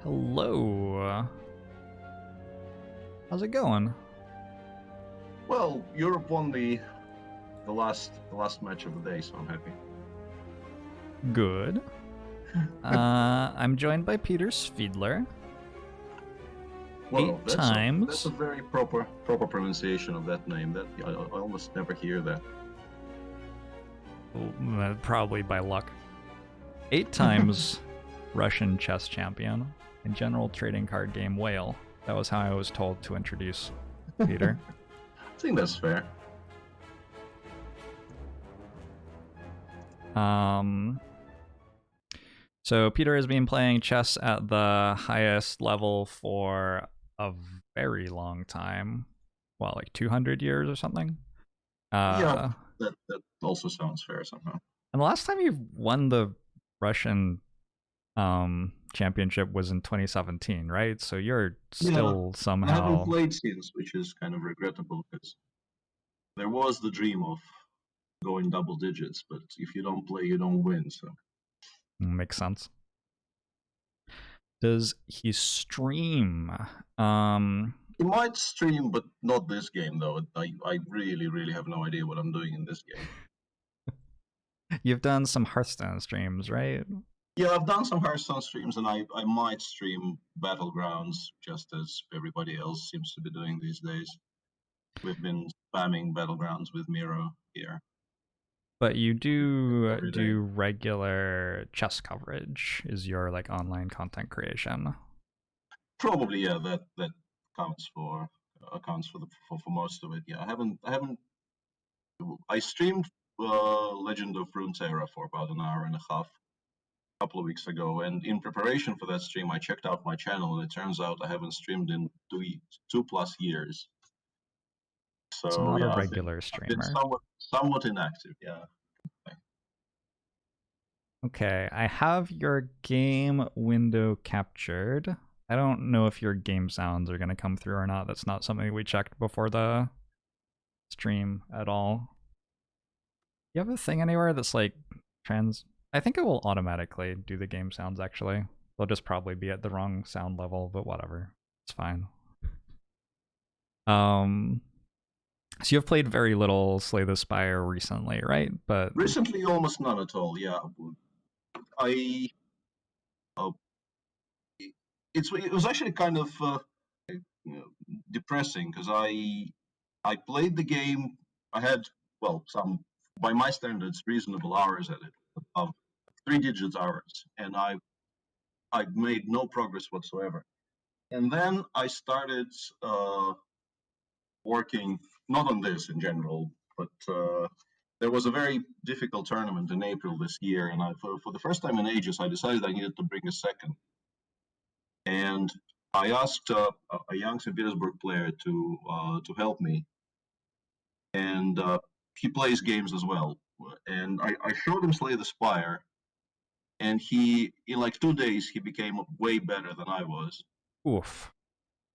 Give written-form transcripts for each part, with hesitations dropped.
Hello. How's it going? Well, Europe won the last match of the day, so I'm happy. Good. I'm joined by Peter Svidler. Well, Eight times. that's a very proper pronunciation of that name. That I almost never hear that. Probably by luck. 8 times Russian chess champion and general trading card game whale. That was how I was told to introduce Peter. I think that's fair. So Peter has been playing chess at the highest level for a very long time. Well, like 200 years or something? Yeah, that also sounds fair somehow. And the last time you won the Russian championship was in 2017, right? So you're still somehow... I haven't played since, which is kind of regrettable because there was the dream of going double digits, but if you don't play, you don't win. So makes sense. Does he stream? He might stream, but not this game though. I really have no idea what I'm doing in this game. You've done some Hearthstone streams, right? Yeah, I've done some Hearthstone streams, and I might stream Battlegrounds just as everybody else seems to be doing these days. We've been spamming Battlegrounds with Miro here. But you do regular chess coverage is your like online content creation. Probably, yeah, that accounts for most of it. Yeah, I streamed Legend of Runeterra for about an hour and a half a couple of weeks ago, and in preparation for that stream, I checked out my channel, and it turns out I haven't streamed in 2+ years. So not yeah, a regular streamer. I've been somewhat inactive, yeah. Okay, I have your game window captured. I don't know if your game sounds are going to come through or not. That's not something we checked before the stream at all. You have a thing anywhere that's like I think it will automatically do the game sounds actually. They'll just probably be at the wrong sound level, but whatever. It's fine. So you've played very little Slay the Spire recently, right? But recently, almost none at all. Yeah, it was actually kind of depressing because I played the game. I had some by my standards reasonable hours at it, of 3 digits hours, and I made no progress whatsoever. And then I started working not on this in general, but there was a very difficult tournament in April this year, and for the first time in ages, I decided I needed to bring a second. And I asked a young St. Petersburg player to help me, and he plays games as well. And I showed him Slay the Spire, and he in like 2 days he became way better than I was. Oof.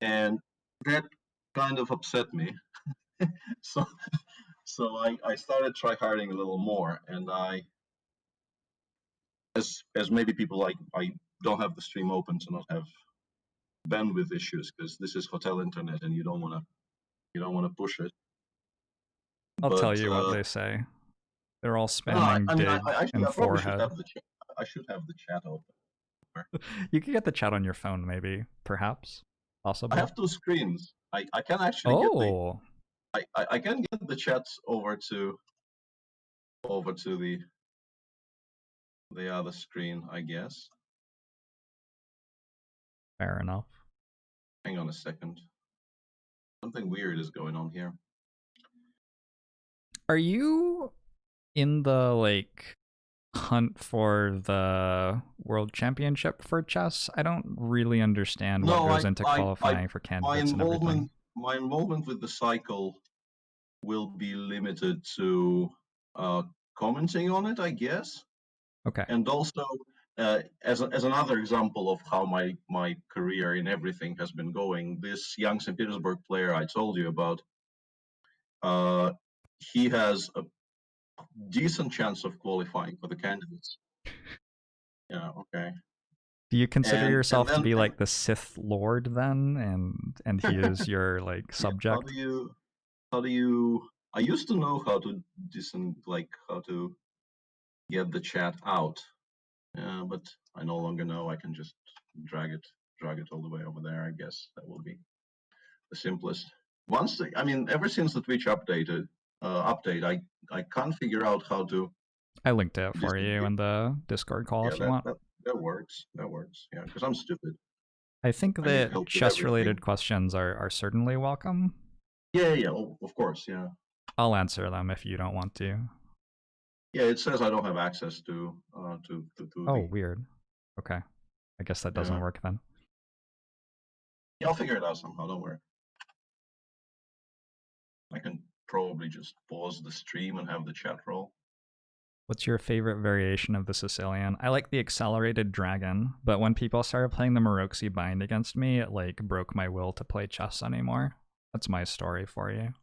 And that kind of upset me. so I started try harding a little more, and as maybe people like, I don't have the stream open to not have bandwidth issues because this is hotel internet and you don't want to push it. I'll tell you what they say. They're all I spamming dig and forehead. I should have the chat open. You can get the chat on your phone, maybe, perhaps, possibly. I have 2 screens. I can actually I can get the chats over to the other screen, I guess. Fair enough. Hang on a second. Something weird is going on here. Are you in the like hunt for the world championship for chess? I don't really understand what goes into qualifying for candidates and everything. My involvement with the cycle will be limited to commenting on it, I guess. Okay. And also, as another example of how my career in everything has been going, this young St. Petersburg player I told you about, he has a decent chance of qualifying for the candidates. Yeah, okay. Do you consider and yourself to then be like the Sith Lord then, and he is your like yeah, subject? how do you? I used to know how to how to get the chat out, but I no longer know. I can just drag it all the way over there. I guess that will be the simplest. I mean, ever since the Twitch update, I can't figure out how to I linked it for you disengage. in the Discord call Yeah, if you want. that works. That works. Yeah, because I'm stupid. I think I need that help with chess-related everything. questions are certainly welcome. Yeah. Of course. Yeah. I'll answer them if you don't want to. Yeah, it says I don't have access to Oh, the. weird. Okay. I guess that doesn't Yeah. work then. Yeah, I'll figure it out somehow. Don't worry. I can probably just pause the stream and have the chat roll. What's your favorite variation of the Sicilian? I like the accelerated dragon, but when people started playing the Maroxi bind against me, it like broke my will to play chess anymore. That's my story for you.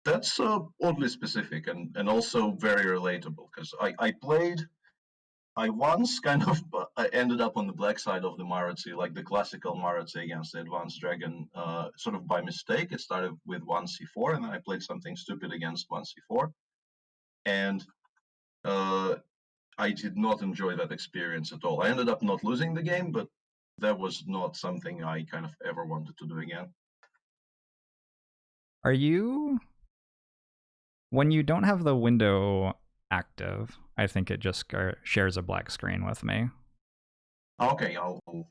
That's oddly specific and also very relatable because I once kind of I ended up on the black side of the Maroczy, like the classical Maroczy against the advanced dragon, sort of by mistake. It started with 1c4, and then I played something stupid against 1c4. And I did not enjoy that experience at all. I ended up not losing the game, but that was not something I kind of ever wanted to do again. Are you... When you don't have the window active, I think it just shares a black screen with me. Okay,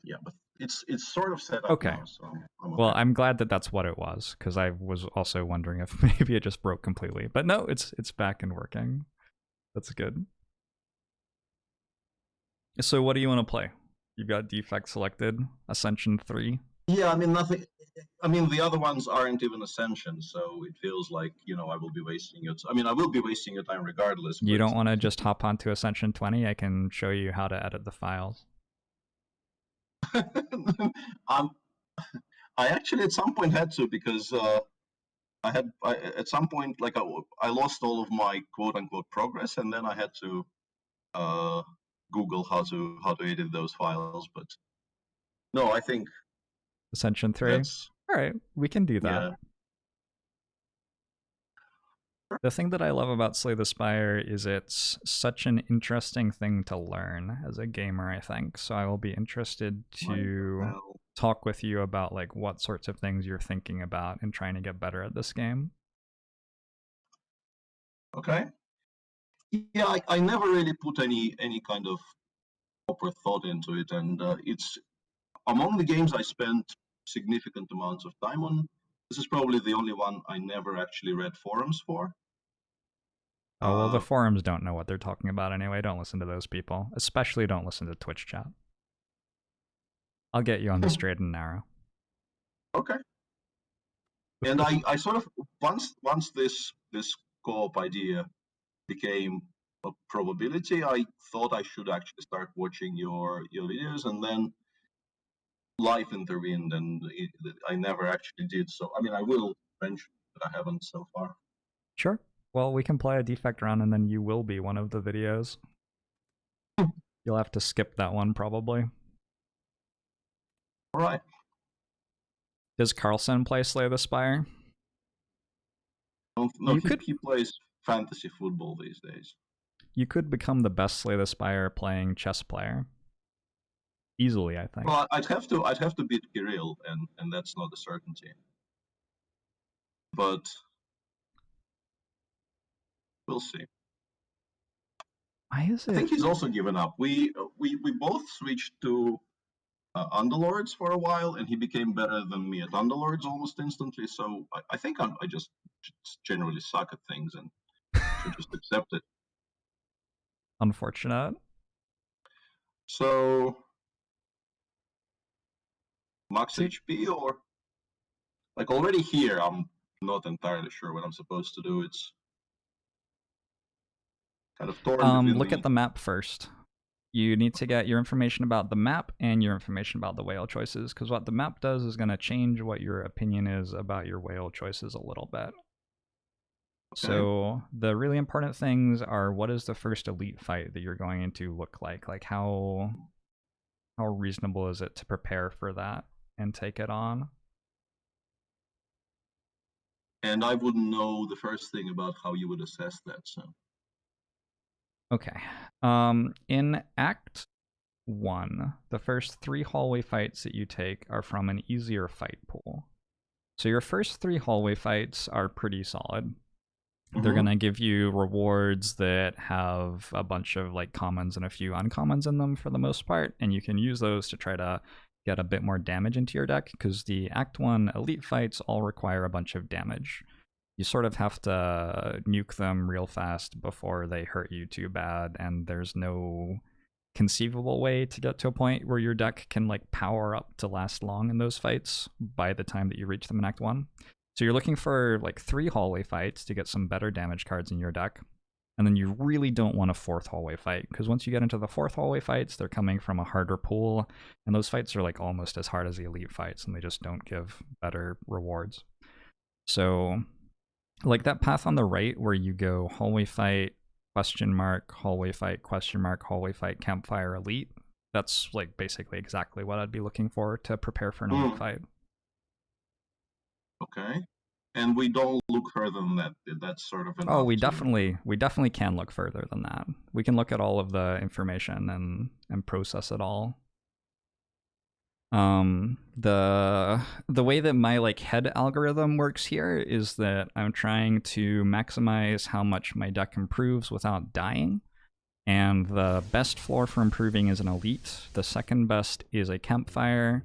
yeah, but it's sort of set up Okay. now, so I'm Well, okay. I'm glad that that's what it was, because I was also wondering if maybe it just broke completely. But no, it's back and working. That's good. So what do you want to play? You've got Defect selected, Ascension 3. Yeah, I mean nothing. I mean the other ones aren't even Ascension, so it feels like I will be wasting it. I mean I will be wasting your time regardless, You but don't want to just hop onto Ascension 20? I can show you how to edit the files. um, I actually at some point had to because at some point like I lost all of my quote unquote progress, and then I had to uh, Google how to edit those files. But no, I think Ascension 3? that's Alright, we can do that. yeah. The thing that I love about Slay the Spire is it's such an interesting thing to learn as a gamer, I think. So I will be interested to Well, talk with you about like what sorts of things you're thinking about and trying to get better at this game. okay. Yeah, I never really put any kind of proper thought into it, and it's among the games I spent significant amounts of time on. This is probably the only one I never actually read forums for. Oh, well, the Uh, forums don't know what they're talking about anyway. Don't listen to those people. Especially don't listen to Twitch chat. I'll get you on the straight and narrow. okay. And I sort of once this co-op idea became a probability, I thought I should actually start watching your videos, and then life intervened, and I never actually did. So I mean, I will eventually, but I haven't so far. Sure. Well, we can play a Defect round and then you will be one of the videos. You'll have to skip that one probably. All right. Does Carlson play Slay the Spire? No, You could he plays fantasy football these days. become the best Slay the Spire playing chess player. Easily, I think. Well, I'd have to beat Kirill, and that's not a certainty. But we'll see. Why is I it? think he's also given up. We both switched to Underlords for a while, and he became better than me at Underlords almost instantly. So I think I just generally suck at things and should just accept it. Unfortunate. So max See, HP or like already here, I'm not entirely sure what I'm supposed to do. It's kind of torn between look the at the map first. You need to get your information about the map and your information about the whale choices, because what the map does is going to change what your opinion is about your whale choices a little bit. okay. So the really important things are what is the first elite fight that you're going to look like? Like how how reasonable is it to prepare for that and take it on? And I wouldn't know the first thing about how you would assess that. So Okay. In Act 1, the first 3 hallway fights that you take are from an easier fight pool. So your first 3 hallway fights are pretty solid. They're going to give you rewards that have a bunch of like commons and a few uncommons in them for the most part, and you can use those to try to get a bit more damage into your deck, because the Act 1 elite fights all require a bunch of damage. You sort of have to nuke them real fast before they hurt you too bad, and there's no conceivable way to get to a point where your deck can like power up to last long in those fights by the time that you reach them in Act 1. So you're looking for like 3 hallway fights to get some better damage cards in your deck. And then you really don't want a 4th hallway fight, because once you get into the 4th hallway fights, they're coming from a harder pool, and those fights are like almost as hard as the elite fights, and they just don't give better rewards. So like that path on the right where you go hallway fight, question mark, hallway fight, question mark, hallway fight, campfire, elite, that's like basically exactly what I'd be looking for to prepare for an elite fight. Okay. And we don't look further than that. That's sort of enough. Oh, we definitely can look further than that. We can look at all of the information and process it all. The way that my like head algorithm works here is that I'm trying to maximize how much my deck improves without dying. And the best floor for improving is an elite. The second best is a campfire.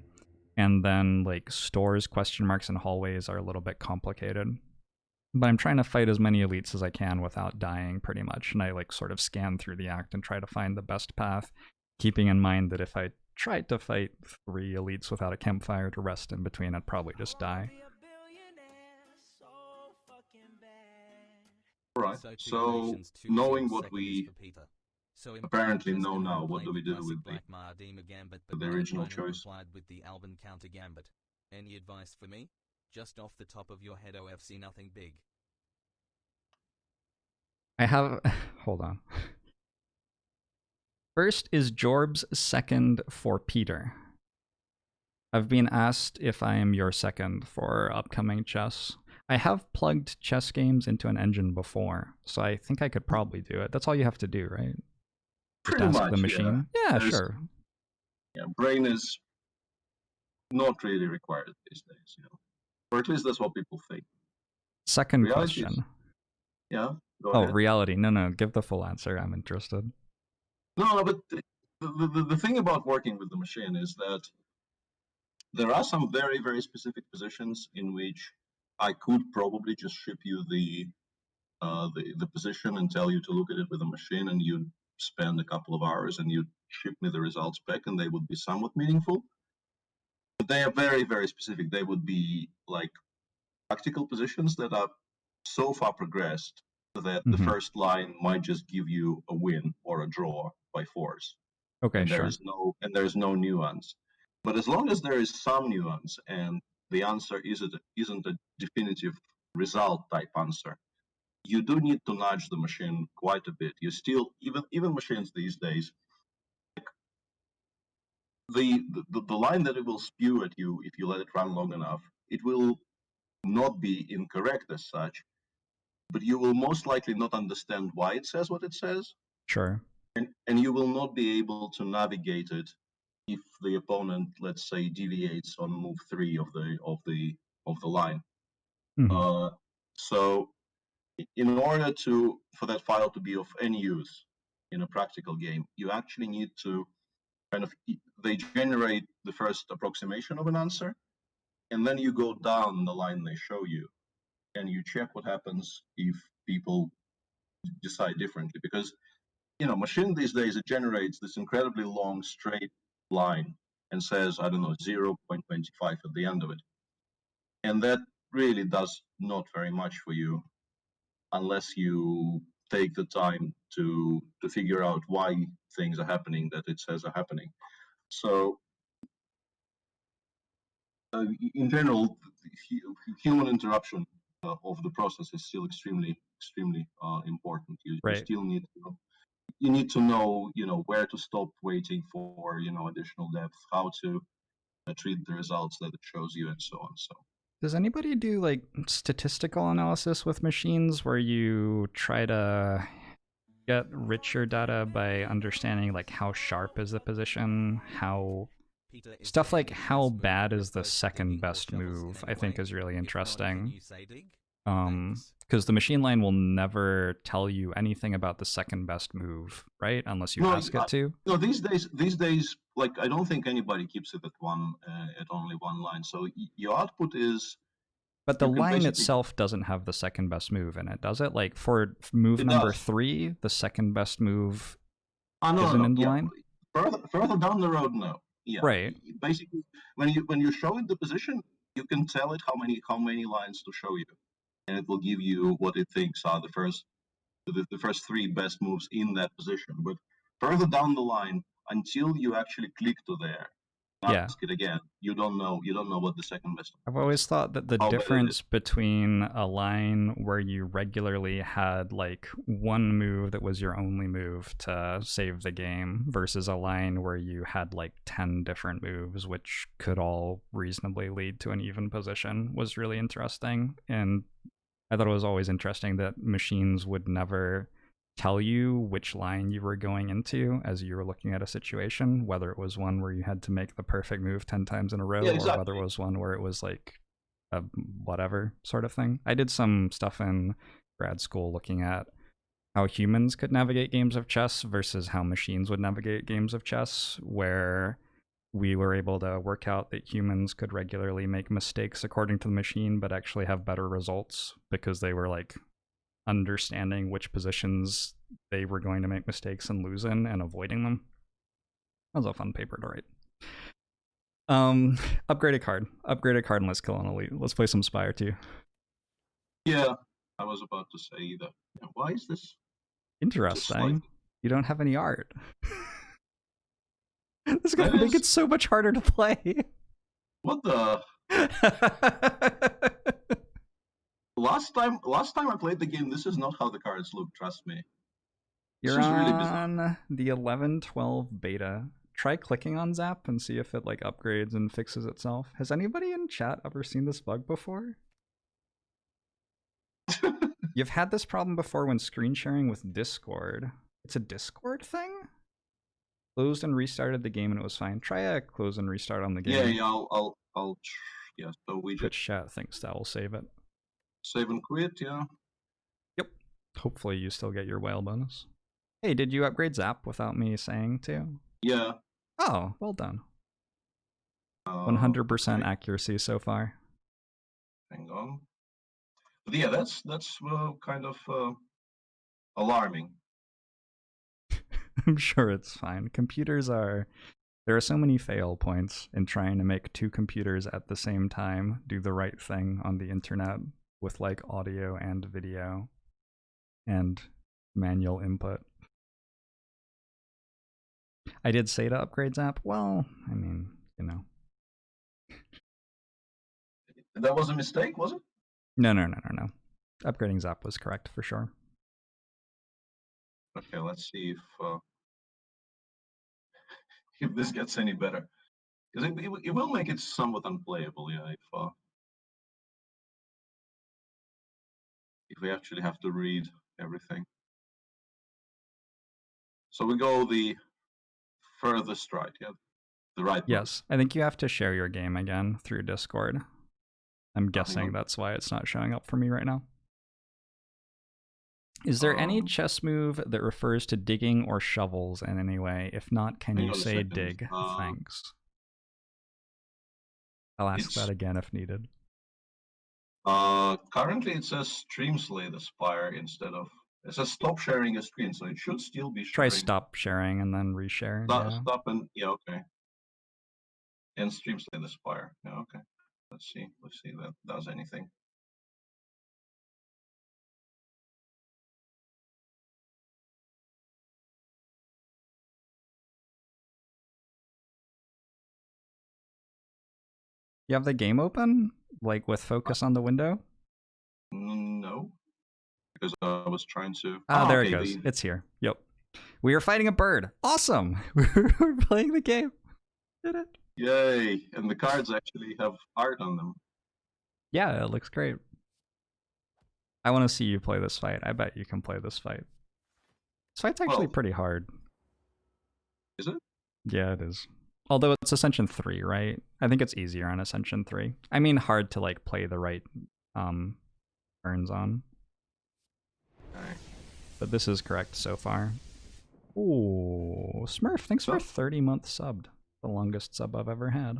And then like stores, question marks, and hallways are a little bit complicated. But I'm trying to fight as many elites as I can without dying pretty much. And I like sort of scan through the act and try to find the best path, keeping in mind that if I tried to fight 3 elites without a campfire to rest in between, I'd probably just die. Right. So knowing what we apparently know now, what do we do with the original choice? With the Alban counter gambit. Any advice for me? Just off the top of your head, OFC, nothing big. I have... Hold on. First is Jorbs, second for Peter. I've been asked if I am your second for upcoming chess. I have plugged chess games into an engine before, so I think I could probably do it. That's all you have to do, right? Pretty ask much, the machine. Yeah, sure. Yeah, brain is not really required these days, you know, or at least that's what people think. Second question. Yeah. Go ahead. Oh, reality. No, give the full answer. I'm interested. No, but the thing about working with the machine is that there are some very, very specific positions in which I could probably just ship you the position and tell you to look at it with a machine, and you'd spend a couple of hours and you'd ship me the results back, and they would be somewhat meaningful. But they are very, very specific. They would be like tactical positions that are so far progressed that the first line might just give you a win or a draw by force. Okay, and sure. There's no nuance. But as long as there is some nuance and the answer isn't a definitive result type answer, you do need to nudge the machine quite a bit. You still, even machines these days, the line that it will spew at you if you let it run long enough, it will not be incorrect as such, but you will most likely not understand why it says what it says. Sure. And you will not be able to navigate it if the opponent, let's say, deviates on move 3 of the line. So in order for that file to be of any use in a practical game, you actually need to they generate the first approximation of an answer, and then you go down the line they show you, and you check what happens if people decide differently. Because, machine these days, it generates this incredibly long straight line and says, I don't know, 0.25 at the end of it. And that really does not very much for you unless you take the time to figure out why things are happening that it says are happening. So in general, human interruption of the process is still extremely important. You still need to you need to know, where to stop waiting for, additional depth, how to treat the results that it shows you, and so on. So Does anybody do like statistical analysis with machines where you try to get richer data by understanding like how sharp is the position, how Peter, is stuff there like any how chess move bad that is the refers to second digging or best shovels in move? any I think way? is really If not, can interesting. you say dig? Thanks. Because the machine line will never tell you anything about the second best move, right? Unless you no, ask it to. no, these days, like I don't think anybody keeps it at only one line. So your output is But the you can line basically itself doesn't have the second best move in it, does it? Like for move it number does. 3, the second best move No, isn't in the yeah, line? further down the road, no. Yeah, Right. basically, when you show it the position, you can tell it how many lines to show you, and it will give you what it thinks are the first 3 best moves in that position. But further down the line, until you actually click to there, Yeah. ask it again, you don't know what the second best I've move is, always thought that the how bad it is. difference between a line where you regularly had like one move that was your only move to save the game versus a line where you had like 10 different moves which could all reasonably lead to an even position was really interesting. And I thought it was always interesting that machines would never tell you which line you were going into as you were looking at a situation, whether it was one where you had to make the perfect move 10 times in a row, Yeah, or whether exactly. it was one where it was like a whatever sort of thing. I did some stuff in grad school looking at how humans could navigate games of chess versus how machines would navigate games of chess, where we were able to work out that humans could regularly make mistakes according to the machine, but actually have better results because they were like understanding which positions they were going to make mistakes and lose in and avoiding them. That was a fun paper to write. Upgrade a card, and let's kill an elite. Let's play some Spire too. Yeah, I was about to say that. Why is this? Interesting. You don't have any art. This is That gonna make is- it so much harder to play. What the? Last time I played the game, this is not how the cards look. Trust me. You're This is really on bizarre. the 11.12 beta. Try clicking on Zap and see if it like upgrades and fixes itself. Has anybody in chat ever seen this bug before? You've had this problem before when screen sharing with Discord. It's a Discord thing? Closed and restarted the game and it was fine. Try a close and restart on the game. Yeah. Yeah. So we Twitch just chat thinks that will save it. save and quit. Yeah. Yep. Hopefully you still get your whale bonus. Hey, did you upgrade Zap without me saying to? Yeah. Oh, well done. 100% okay. accuracy so far. Hang on. But yeah, that's kind of alarming. I'm sure it's fine. There are so many fail points in trying to make 2 computers at the same time do the right thing on the internet with like audio and video and manual input. I did say to upgrade Zap. Well, I mean, you know. That was a mistake, was it? No. Upgrading Zap was correct for sure. Okay, let's see if this gets any better. Because it will make it somewhat unplayable, yeah, if we actually have to read everything. So we go the furthest right, yeah, the right. Yes, I think you have to share your game again through Discord. I'm guessing that's why it's not showing up for me right now. Is there any chess move that refers to digging or shovels in any way? If not, can you say dig? Thanks. I'll ask that again if needed. Currently it says stream slay the Spire instead of... It says stop sharing a screen, so it should still be sharing. Try stop sharing and then reshare. Stop and... Yeah, okay. And stream slay the Spire. Yeah, okay. Let's see if that does anything. You have the game open? Like with focus on the window? No. Because I was trying to... there it goes. It's here. Yep. We are fighting a bird. Awesome. We're playing the game. Did it. Yay! And the cards actually have art on them. Yeah, it looks great. I want to see you play this fight. I bet you can play this fight. This fight's actually pretty hard. Is it? Yeah, it is. Although it's Ascension 3, right? I think it's easier on Ascension 3. I mean, hard to like play the right turns on. Alright. But this is correct so far. Ooh, Smurf, thanks for 30-month subbed. The longest sub I've ever had.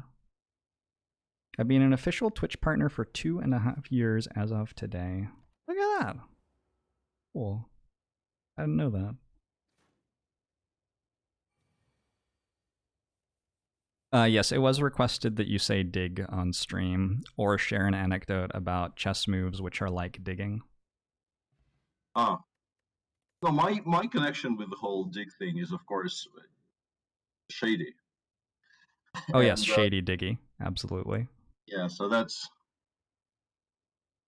I've been an official Twitch partner for 2.5 years as of today. Look at that. Cool. I didn't know that. Yes, it was requested that you say dig on stream or share an anecdote about chess moves which are like digging. Ah. No, my connection with the whole dig thing is, of course, shady. Oh yes, shady diggy, absolutely. Yeah, so that's...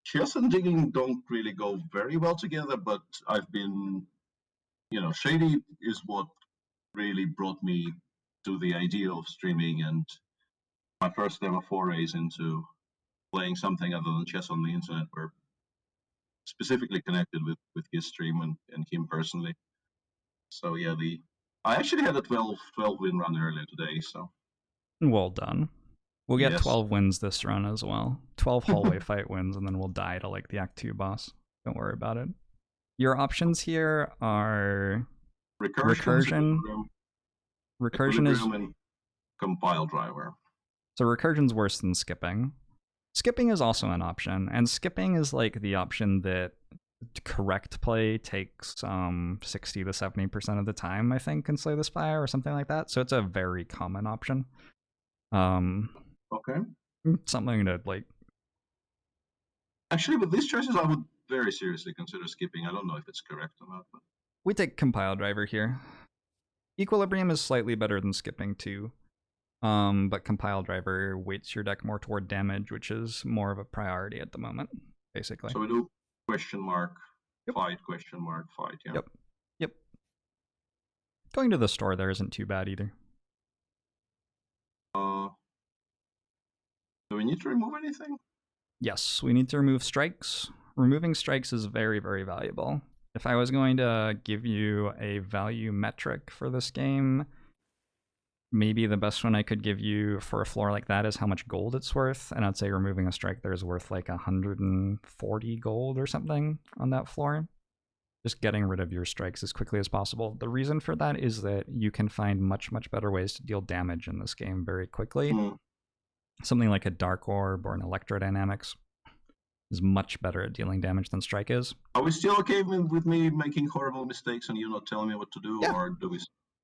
Chess and digging don't really go very well together, but I've been... shady is what really brought me to the idea of streaming, and my first ever forays into playing something other than chess on the internet were specifically connected with his stream and him personally. So yeah, I actually had a 12 win run earlier today, so... Well done. We'll get Yes. 12 wins this run as well. 12 hallway fight wins, and then we'll die to like the Act 2 boss. Don't worry about it. Your options here are recursion. Recursion is and compile driver. So recursion's worse than skipping. Skipping is also an option, and skipping is like the option that correct play takes 60 to 70% of the time, I think, in Slay the Spire or something like that. So it's a very common option. Okay. Something to like... Actually, with these choices, I would very seriously consider skipping. I don't know if it's correct or not, but... We take compile driver here. Equilibrium is slightly better than skipping too. But compile driver weights your deck more toward damage, which is more of a priority at the moment, basically. So we do question mark, yep. Fight, question mark, fight, yeah. Yep. Going to the store there isn't too bad either. Do we need to remove anything? Yes, we need to remove strikes. Removing strikes is very, very valuable. If I was going to give you a value metric for this game, maybe the best one I could give you for a floor like that is how much gold it's worth, and I'd say removing a strike there is worth like 140 gold or something on that floor. Just getting rid of your strikes as quickly as possible. The reason for that is that you can find much, much better ways to deal damage in this game very quickly. Something like a Dark Orb or an Electrodynamics is much better at dealing damage than strike is. Are we still okay with me making horrible mistakes and you not telling me what to do, or do we...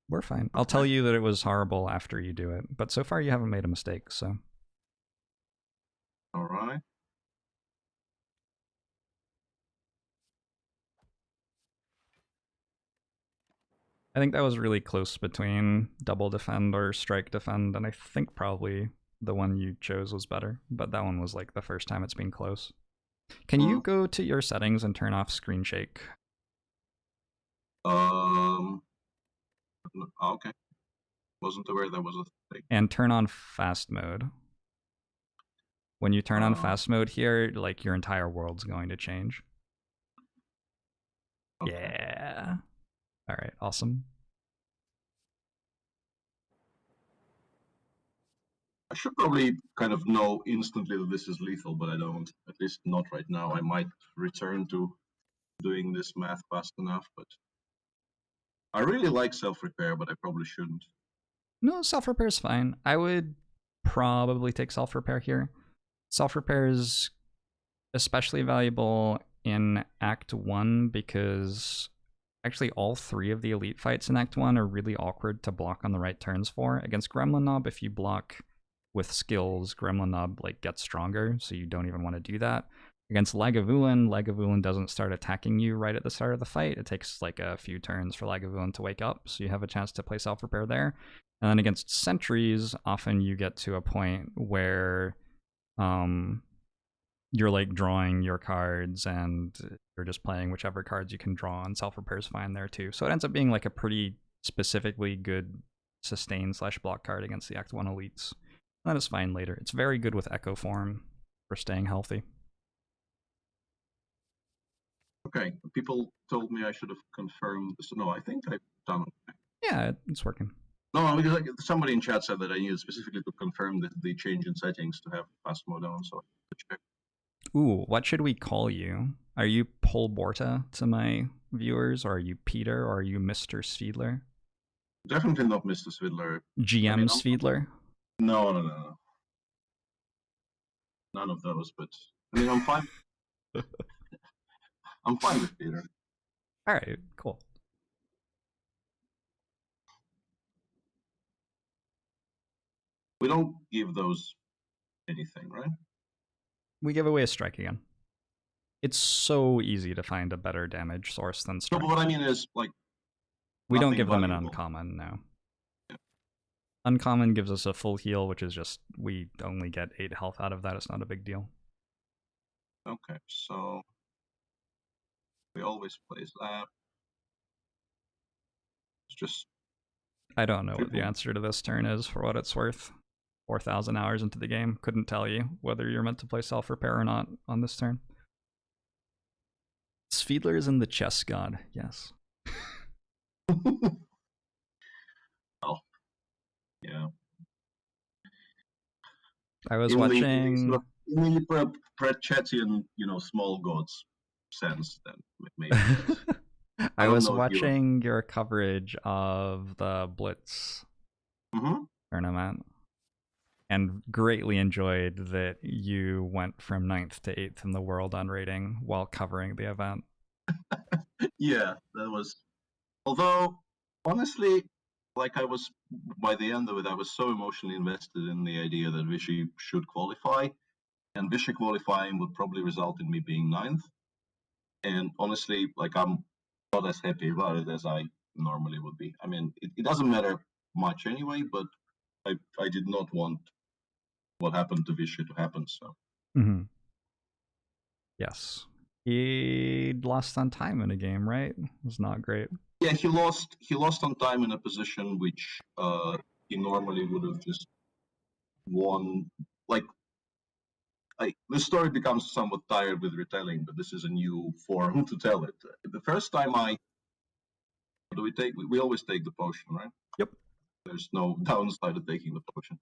We're fine. I'll tell you that it was horrible after you do it, but so far you haven't made a mistake, so... Alright. I think that was really close between double defend or strike defend, and I think probably the one you chose was better, but that one was like the first time it's been close. Can you go to your settings and turn off screen shake? Okay. Wasn't aware that was a thing. And turn on fast mode. When you turn on fast mode here, like your entire world's going to change. Okay. Yeah. Alright, awesome. I should probably kind of know instantly that this is lethal, but I don't. At least not right now. I might return to doing this math fast enough, but... I really like self-repair, but I probably shouldn't. No, self-repair is fine. I would probably take self-repair here. Self-repair is especially valuable in Act 1 because actually all 3 of the elite fights in Act 1 are really awkward to block on the right turns for. Against Gremlin Knob, if you block with skills, Gremlin Knob like gets stronger, so you don't even want to do that. Against Lagavulin doesn't start attacking you right at the start of the fight. It takes like a few turns for Lagavulin to wake up, so you have a chance to play self-repair there. And then against sentries, often you get to a point where you're like drawing your cards and You're just playing whichever cards you can draw, and self-repair is fine there too. So it ends up being like a pretty specifically good sustain/block card against the Act 1 elites. That is fine later. It's very good with Echo Form for staying healthy. Okay, people told me I should have confirmed this. No, I think I've done it. Yeah, it's working. No, because like, somebody in chat said that I needed specifically to confirm the change in settings to have fast mode on, so I have to check. Ooh, what should we call you? Are you Polborta to my viewers, or are you Peter, or are you Mr. Svidler? Definitely not Mr. Svidler. GM Svidler? No. None of those, but I mean, I'm fine. I'm fine with Peter. All right, cool. We don't give those anything, right? We give away a strike again. It's so easy to find a better damage source than No, strike. but what I mean is, like, We don't nothing give them an valuable. uncommon, no. Yeah. Uncommon gives us a full heal, which is just, we only get 8 health out of that. It's not a big deal. Okay, so we always place that. It's just I don't know what the triple. answer to this turn is, for what it's worth. 4,000 hours into the game. Couldn't tell you whether you're meant to play self-repair or not on this turn. Svidler is in the chess god, yes. Oh, yeah. I was In watching... the Pratchettian, small gods sense, then maybe. I was know if you're- watching your coverage of the Blitz Mhm. tournament and greatly enjoyed that you went from 9th to 8th in the world on rating while covering the event. Yeah, that was. Although, honestly, like by the end of it, I was so emotionally invested in the idea that Vichy should qualify, and Vichy qualifying would probably result in me being 9th. And honestly, like, I'm not as happy about it as I normally would be. I mean, it doesn't matter much anyway, but I did not want what happened to Vichy to happen, so. Mm-hmm. Yes. He lost on time in a game, right? It was not great. Yeah, he lost on time in a position which he normally would have just won. Like, the story becomes somewhat tired with retelling, but this is a new form to tell it. The first time we always take the potion, right? Yep. There's no downside to taking the potion.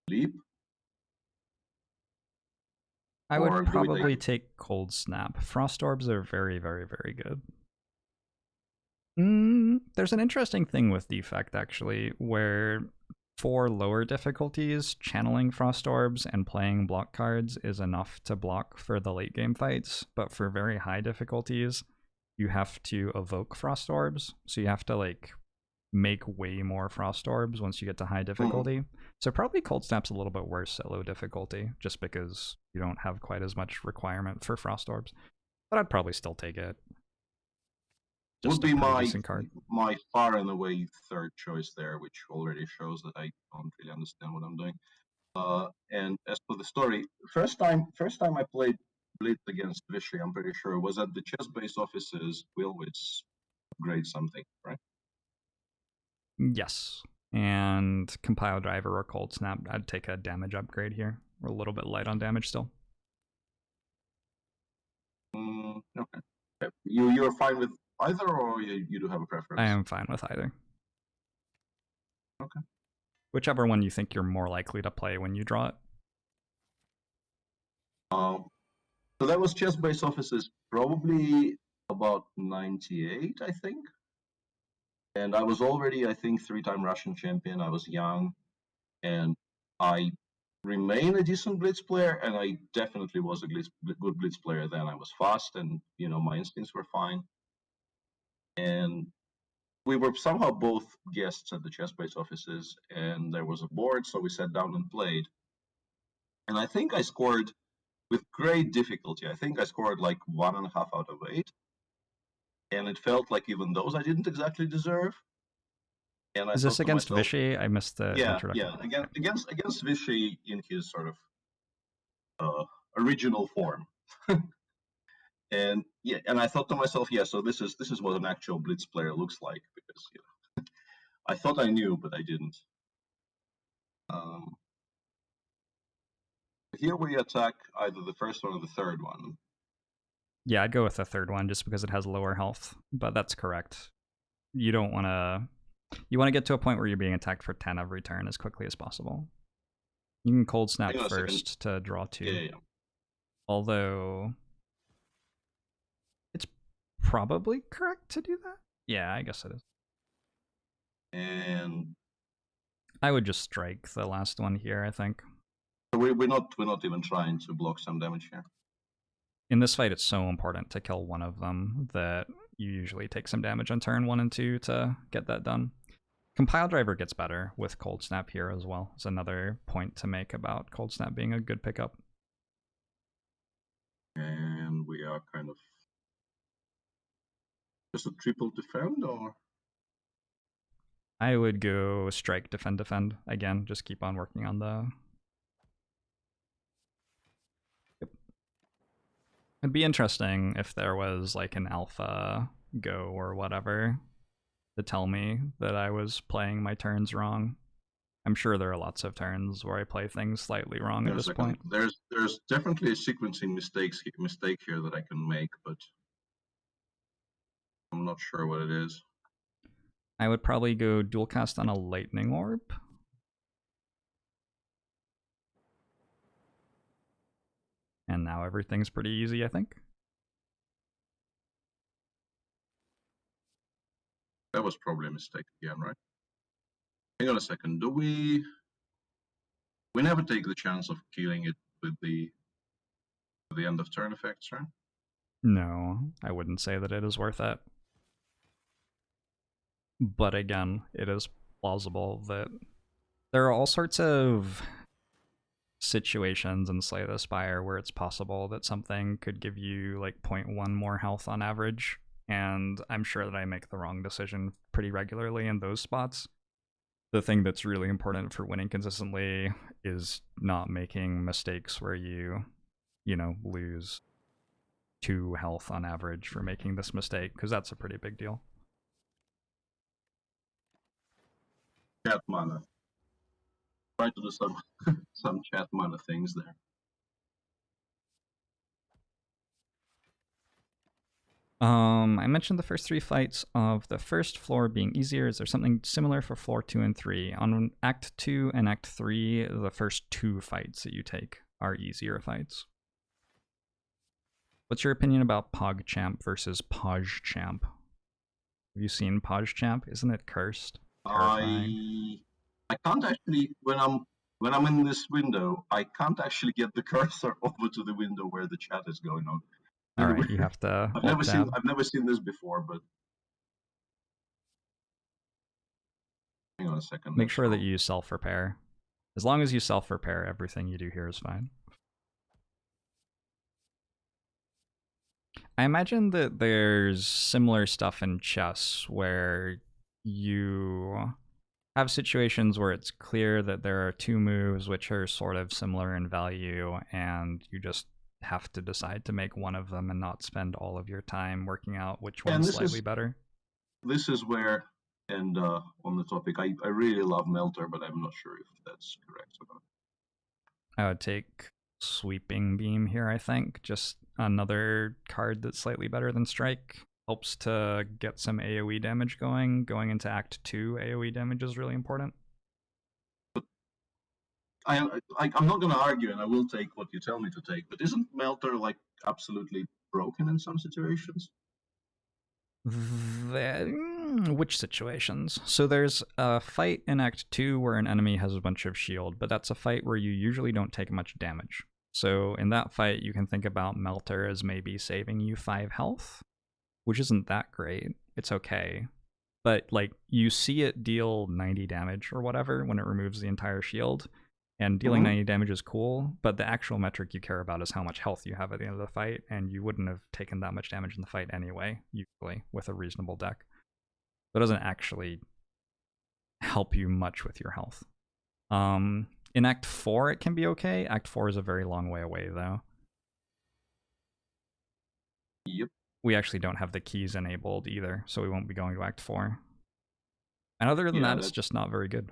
Leap. I Or would do we probably take- take Cold Snap. Frost Orbs are very, very, very good. There's an interesting thing with Defect, actually, where for lower difficulties, channeling Frost Orbs and playing block cards is enough to block for the late game fights, but for very high difficulties, you have to evoke Frost Orbs, so you have to, like, make way more Frost Orbs once you get to high difficulty. So probably Cold Snap's a little bit worse at low difficulty, just because you don't have quite as much requirement for Frost Orbs. But I'd probably still take it. Would be my card. my far and away third choice there, which already shows that I don't really understand what I'm doing. And as for the story, first time I played Blitz against Vichy, I'm pretty sure, was at the chess-based offices. We always upgrade something, right? Yes. And Compile Driver or Cold Snap, I'd take a damage upgrade here. We're a little bit light on damage still. Okay. You're fine with either, or you do have a preference? I am fine with either. Okay. Whichever one you think you're more likely to play when you draw it. So that was chess-based offices, probably about 98, I think. And I was already, I think, 3-time Russian champion. I was young, and I remain a decent blitz player, and I definitely was a good blitz player then. I was fast, and my instincts were fine. And we were somehow both guests at the chess-based offices, and there was a board, so we sat down and played. And I think I scored with great difficulty. I think I scored like 1.5 out of 8. And it felt like even those I didn't exactly deserve. And I Is this against myself, Vichy? I missed the introduction. Yeah, against Vichy in his sort of original form. And yeah, and I thought to myself, yeah, so this is what an actual Blitz player looks like, because I thought I knew, but I didn't. Here we attack either the first one or the third one. Yeah, I'd go with the third one just because it has lower health, but that's correct. You don't want to... You want to get to a point where you're being attacked for 10 every turn as quickly as possible. You can cold snap first to draw 2. Yeah. Although... it's probably correct to do that? Yeah, I guess it is. And I would just strike the last one here, I think. So we're not even trying to block some damage here. In this fight, it's so important to kill one of them that you usually take some damage on turn 1 and 2 to get that done. Compile Driver gets better with Cold Snap here as well. It's another point to make about Cold Snap being a good pickup. And we are kind of just a triple defend, or? I would go strike, defend, defend. Again, just keep on working on the... Yep. It'd be interesting if there was like an alpha go or whatever to tell me that I was playing my turns wrong. I'm sure there are lots of turns where I play things slightly wrong at this point. There's definitely a sequencing mistake here that I can make, but I'm not sure what it is. I would probably go dual cast on a lightning orb. And now everything's pretty easy, I think. That was probably a mistake again, right? Hang on a second. Do we never take the chance of killing it with the end of turn effects, right? No, I wouldn't say that it is worth it. But again, it is plausible that there are all sorts of situations in Slay the Spire where it's possible that something could give you like 0.1 more health on average, and I'm sure that I make the wrong decision pretty regularly in those spots. The thing that's really important for winning consistently is not making mistakes where you lose 2 health on average for making this mistake, because that's a pretty big deal. Chat mana. Try to do some chat mana things there. I mentioned the first 3 fights of the first floor being easier. Is there something similar for floor 2 and 3? On Act 2 and Act 3, the first 2 fights that you take are easier fights. What's your opinion about PogChamp versus PogChamp? Have you seen PogChamp? Isn't it cursed? Terrifying. I can't actually, when I'm in this window, I can't actually get the cursor over to the window where the chat is going on. All right, you have to. I've never seen this before, but hang on a second. Make sure that you self-repair. As long as you self-repair, everything you do here is fine. I imagine that there's similar stuff in chess where you have situations where it's clear that there are 2 moves which are sort of similar in value, and you just have to decide to make one of them and not spend all of your time working out which one's slightly better. This is where, and on the topic, I really love Melter, but I'm not sure if that's correct or not. I would take Sweeping Beam here, I think. Just another card that's slightly better than Strike. Helps to get some AoE damage going. Going into Act 2, AoE damage is really important. But I'm not going to argue, and I will take what you tell me to take, but isn't Melter like absolutely broken in some situations? Which situations? So there's a fight in Act 2 where an enemy has a bunch of shield, but that's a fight where you usually don't take much damage. So in that fight, you can think about Melter as maybe saving you 5 health, which isn't that great. It's okay. But like, you see it deal 90 damage or whatever when it removes the entire shield, and dealing 90 damage is cool, but the actual metric you care about is how much health you have at the end of the fight, and you wouldn't have taken that much damage in the fight anyway, usually, with a reasonable deck. That doesn't actually help you much with your health. In Act 4, it can be okay. Act 4 is a very long way away, though. Yep. We actually don't have the keys enabled either, so we won't be going to Act 4. And other than Yeah, that, it's just not very good.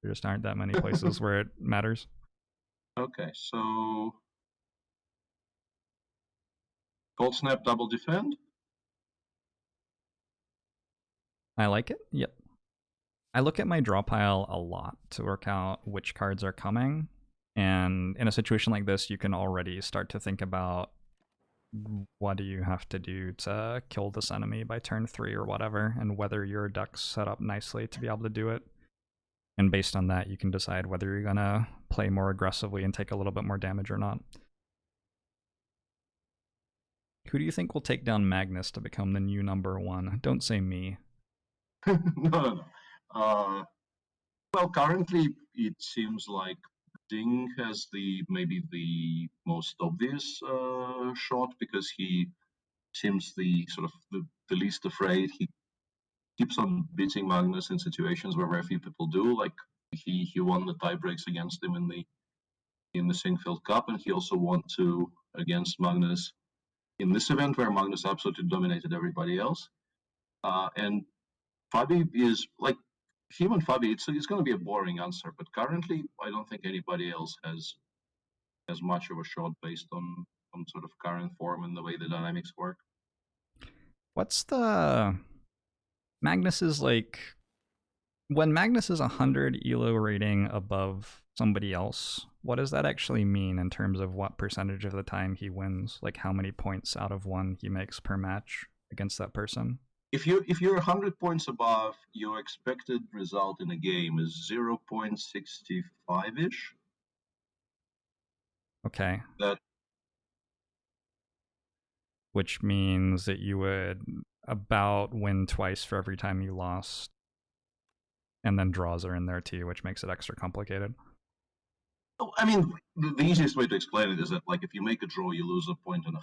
There just aren't that many places where it matters. Okay, so Cold Snap, double defend. I like it. Yep. I look at my draw pile a lot to work out which cards are coming. And in a situation like this, you can already start to think about what do you have to do to kill this enemy by turn 3 or whatever, and whether your deck's set up nicely to be able to do it. And based on that, you can decide whether you're going to play more aggressively and take a little bit more damage or not. Who do you think will take down Magnus to become the new #1? Don't say me. No. Well, currently it seems like Ding has maybe the most obvious shot, because he seems the sort of the least afraid. He keeps on beating Magnus in situations where very few people do. Like he won the tie breaks against him in the Singfield Cup, and he also won 2 against Magnus in this event where Magnus absolutely dominated everybody else. And Fabi is like him and Fabi. It's going to be a boring answer, but currently I don't think anybody else has much of a shot based on sort of current form and the way the dynamics work. What's the Magnus is like when Magnus is 100 elo rating above somebody else, what does that actually mean in terms of what percentage of the time he wins? Like how many points out of 1 he makes per match against that person? If you're 100 points above, your expected result in a game is 0.65 ish. Okay. That Which means that you would about win twice for every time you lost. And then draws are in there too, which makes it extra complicated. I mean, the easiest way to explain it is that, like, if you make a draw, you lose 1.5 points,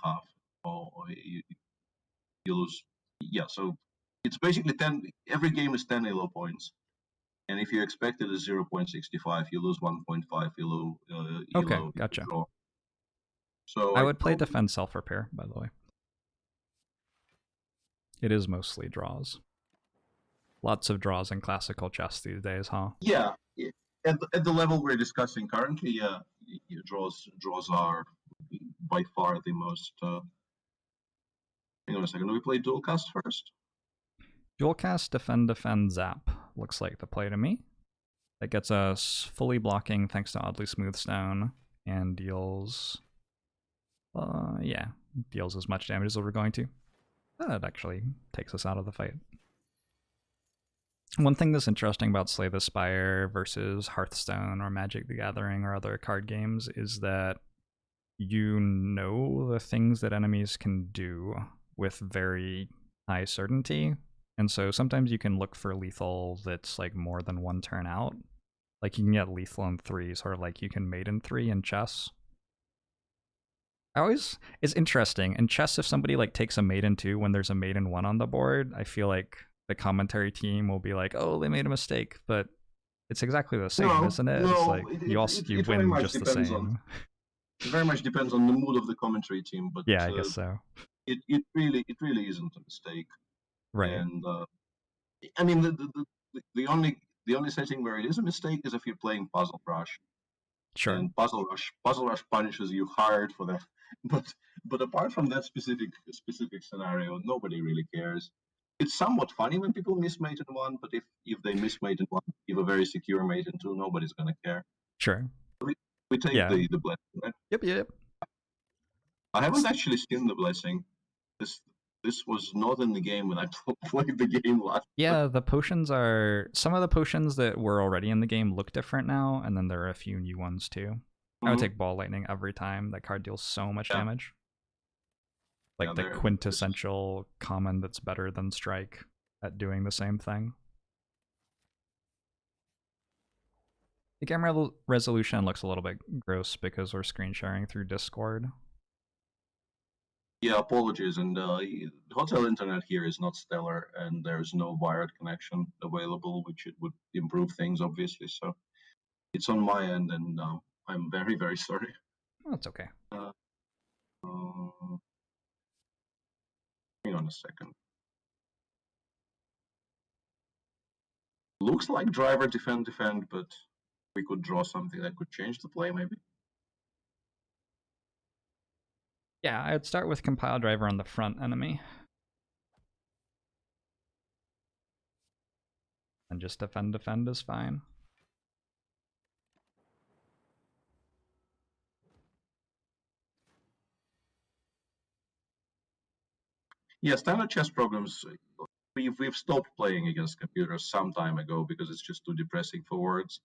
or you lose. Yeah, so it's basically 10. Every game is 10 elo points, and if you expect it is 0.65, you lose 1.5 elo. Okay, Elo gotcha. Draw. So I would play defend self-repair, by the way. It is mostly draws. Lots of draws in classical chess these days, huh? Yeah, at the level we're discussing currently, draws are by far the most. Hang on a second. Do we play dual cast first? Dual cast, defend, zap. Looks like the play to me. That gets us fully blocking thanks to Oddly Smooth Stone, and deals. Deals as much damage as we're going to. That actually takes us out of the fight. One thing that's interesting about Slay the Spire versus Hearthstone or Magic the Gathering or other card games is that you know the things that enemies can do with very high certainty. And so sometimes you can look for lethal that's like more than 1 turn out. Like you can get lethal in 3, sort of like you can mate in 3 in chess. It's interesting. In chess, if somebody like takes a mate in 2 when there's a mate in 1 on the board, I feel like the commentary team will be like, oh, they made a mistake, but it's exactly the same, isn't it? It's like you win just the same. It very much depends on the mood of the commentary team, but yeah, I guess so. It really isn't a mistake, right? And I mean the only setting where it is a mistake is if you're playing Puzzle Rush. Sure. And Puzzle Rush punishes you hard for that. But apart from that specific scenario, nobody really cares. It's somewhat funny when people mismate in 1, but if they mismate in 1, give a very secure mate in 2, nobody's gonna care. Sure. We take the blessing, right? Yep. I haven't actually seen the blessing. This was not in the game when I played the game last. Yeah, the potions are some of the potions that were already in the game look different now, and then there are a few new ones too. Mm-hmm. I would take Ball Lightning every time. That card deals so much damage. Like the quintessential common that's better than Strike at doing the same thing. The game resolution looks a little bit gross because we're screen sharing through Discord. Yeah, apologies. And hotel internet here is not stellar, and there's no wired connection available, which it would improve things, obviously. So It's on my end, and I'm very, very sorry. Oh, that's okay. Hang on a second. Looks like driver defend, but we could draw something that could change the play, maybe. Yeah, I'd start with compile driver on the front enemy. And just defend is fine. Yeah, standard chess programs, we've stopped playing against computers some time ago because it's just too depressing for words.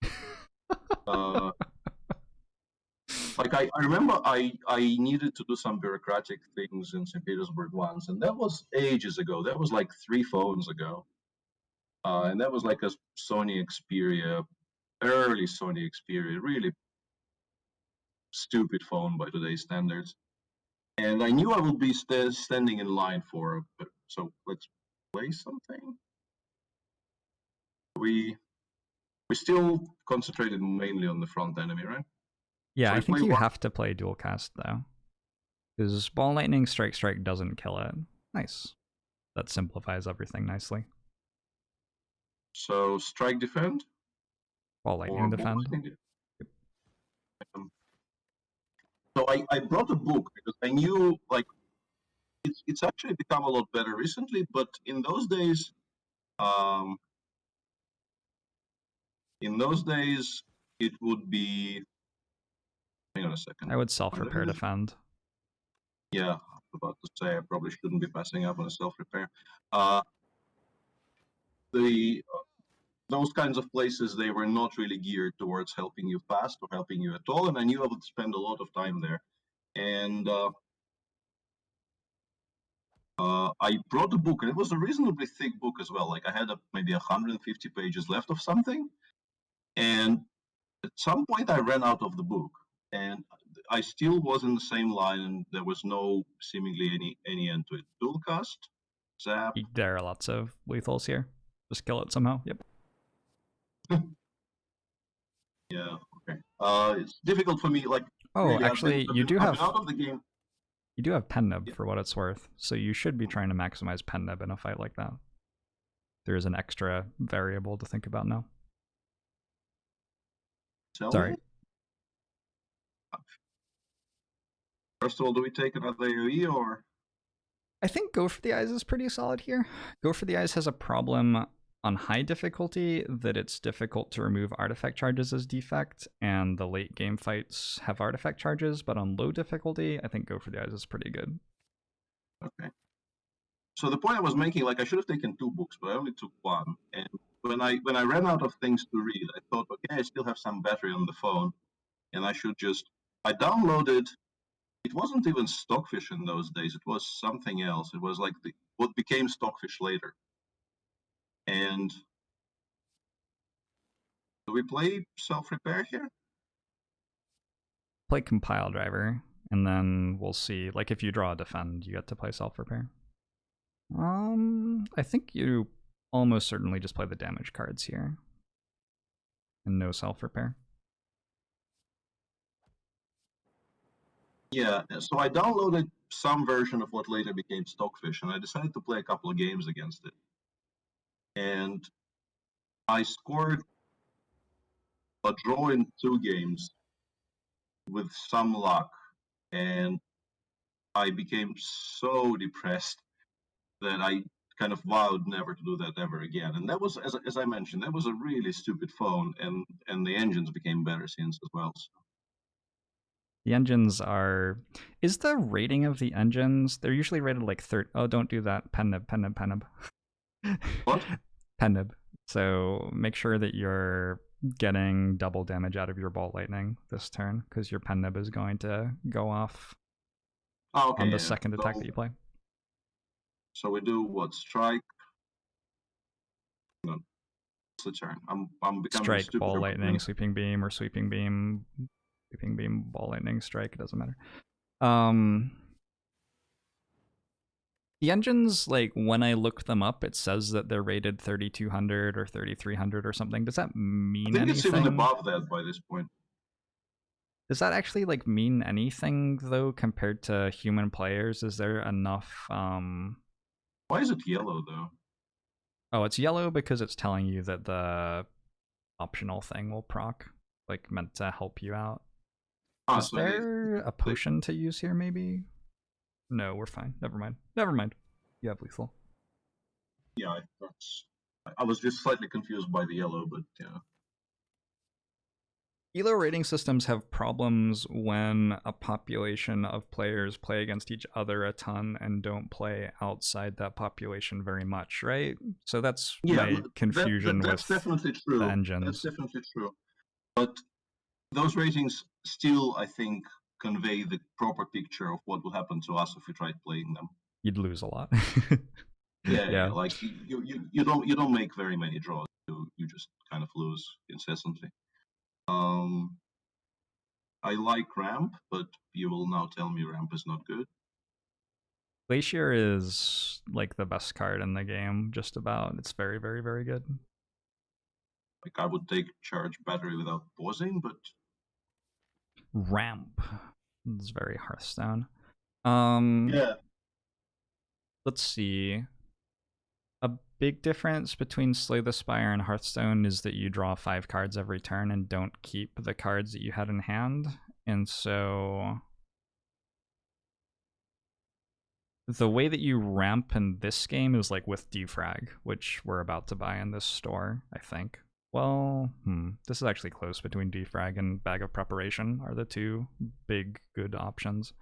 Like I remember I needed to do some bureaucratic things in St. Petersburg once, and that was ages ago. That was like 3 phones ago. And that was like a Sony Xperia, early Sony Xperia, really stupid phone by today's standards. And I knew I would be standing in line for it. So let's play something. We still concentrated mainly on the front enemy, right? Yeah, So I we think play you one. have to play dual cast though. Because ball lightning strike doesn't kill it. Nice. That simplifies everything nicely. So strike defend. Ball lightning Or defend. Yep. So I brought a book because I knew like it's actually become a lot better recently, but in those days, it would be. Hang on a second. I would self-repair defend. Yeah, I was about to say I probably shouldn't be passing up on a self-repair. Those kinds of places, they were not really geared towards helping you fast or helping you at all, and I knew I would spend a lot of time there. And I brought a book, and it was a reasonably thick book as well. Like I had maybe 150 pages left of something, and at some point I ran out of the book, and I still was in the same line, and there was no seemingly any end to it. Dual cast, zap. There are lots of lethals here. Just kill it somehow. Yep. Yeah. Okay. It's difficult for me. Like. Oh, really, actually, I've been out of the game. You do have pen nib for what it's worth, so you should be trying to maximize pen nib in a fight like that. There's an extra variable to think about now. Sorry. First of all, do we take another AoE or? I think Go for the Eyes is pretty solid here. Go for the Eyes has a problem on high difficulty that it's difficult to remove artifact charges as defect, and the late game fights have artifact charges, but on low difficulty, I think Go for the Eyes is pretty good. Okay. So the point I was making, like I should have taken 2 books, but I only took 1. And when I ran out of things to read, I thought, okay, I still have some battery on the phone, and I should just. I downloaded. It wasn't even Stockfish in those days. It was something else. It was like what became Stockfish later. And do we play self-repair here? Play compile driver, and then we'll see. Like if you draw a defend, you get to play self-repair. I think you almost certainly just play the damage cards here. And no self-repair. Yeah, so I downloaded some version of what later became Stockfish, and I decided to play a couple of games against it. And I scored a draw in 2 games with some luck, and I became so depressed that I kind of vowed never to do that ever again. And that was, as I mentioned, that was a really stupid phone, and the engines became better since as well. So. The engines are... Is the rating of the engines... They're usually rated like 30... Oh, don't do that. Pen nib. What? Pen nib. So make sure that you're getting double damage out of your ball lightning this turn, because your pen nib is going to go off on the second attack that you play. So we do what? Strike? No. What's the turn? I'm becoming Strike, stupid. ball lightning, sweeping beam, or sweeping beam, ball lightning, strike, it doesn't matter. The engines, like, when I look them up, it says that they're rated 3200 or 3300 or something. Does that mean I think it's anything? even above that by this point. Does that actually, like, mean anything, though, compared to human players? Is there enough, Why is it yellow, though? Oh, it's yellow because it's telling you that the optional thing will proc, like, meant to help you out. Is So there a potion to use here, maybe? No, we're fine. Never mind. Never mind. You have lethal. Yeah, I was just slightly confused by the yellow, but yeah. Elo rating systems have problems when a population of players play against each other a ton and don't play outside that population very much, right? So that's my confusion that's with definitely true. the engines. That's definitely true. But those ratings still, I think, convey the proper picture of what will happen to us if we tried playing them. You'd lose a lot. Yeah. Like you don't make very many draws. You just kind of lose incessantly. I like ramp, but you will now tell me ramp is not good. Glacier is like the best card in the game, just about. It's very, very, very good. Like I would take charge battery without pausing, but ramp is very Hearthstone. Yeah. Let's see. A big difference between Slay the Spire and Hearthstone is that you draw 5 cards every turn and don't keep the cards that you had in hand. And so the way that you ramp in this game is like with Defrag, which we're about to buy in this store, I think. Well, this is actually close between Defrag and Bag of Preparation are the two big good options.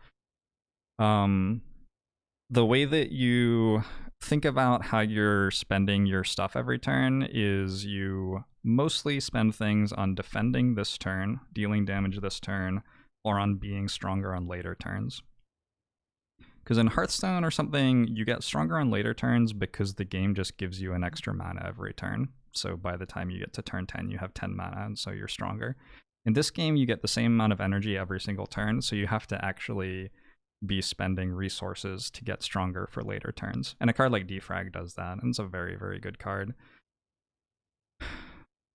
The way that you think about how you're spending your stuff every turn is you mostly spend things on defending this turn, dealing damage this turn, or on being stronger on later turns. Because in Hearthstone or something, you get stronger on later turns because the game just gives you an extra mana every turn. So by the time you get to turn 10, you have 10 mana, and so you're stronger. In this game, you get the same amount of energy every single turn, so you have to actually be spending resources to get stronger for later turns. And a card like Defrag does that, and it's a very, very good card.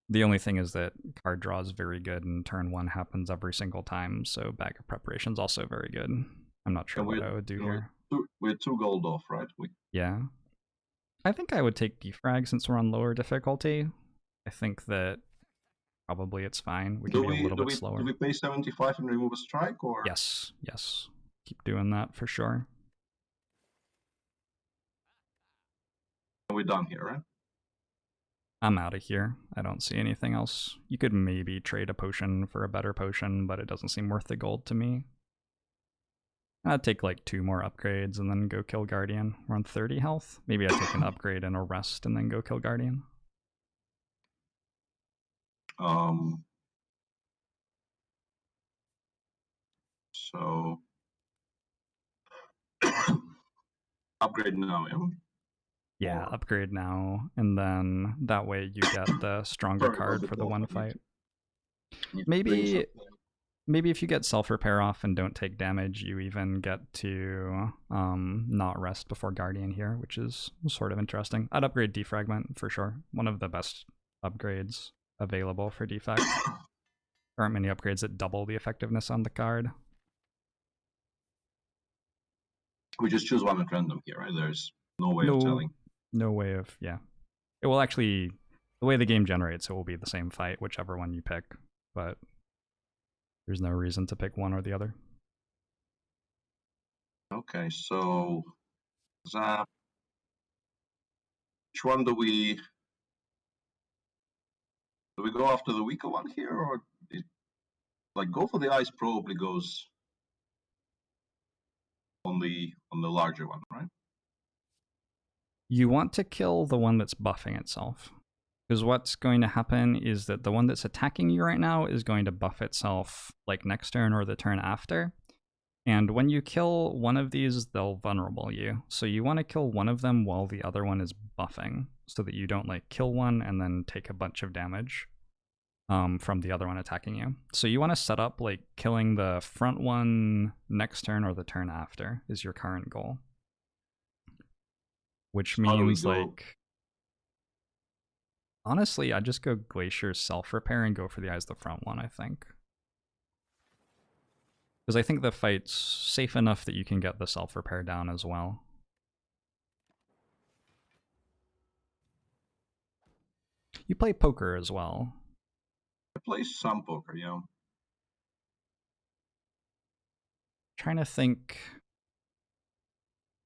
The only thing is that card draw is very good, and turn 1 happens every single time, so Bag of Preparation is also very good. I'm not sure what I would do here. We're 2 gold off, right? Yeah. I think I would take Defrag since we're on lower difficulty. I think that probably it's fine. We can be a little bit slower. Do we pay 75 and remove a strike, or? Yes. Keep doing that for sure. Are we done here, right? I'm out of here. I don't see anything else. You could maybe trade a potion for a better potion, but it doesn't seem worth the gold to me. I'd take like 2 more upgrades and then go kill Guardian. We're on 30 health. Maybe I'd take an upgrade and a rest and then go kill Guardian. So upgrade now, yeah? Yeah, upgrade now, and then that way you get the stronger card for the one fight. Maybe if you get self-repair off and don't take damage, you even get to not rest before Guardian here, which is sort of interesting. I'd upgrade Defragment for sure. One of the best upgrades available for Defect. There aren't many upgrades that double the effectiveness on the card. We just choose one at random here, right? There's no way of telling. No way of, yeah. It will actually, the way the game generates, it will be the same fight, whichever one you pick, but there's no reason to pick one or the other. Okay, so Zap. Which one do we go after the weaker one here, or like go for the ice probably goes on the larger one, right? You want to kill the one that's buffing itself. Because what's going to happen is that the one that's attacking you right now is going to buff itself like next turn or the turn after. And when you kill one of these, they'll vulnerable you. So you want to kill one of them while the other one is buffing, so that you don't like kill one and then take a bunch of damage from the other one attacking you. So you want to set up like killing the front one next turn or the turn after is your current goal. which How do we means go? like honestly, I'd just go Glacier self-repair and go for the Eyes the front one, I think. Because I think the fight's safe enough that you can get the self-repair down as well. You play poker as well. I play some poker, yeah. Trying to think.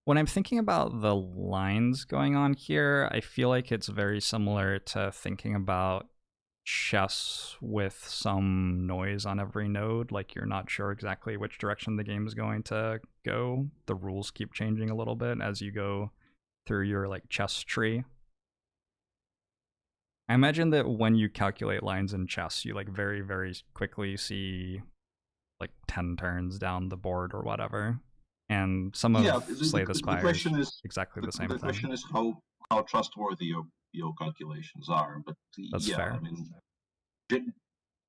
When I'm thinking about the lines going on here, I feel like it's very similar to thinking about chess with some noise on every node. Like you're not sure exactly which direction the game is going to go. The rules keep changing a little bit as you go through your like chess tree. I imagine that when you calculate lines in chess, you like very, very quickly see like 10 turns down the board or whatever. And some of Slay the Spire question is is exactly the same the thing. question is how trustworthy your calculations are. But That's yeah, fair. I mean,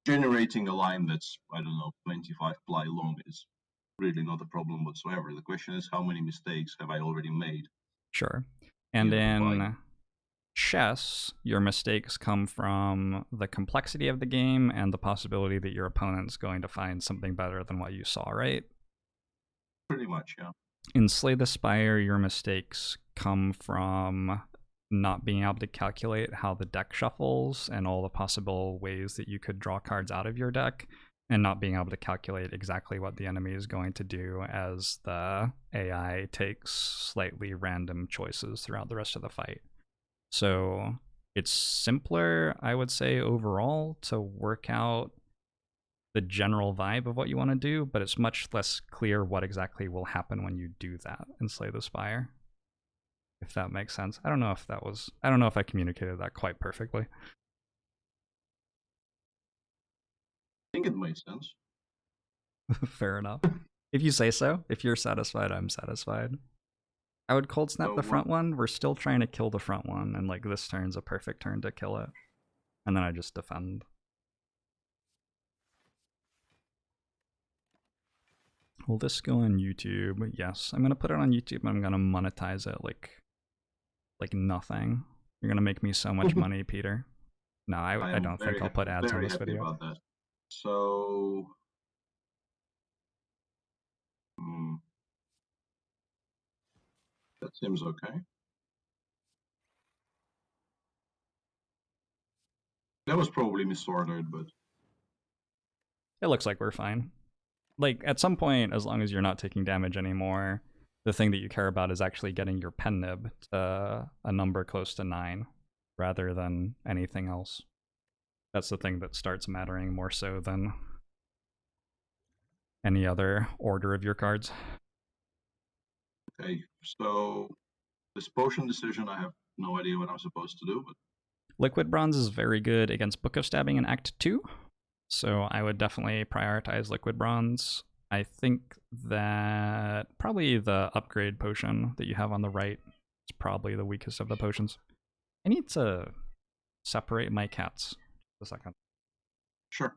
generating a line that's, I don't know, 25 ply long is really not a problem whatsoever. The question is how many mistakes have I already made? Sure. And the end of the fight. in chess, your mistakes come from the complexity of the game and the possibility that your opponent's going to find something better than what you saw, right? Pretty much, yeah. In Slay the Spire, your mistakes come from not being able to calculate how the deck shuffles and all the possible ways that you could draw cards out of your deck, and not being able to calculate exactly what the enemy is going to do as the AI takes slightly random choices throughout the rest of the fight. So it's simpler, I would say, overall to work out the general vibe of what you want to do, but it's much less clear what exactly will happen when you do that in Slay the Spire. If that makes sense. I don't know if I communicated that quite perfectly. I think it makes sense. Fair enough. If you say so, if you're satisfied, I'm satisfied. I would cold snap the front one. We're still trying to kill the front one, and like this turn's a perfect turn to kill it. And then I just defend. Will this go on YouTube? Yes. I'm gonna put it on YouTube and I'm gonna monetize it like nothing. You're gonna make me so much money, Peter. No, I don't think I'll put ads on this video. About that. So that seems okay. That was probably misordered, but it looks like we're fine. Like at some point, as long as you're not taking damage anymore, the thing that you care about is actually getting your pen nib to a number close to 9 rather than anything else. That's the thing that starts mattering more so than any other order of your cards. Okay, so this potion decision, I have no idea what I'm supposed to do, but Liquid Bronze is very good against Book of Stabbing in Act 2, so I would definitely prioritize Liquid Bronze. I think that probably the upgrade potion that you have on the right is probably the weakest of the potions. I need to separate my cats. Just a second. sure.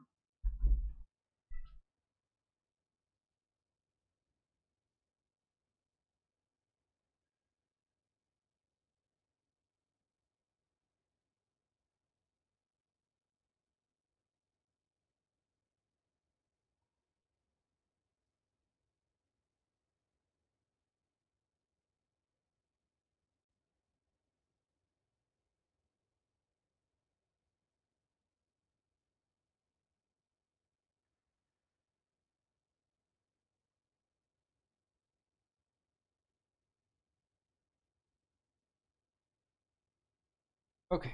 Okay.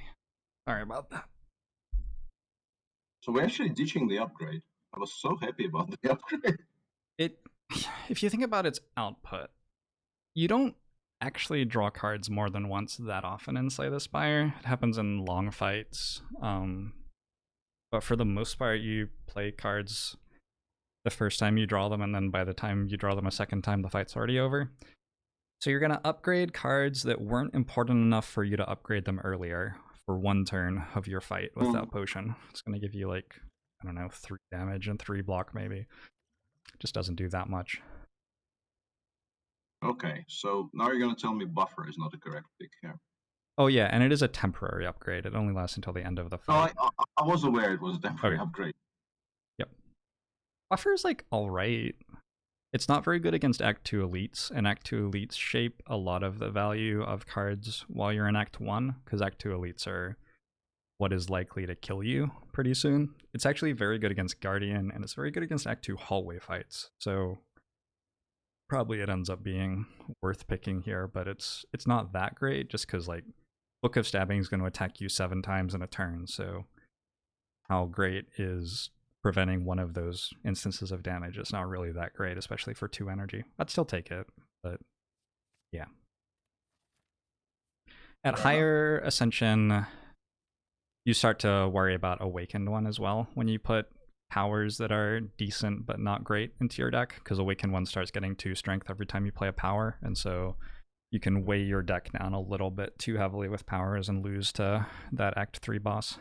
Sorry about that. So we're actually ditching the upgrade. I was so happy about the upgrade. If you think about its output, you don't actually draw cards more than once that often in Slay the Spire. It happens in long fights. But for the most part, you play cards the first time you draw them, and then by the time you draw them a second time, the fight's already over. So you're going to upgrade cards that weren't important enough for you to upgrade them earlier for one turn of your fight with that potion. It's going to give you like, I don't know, 3 damage and 3 block maybe. Just doesn't do that much. Okay, so now you're going to tell me buffer is not the correct pick here. Oh yeah, and it is a temporary upgrade. It only lasts until the end of the No, fight. I was aware it was a temporary Okay. upgrade. Yep. Buffer is like alright. It's not very good against Act 2 elites, and Act 2 elites shape a lot of the value of cards while you're in Act 1, because Act 2 elites are what is likely to kill you pretty soon. It's actually very good against Guardian, and it's very good against Act 2 hallway fights, so probably it ends up being worth picking here, but it's not that great just because like Book of Stabbing is going to attack you 7 times in a turn, so how great is preventing one of those instances of damage? It's not really that great, especially for 2 energy. I'd still take it, but yeah. At higher Ascension, you start to worry about Awakened One as well when you put powers that are decent but not great into your deck, because Awakened One starts getting 2 strength every time you play a power, and so you can weigh your deck down a little bit too heavily with powers and lose to that Act 3 boss.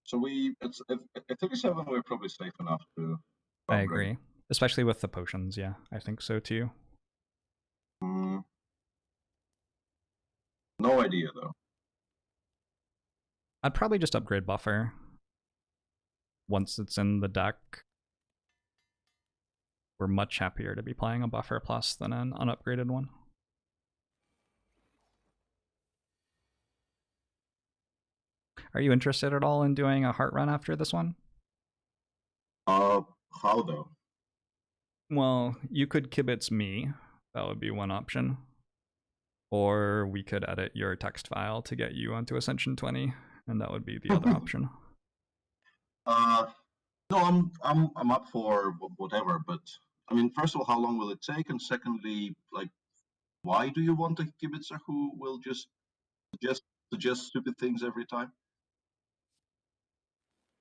So at 37 we're probably safe enough to I upgrade. agree, especially with the potions. Yeah, I think so too. No idea though. I'd probably just upgrade Buffer once it's in the deck. We're much happier to be playing a Buffer plus than an unupgraded one. Are you interested at all in doing a heart run after this one? How though? Well, you could kibitz me. That would be one option. Or we could edit your text file to get you onto Ascension 20, and that would be the other option. No, I'm up for whatever, but I mean, first of all, how long will it take? And secondly, like, why do you want a kibitzer who will just suggest stupid things every time?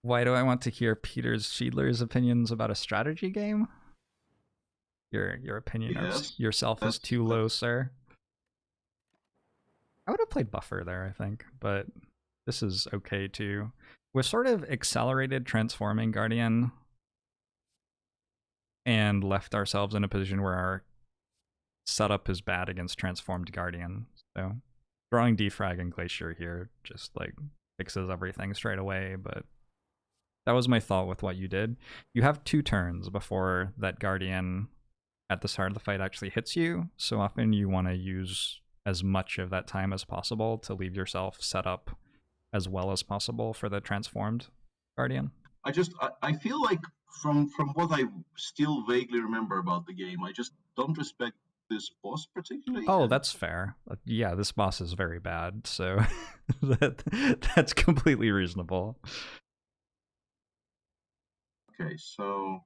Why do I want to hear Peter Svidler's opinions about a strategy game? Your opinion Yes, of yourself is too low, sir. I would have played Buffer there, I think, but this is okay too. We've sort of accelerated transforming Guardian and left ourselves in a position where our setup is bad against transformed Guardian. So drawing Defrag and Glacier here just like fixes everything straight away, but that was my thought with what you did. You have 2 turns before that Guardian at the start of the fight actually hits you, so often you want to use as much of that time as possible to leave yourself set up as well as possible for the transformed Guardian. I feel like from what I still vaguely remember about the game, I just don't respect this boss particularly. Oh, that's fair. Yeah, this boss is very bad, so that's completely reasonable. Okay, so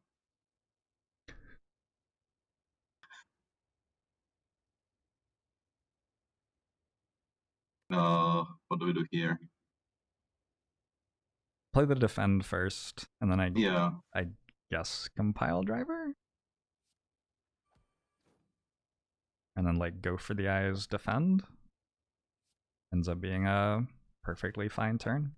what do we do here? Play the defend first, and then I Yeah. guess compile driver? And then like go for the eyes defend. Ends up being a perfectly fine turn.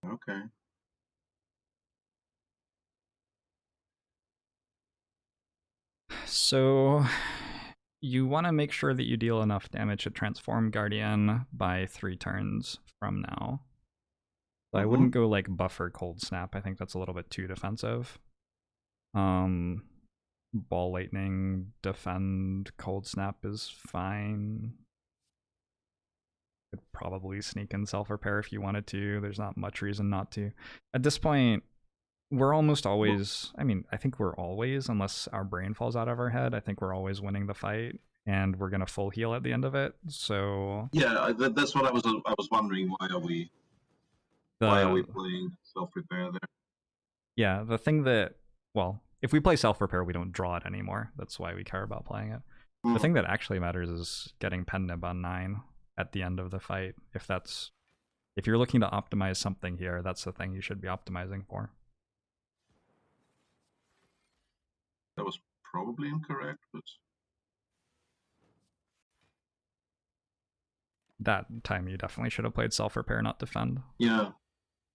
Okay. So you want to make sure that you deal enough damage to transform Guardian by 3 turns from now. So I wouldn't go like Buffer Cold Snap. I think that's a little bit too defensive. Ball Lightning, Defend, Cold Snap is fine. Could probably sneak in Self Repair if you wanted to. There's not much reason not to. At this point, we're almost always, I mean, I think we're always, unless our brain falls out of our head, I think we're always winning the fight, and we're going to full heal at the end of it. So yeah, that's what I was wondering. Why are we playing self-repair there? Yeah, the thing that, well, if we play self-repair, we don't draw it anymore. That's why we care about playing it. The thing that actually matters is getting pen nib on 9 at the end of the fight. If you're looking to optimize something here, that's the thing you should be optimizing for. That was probably incorrect, but that time you definitely should have played self-repair, not defend. Yeah.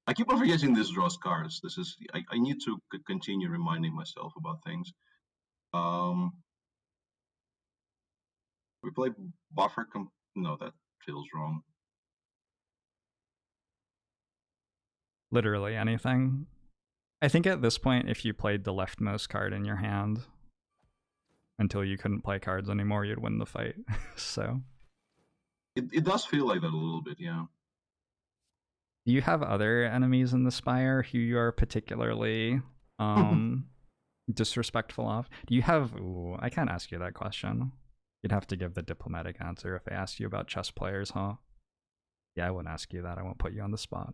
I keep on forgetting this draws cards. This is I need to continue reminding myself about things. We play buffer. No, that feels wrong. Literally anything. I think at this point, if you played the leftmost card in your hand until you couldn't play cards anymore, you'd win the fight. So it does feel like that a little bit, yeah. do you have other enemies in the Spire who you are particularly disrespectful of? Do you have... Ooh, I can't ask you that question. You'd have to give the diplomatic answer if I asked you about chess players, huh? Yeah, I wouldn't ask you that. I won't put you on the spot.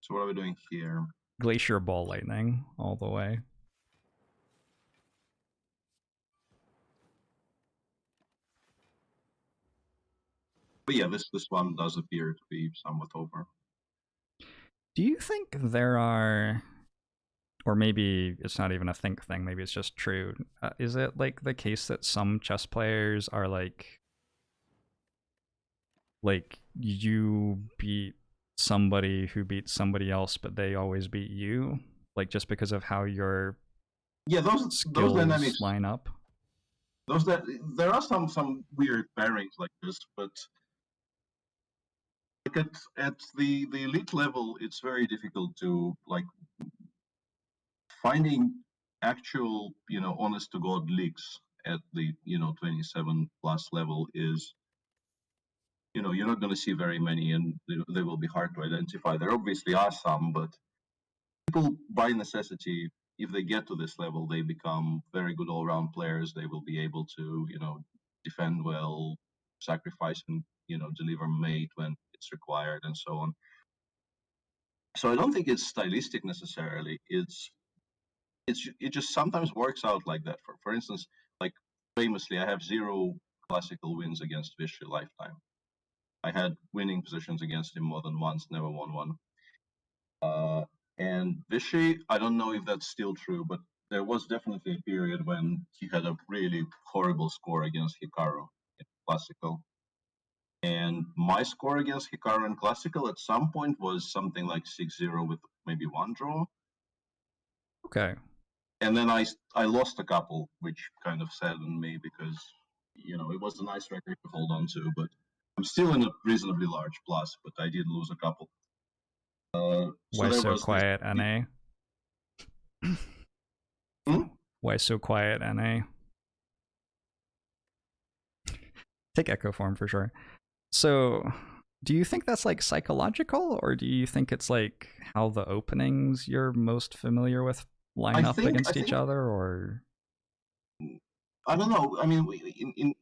So what are we doing here? Glacier Ball Lightning all the way. But yeah, this one does appear to be somewhat over. Do you think there are... Or maybe it's not even a think thing, maybe it's just true. Is it like the case that some chess players are like you beat somebody who beats somebody else, but they always beat you? Like just because of how your those skills dynamics line up? There are some weird pairings like this, but like at the elite level, it's very difficult to like finding actual, honest to god leaks at the 27 plus level is, you're not going to see very many, and they will be hard to identify. There obviously are some, but people by necessity, if they get to this level, they become very good all-round players. They will be able to defend well, sacrifice and deliver mate when it's required, and so on. So I don't think it's stylistic necessarily. It just sometimes works out like that. For instance, like famously, I have 0 classical wins against Vishy lifetime. I had winning positions against him more than once, never won one. And Vishy, I don't know if that's still true, but there was definitely a period when he had a really horrible score against Hikaru in classical. And my score against Hikaru in classical at some point was something like 6-0 with maybe 1 draw. Okay. And then I lost a couple, which kind of saddened me because it was a nice record to hold on to, but I'm still in a reasonably large plus, but I did lose a couple. So Why there so was quiet, this, NA? Why so quiet, NA? Take Echo Form for sure. So, do you think that's like psychological, or do you think it's like how the openings you're most familiar with line up against each other, or? I don't know. I mean, in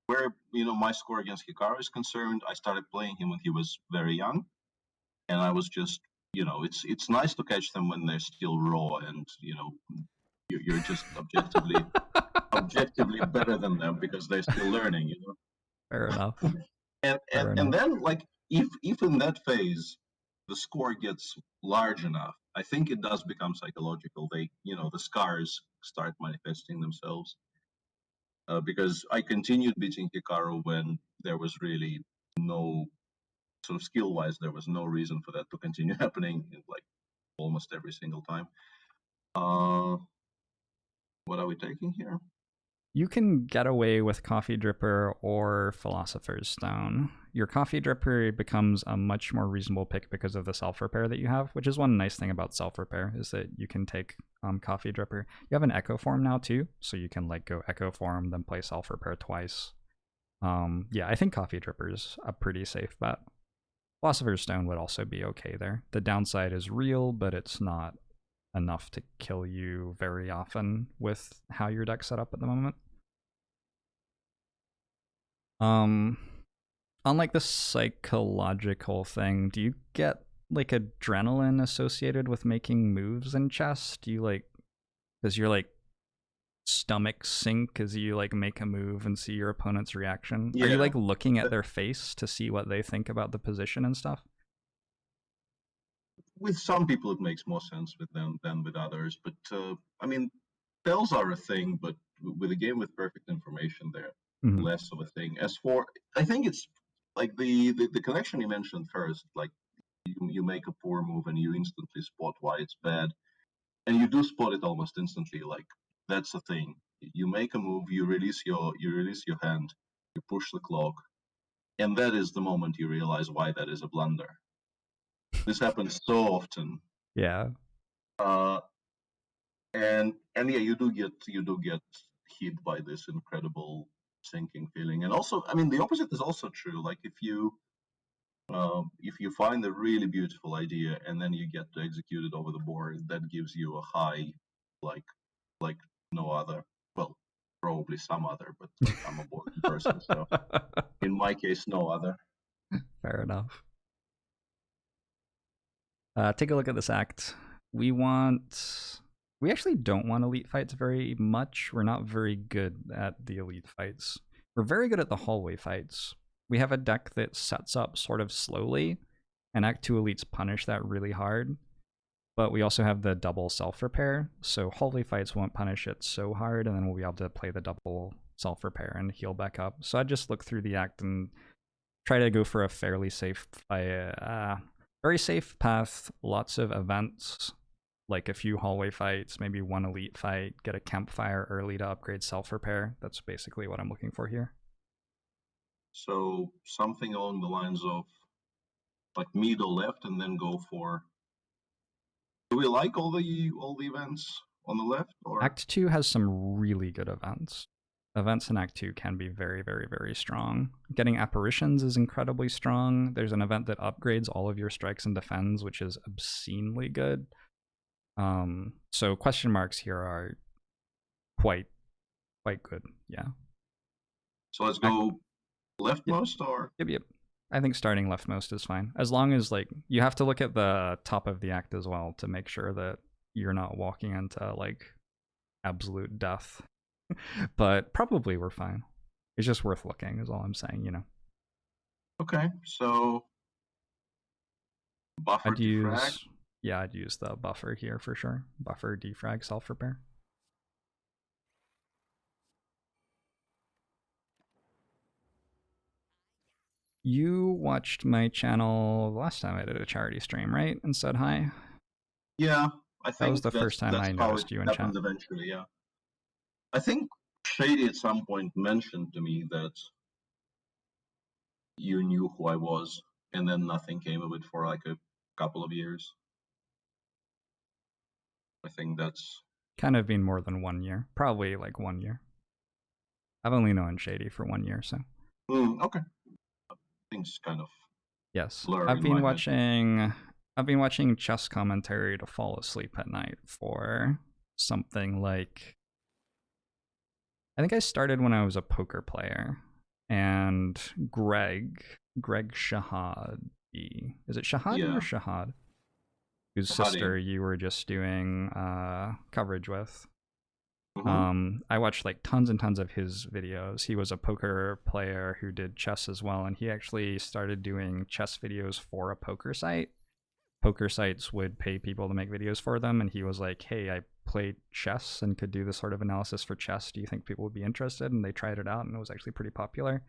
where my score against Hikaru is concerned, I started playing him when he was very young, and I was just it's nice to catch them when they're still raw, and you're just objectively better than them because they're still learning. Fair enough. And then like if in that phase the score gets large enough, I think it does become psychological. They the scars start manifesting themselves. Because I continued beating Hikaru when there was really no sort of skill-wise, there was no reason for that to continue happening like almost every single time. What are we taking here? You can get away with Coffee Dripper or Philosopher's Stone. Your Coffee Dripper becomes a much more reasonable pick because of the self-repair that you have, which is one nice thing about self-repair, is that you can take Coffee Dripper. You have an Echo Form now too, so you can like go Echo Form, then play self-repair twice. Yeah, I think Coffee Dripper is a pretty safe bet. Philosopher's Stone would also be okay there. The downside is real, but it's not enough to kill you very often with how your deck's set up at the moment. On like the psychological thing, do you get like adrenaline associated with making moves in chess? Do you like, does your like stomach sink as you like make a move and see your opponent's reaction? Yeah. Are you like looking at their face to see what they think about the position and stuff? With some people it makes more sense with them than with others, but I mean spells are a thing, but with a game with perfect information, they're less of a thing. As for, I think it's like the connection you mentioned first, like you make a poor move and you instantly spot why it's bad, and you do spot it almost instantly. Like that's the thing. You make a move, you release your hand, you push the clock, and that is the moment you realize why that is a blunder. This happens so often. Yeah. And yeah, you do get hit by this incredible sinking feeling. And also, I mean, the opposite is also true. Like if you find a really beautiful idea and then you get to execute it over the board, that gives you a high, like like no other. Well, probably some other, but like I'm a boring person, so in my case, no other. Fair enough. Take a look at this act. We actually don't want elite fights very much. We're not very good at the elite fights. We're very good at the hallway fights. We have a deck that sets up sort of slowly, and Act 2 elites punish that really hard. But we also have the double self-repair, so hallway fights won't punish it so hard, and then we'll be able to play the double self-repair and heal back up. So I just look through the act and try to go for a fairly safe very safe path, lots of events, like a few hallway fights, maybe one elite fight, get a campfire early to upgrade self-repair. That's basically what I'm looking for here. So something along the lines of like middle left and then go for. Do we like all the events on the left? Or Act 2 has some really good events. Events in Act 2 can be very, very, very strong. Getting apparitions is incredibly strong. There's an event that upgrades all of your strikes and defends, which is obscenely good. So question marks here are quite good, yeah. So let's go leftmost, or? Yep. I think starting leftmost is fine. As long as, like, you have to look at the top of the act as well to make sure that you're not walking into, like, absolute death. But probably we're fine. It's just worth looking, is all I'm saying, you know. Okay, so buffer defrag. I'd use the buffer here for sure. Buffer, defrag, self-repair. You watched my channel last time I did a charity stream, right? And said hi? Yeah, I think that was the first time I noticed you in chat. Eventually, yeah. I think Shady at some point mentioned to me that you knew who I was, and then nothing came of it for like a couple of years. I think that's kind of been more than 1 year. Probably like 1 year. I've only known Shady for 1 year, so. Okay. Things kind of. Yes, I've been watching chess commentary to fall asleep at night for something like. I think I started when I was a poker player, and Greg Shahadi. Is it Shahadi or Shahad? Whose sister you were just doing coverage with. I watched like tons and tons of his videos. He was a poker player who did chess as well, and he actually started doing chess videos for a poker site. Poker sites would pay people to make videos for them, and he was like, hey, I played chess and could do this sort of analysis for chess. Do you think people would be interested? And they tried it out, and it was actually pretty popular.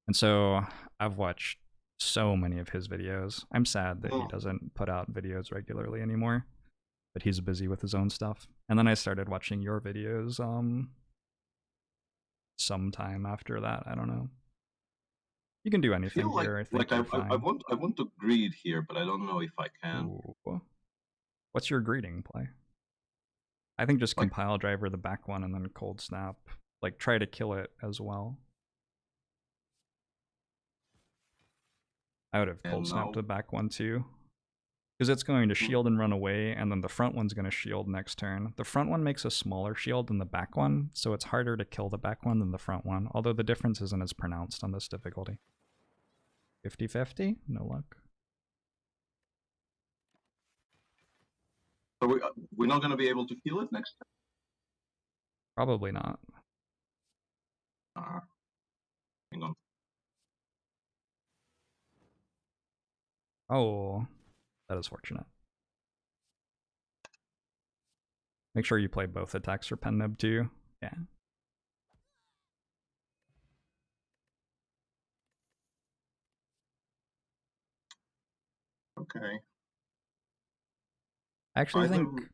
And so I've watched so many of his videos. I'm sad that he doesn't put out videos regularly anymore, but he's busy with his own stuff. And then I started watching your videos sometime after that. I don't know. You can do anything here. I think you're fine. I want to greed here, but I don't know if I can. Ooh. What's your greeting play? I think just compile driver the back one and then cold snap. Like try to kill it as well. I would have cold snapped the back one too. Because it's going to shield and run away, and then the front one's going to shield next turn. The front one makes a smaller shield than the back one, so it's harder to kill the back one than the front one, although the difference isn't as pronounced on this difficulty. 50-50? No luck. So we're not going to be able to kill it next time? Probably not. Hang on. Oh, that is fortunate. Make sure you play both attacks for pen nib too. Yeah. Okay. I actually Either. think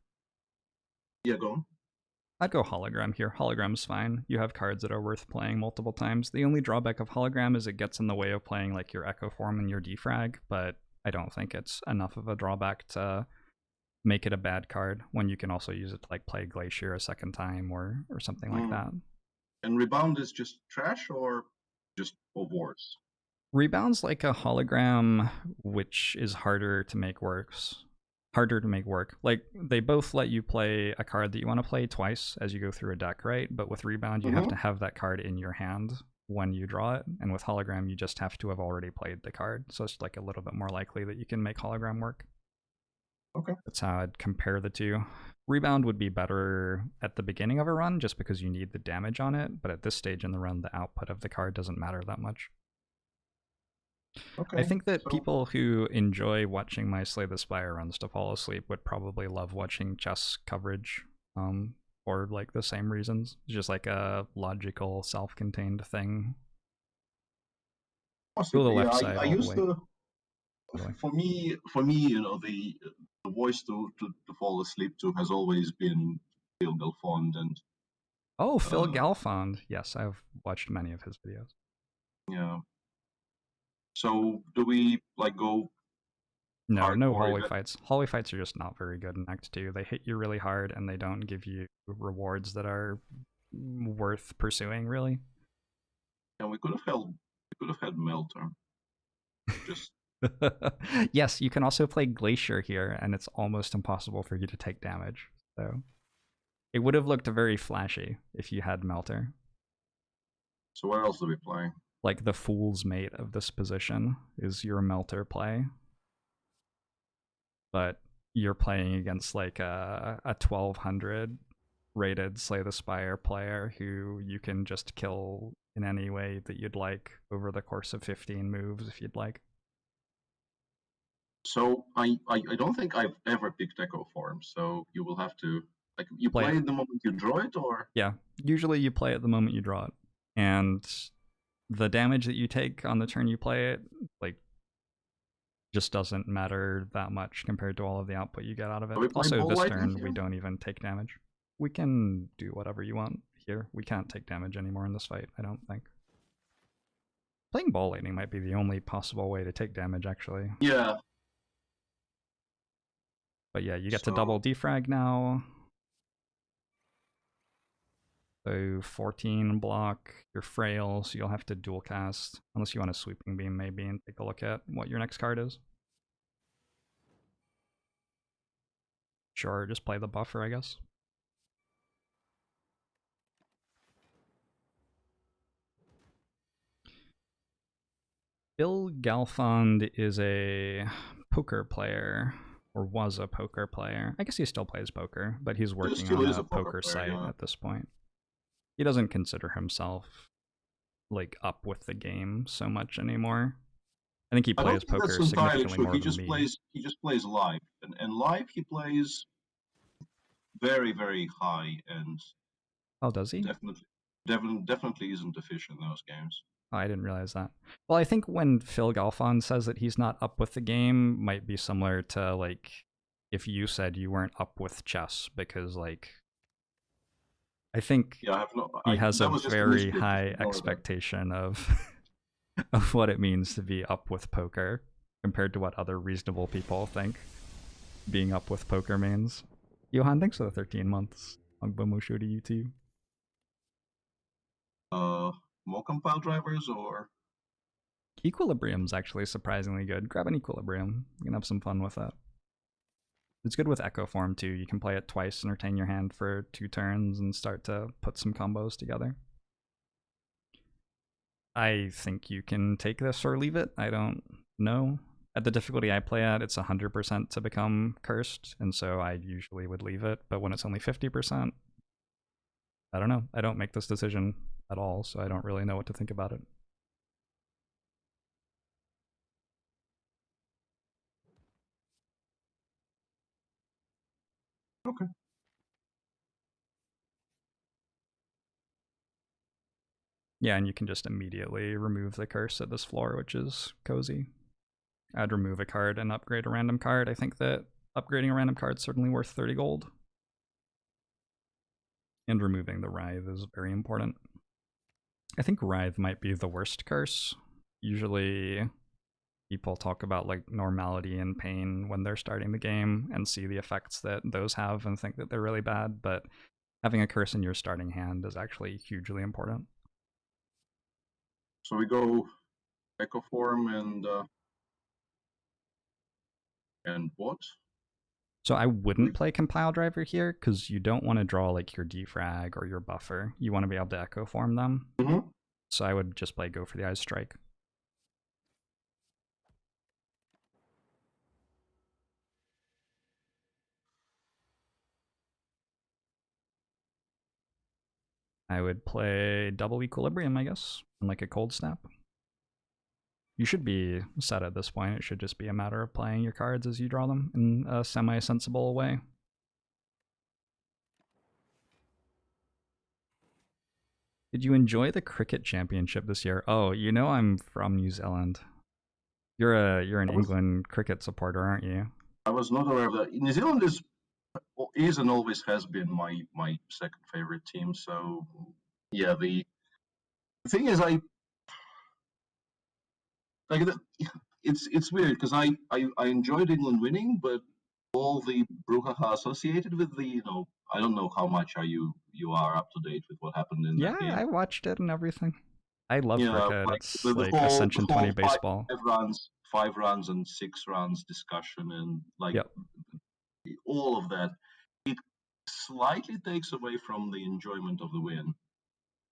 Yeah, go on. I'd go hologram here. Hologram's fine. You have cards that are worth playing multiple times. The only drawback of hologram is it gets in the way of playing like your echo form and your defrag, but I don't think it's enough of a drawback to make it a bad card when you can also use it to like play Glacier a second time or something like that. And Rebound is just trash or just worse? Rebound's like a hologram, which is harder to make work. Like, they both let you play a card that you want to play twice as you go through a deck, right? But with Rebound, you have to have that card in your hand when you draw it. And with Hologram, you just have to have already played the card. So it's like a little bit more likely that you can make Hologram work. Okay. That's how I'd compare the two. Rebound would be better at the beginning of a run just because you need the damage on it. But at this stage in the run, the output of the card doesn't matter that much. Okay. I think that people who enjoy watching my Slay the Spire runs to fall asleep would probably love watching chess coverage, for like the same reasons. It's just like a logical, self-contained thing. Possibly, Go to the left yeah, side I all the used way. to. For me, you know, the voice to fall asleep to has always been Phil Galfond, and Oh, Phil Galfond. Yes, I've watched many of his videos. yeah. So do we like go? No hallway fights. Hallway fights are just not very good in Act 2. They hit you really hard and they don't give you rewards that are worth pursuing, really. Yeah, we could have had Melter. Just yes, you can also play Glacier here, and it's almost impossible for you to take damage. So it would have looked very flashy if you had Melter. So where else do we play? Like the Fool's Mate of this position is your Melter play. But you're playing against like a 1200 rated Slay the Spire player who you can just kill in any way that you'd like over the course of 15 moves if you'd like. So I don't think I've ever picked Echo Form, so you will have to like you play it the moment you draw it, or yeah, usually you play it the moment you draw it, and the damage that you take on the turn you play it, like, just doesn't matter that much compared to all of the output you get out of it. Also, this turn we don't even take damage. We can do whatever you want here. We can't take damage anymore in this fight, I don't think. Playing Ball Lightning might be the only possible way to take damage, actually. yeah. But yeah, you get to double defrag now. So 14 block, you're frail, so you'll have to dual cast. Unless you want a Sweeping Beam, maybe, and take a look at what your next card is. Sure, just play the buffer, I guess. Phil Galfond is a poker player, or was a poker player. I guess he still plays poker, but he's working on a poker site at this point. He doesn't consider himself like up with the game so much anymore. I think he plays poker significantly more than me. He just plays live, and live he plays very, very high end. Oh, does he? Definitely isn't efficient in those games. Oh, I didn't realize that. Well, I think when Phil Galfond says that he's not up with the game might be similar to like if you said you weren't up with chess, because like I think he has a very high expectation of of what it means to be up with poker compared to what other reasonable people think being up with poker means. Johan, thanks for the 13 months. Show to you too. More compile drivers or Equilibrium's actually surprisingly good. Grab an Equilibrium. You can have some fun with it. It's good with Echo Form too. You can play it twice and retain your hand for 2 turns and start to put some combos together. I think you can take this or leave it. I don't know. At the difficulty I play at, it's 100% to become cursed, and so I usually would leave it. But when it's only 50%, I don't know. I don't make this decision at all, so I don't really know what to think about it. Okay. Yeah, and you can just immediately remove the curse at this floor, which is cozy. I'd remove a card and upgrade a random card. I think that upgrading a random card is certainly worth 30 gold. And removing the Writhe is very important. I think Writhe might be the worst curse. Usually people talk about like normality and pain when they're starting the game and see the effects that those have and think that they're really bad, but having a curse in your starting hand is actually hugely important. So we go Echo Form and what? So I wouldn't play Compile Driver here because you don't want to draw like your defrag or your buffer. You want to be able to Echo Form them. So I would just play Go for the Eyes Strike. I would play Double Equilibrium, I guess, and like a Cold Snap. You should be set at this point. It should just be a matter of playing your cards as you draw them in a semi-sensible way. Did you enjoy the cricket championship this year? Oh, you know I'm from New Zealand. You're an England cricket supporter, aren't you? I was not aware of that. New Zealand is and always has been my second favorite team. So yeah, the thing is, I like it's weird because I enjoyed England winning, but all the brouhaha associated with the I don't know how much you are up to date with what happened in that game. I watched it and everything. I love cricket. Like It's the like whole, Ascension 20 baseball. Five runs and 6 runs discussion and like yep. all of that. It slightly takes away from the enjoyment of the win,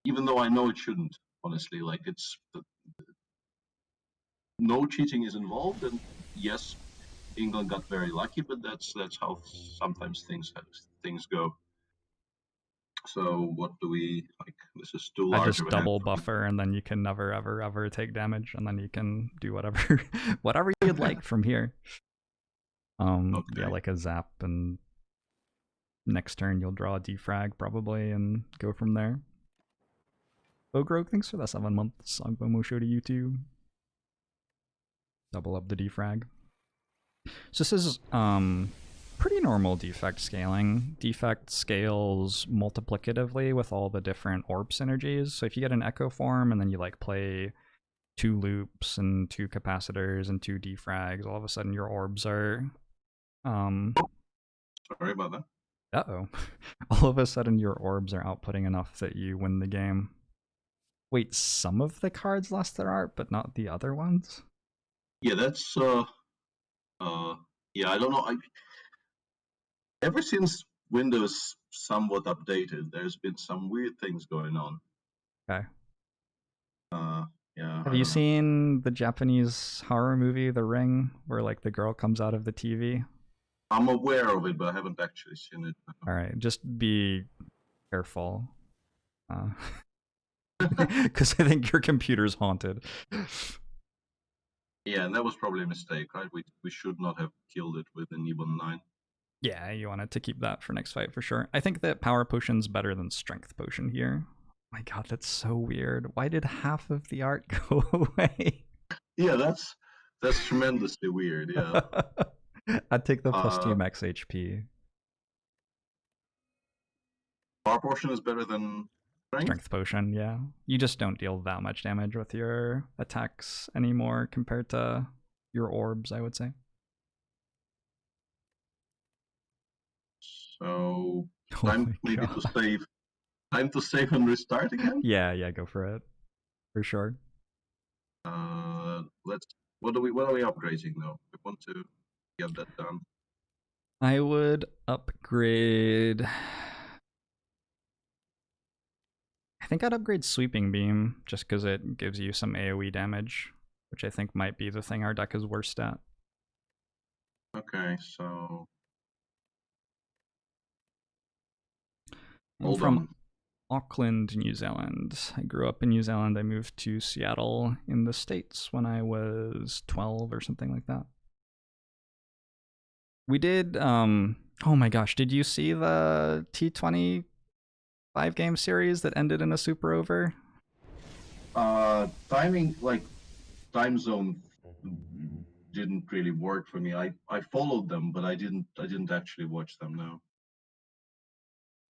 even though I know it shouldn't. Honestly, like it's no cheating is involved, and yes, England got very lucky, but that's how sometimes things go. So what do we like? This is too large. I just double buffer, and then you can never ever take damage, and then you can do whatever whatever you'd like from here. Okay. Yeah, like a zap, and next turn you'll draw a defrag probably, and go from there. Ogrog, thanks for the 7 months. Agbomo show to you too. Double up the defrag. So this is pretty normal defect scaling. Defect scales multiplicatively with all the different orb synergies. So if you get an echo form and then you like play 2 loops and 2 capacitors and 2 defrags, all of a sudden your orbs are sorry about that. Uh-oh. All of a sudden your orbs are outputting enough that you win the game. Wait, some of the cards lost their art, but not the other ones? Yeah, that's yeah, I don't know. Ever since Windows somewhat updated, there's been some weird things going on. Okay. Yeah. Have you seen the Japanese horror movie The Ring, where like the girl comes out of the TV? I'm aware of it, but I haven't actually seen it. All right, just be careful. Because I think your computer's haunted. Yeah, and that was probably a mistake, right? We should not have killed it with an Ebon 9. Yeah, you wanted to keep that for next fight for sure. I think that Power Potion's better than Strength Potion here. Oh my god, that's so weird. Why did half of the art go away? Yeah, that's tremendously weird, yeah. I'd take the plus 2 max HP. Power Potion is better than Strength Potion, yeah. You just don't deal that much damage with your attacks anymore compared to your orbs, I would say. So time maybe to save. Time to save and restart again? Yeah, go for it. For sure. What are we upgrading though? We want to get that done. I would upgrade. I think I'd upgrade Sweeping Beam just because it gives you some AoE damage, which I think might be the thing our deck is worst at. Okay, so I'm from Auckland, New Zealand. I grew up in New Zealand. I moved to Seattle in the States when I was 12 or something like that. We did, oh my gosh, did you see the T20 5-game series that ended in a super over? Timing, like time zone, didn't really work for me. I followed them, but I didn't actually watch them. No.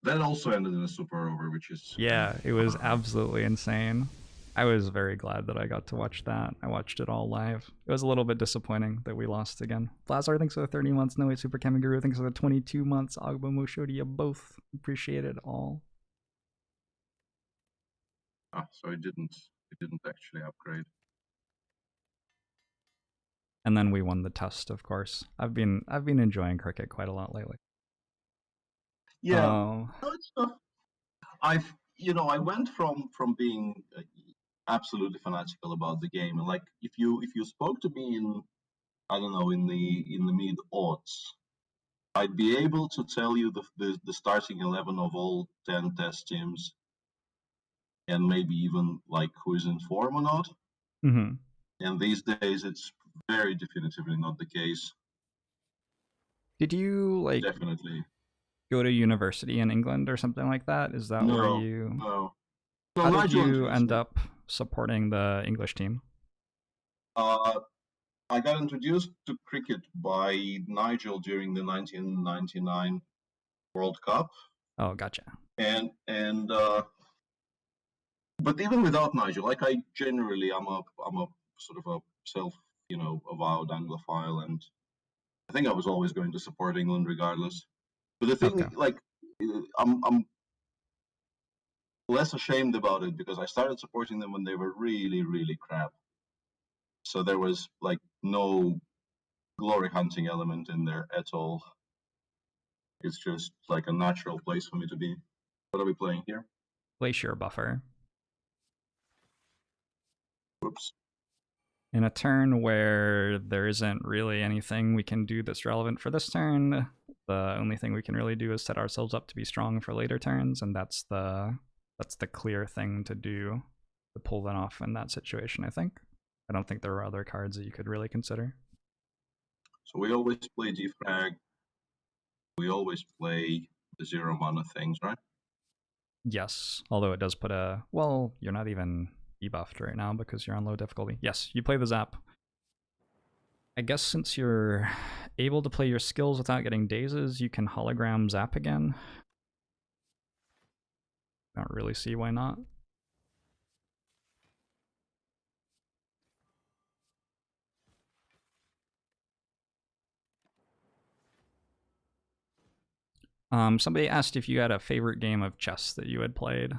That also ended in a super over, which is Yeah, it was absolutely insane. I was very glad that I got to watch that. I watched it all live. It was a little bit disappointing that we lost again. Blazar thanks for the 30 months. No Way Super Kamiguru thanks for the 22 months. Agbo Mosho to you both. Appreciate it all. so it didn't actually upgrade. And then we won the test, of course. I've been enjoying cricket quite a lot lately. Yeah, Oh, no, it's I went from being absolutely fanatical about the game, and like if you spoke to me in, I don't know, in the mid aughts, I'd be able to tell you the starting 11 of all 10 test teams, and maybe even like who is in form or not. mm-hmm. And these days, it's very definitively not the case. Did you like Definitely. go to university in England or something like that? Is that where No, you? no. So How did Nigel you introduced end me. up supporting the English team? I got introduced to cricket by Nigel during the 1999 World Cup, Oh, gotcha. and but even without Nigel, like I generally, I'm a sort of a self, avowed Anglophile, and I think I was always going to support England regardless. But the Okay. thing, like, I'm less ashamed about it because I started supporting them when they were really, really crap. So there was like no glory hunting element in there at all. It's just like a natural place for me to be. What are we playing here? Glacier Buffer. Whoops. In a turn where there isn't really anything we can do that's relevant for this turn, the only thing we can really do is set ourselves up to be strong for later turns, and that's the clear thing to do to pull that off in that situation, I think. I don't think there are other cards that you could really consider. So we always play defrag. We always play the 0 mana things, right? Yes, although it does put a... Well, you're not even debuffed right now because you're on low difficulty. Yes, you play the zap. I guess since you're able to play your skills without getting dazes, you can hologram zap again. I don't really see why not. Somebody asked if you had a favorite game of chess that you had played.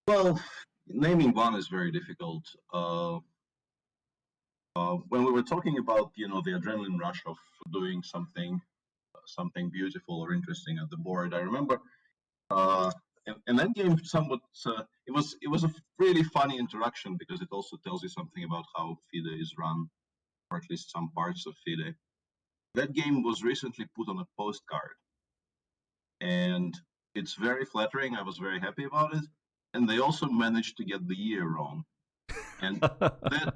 Well, naming one is very difficult. When we were talking about, the adrenaline rush of doing something beautiful or interesting at the board, I remember and that game somewhat it was a really funny interaction because it also tells you something about how FIDE is run, or at least some parts of FIDE. That game was recently put on a postcard, and it's very flattering. I was very happy about it, and they also managed to get the year wrong, and that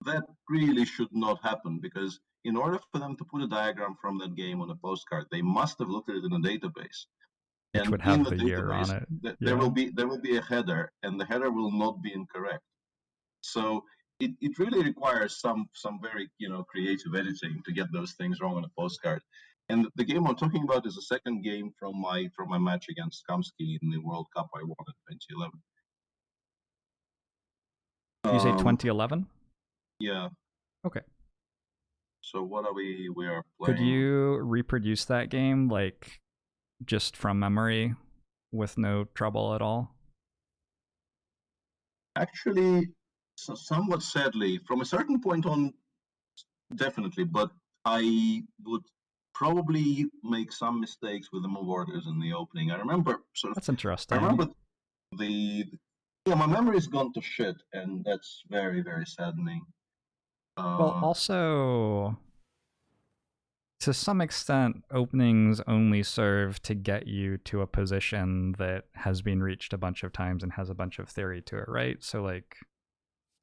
that really should not happen because in order for them to put a diagram from that game on a postcard, they must have looked at it in a database. Which And would in have the the year on database, it. there will Yeah. be a header, and the header will not be incorrect. So it really requires some very creative editing to get those things wrong on a postcard. And the game I'm talking about is the second game from my match against Kamsky in the World Cup I won in 2011. You say 2011? Yeah. Okay. So what are we are Could playing? you reproduce that game, like, just from memory with no trouble at all? Actually, somewhat sadly, from a certain point on, definitely, but I would probably make some mistakes with the move orders in the opening. I remember That's I interesting. remember the yeah, my memory's gone to shit, and that's very, very saddening. Well, Uh, also, to some extent, openings only serve to get you to a position that has been reached a bunch of times and has a bunch of theory to it, right? So, like,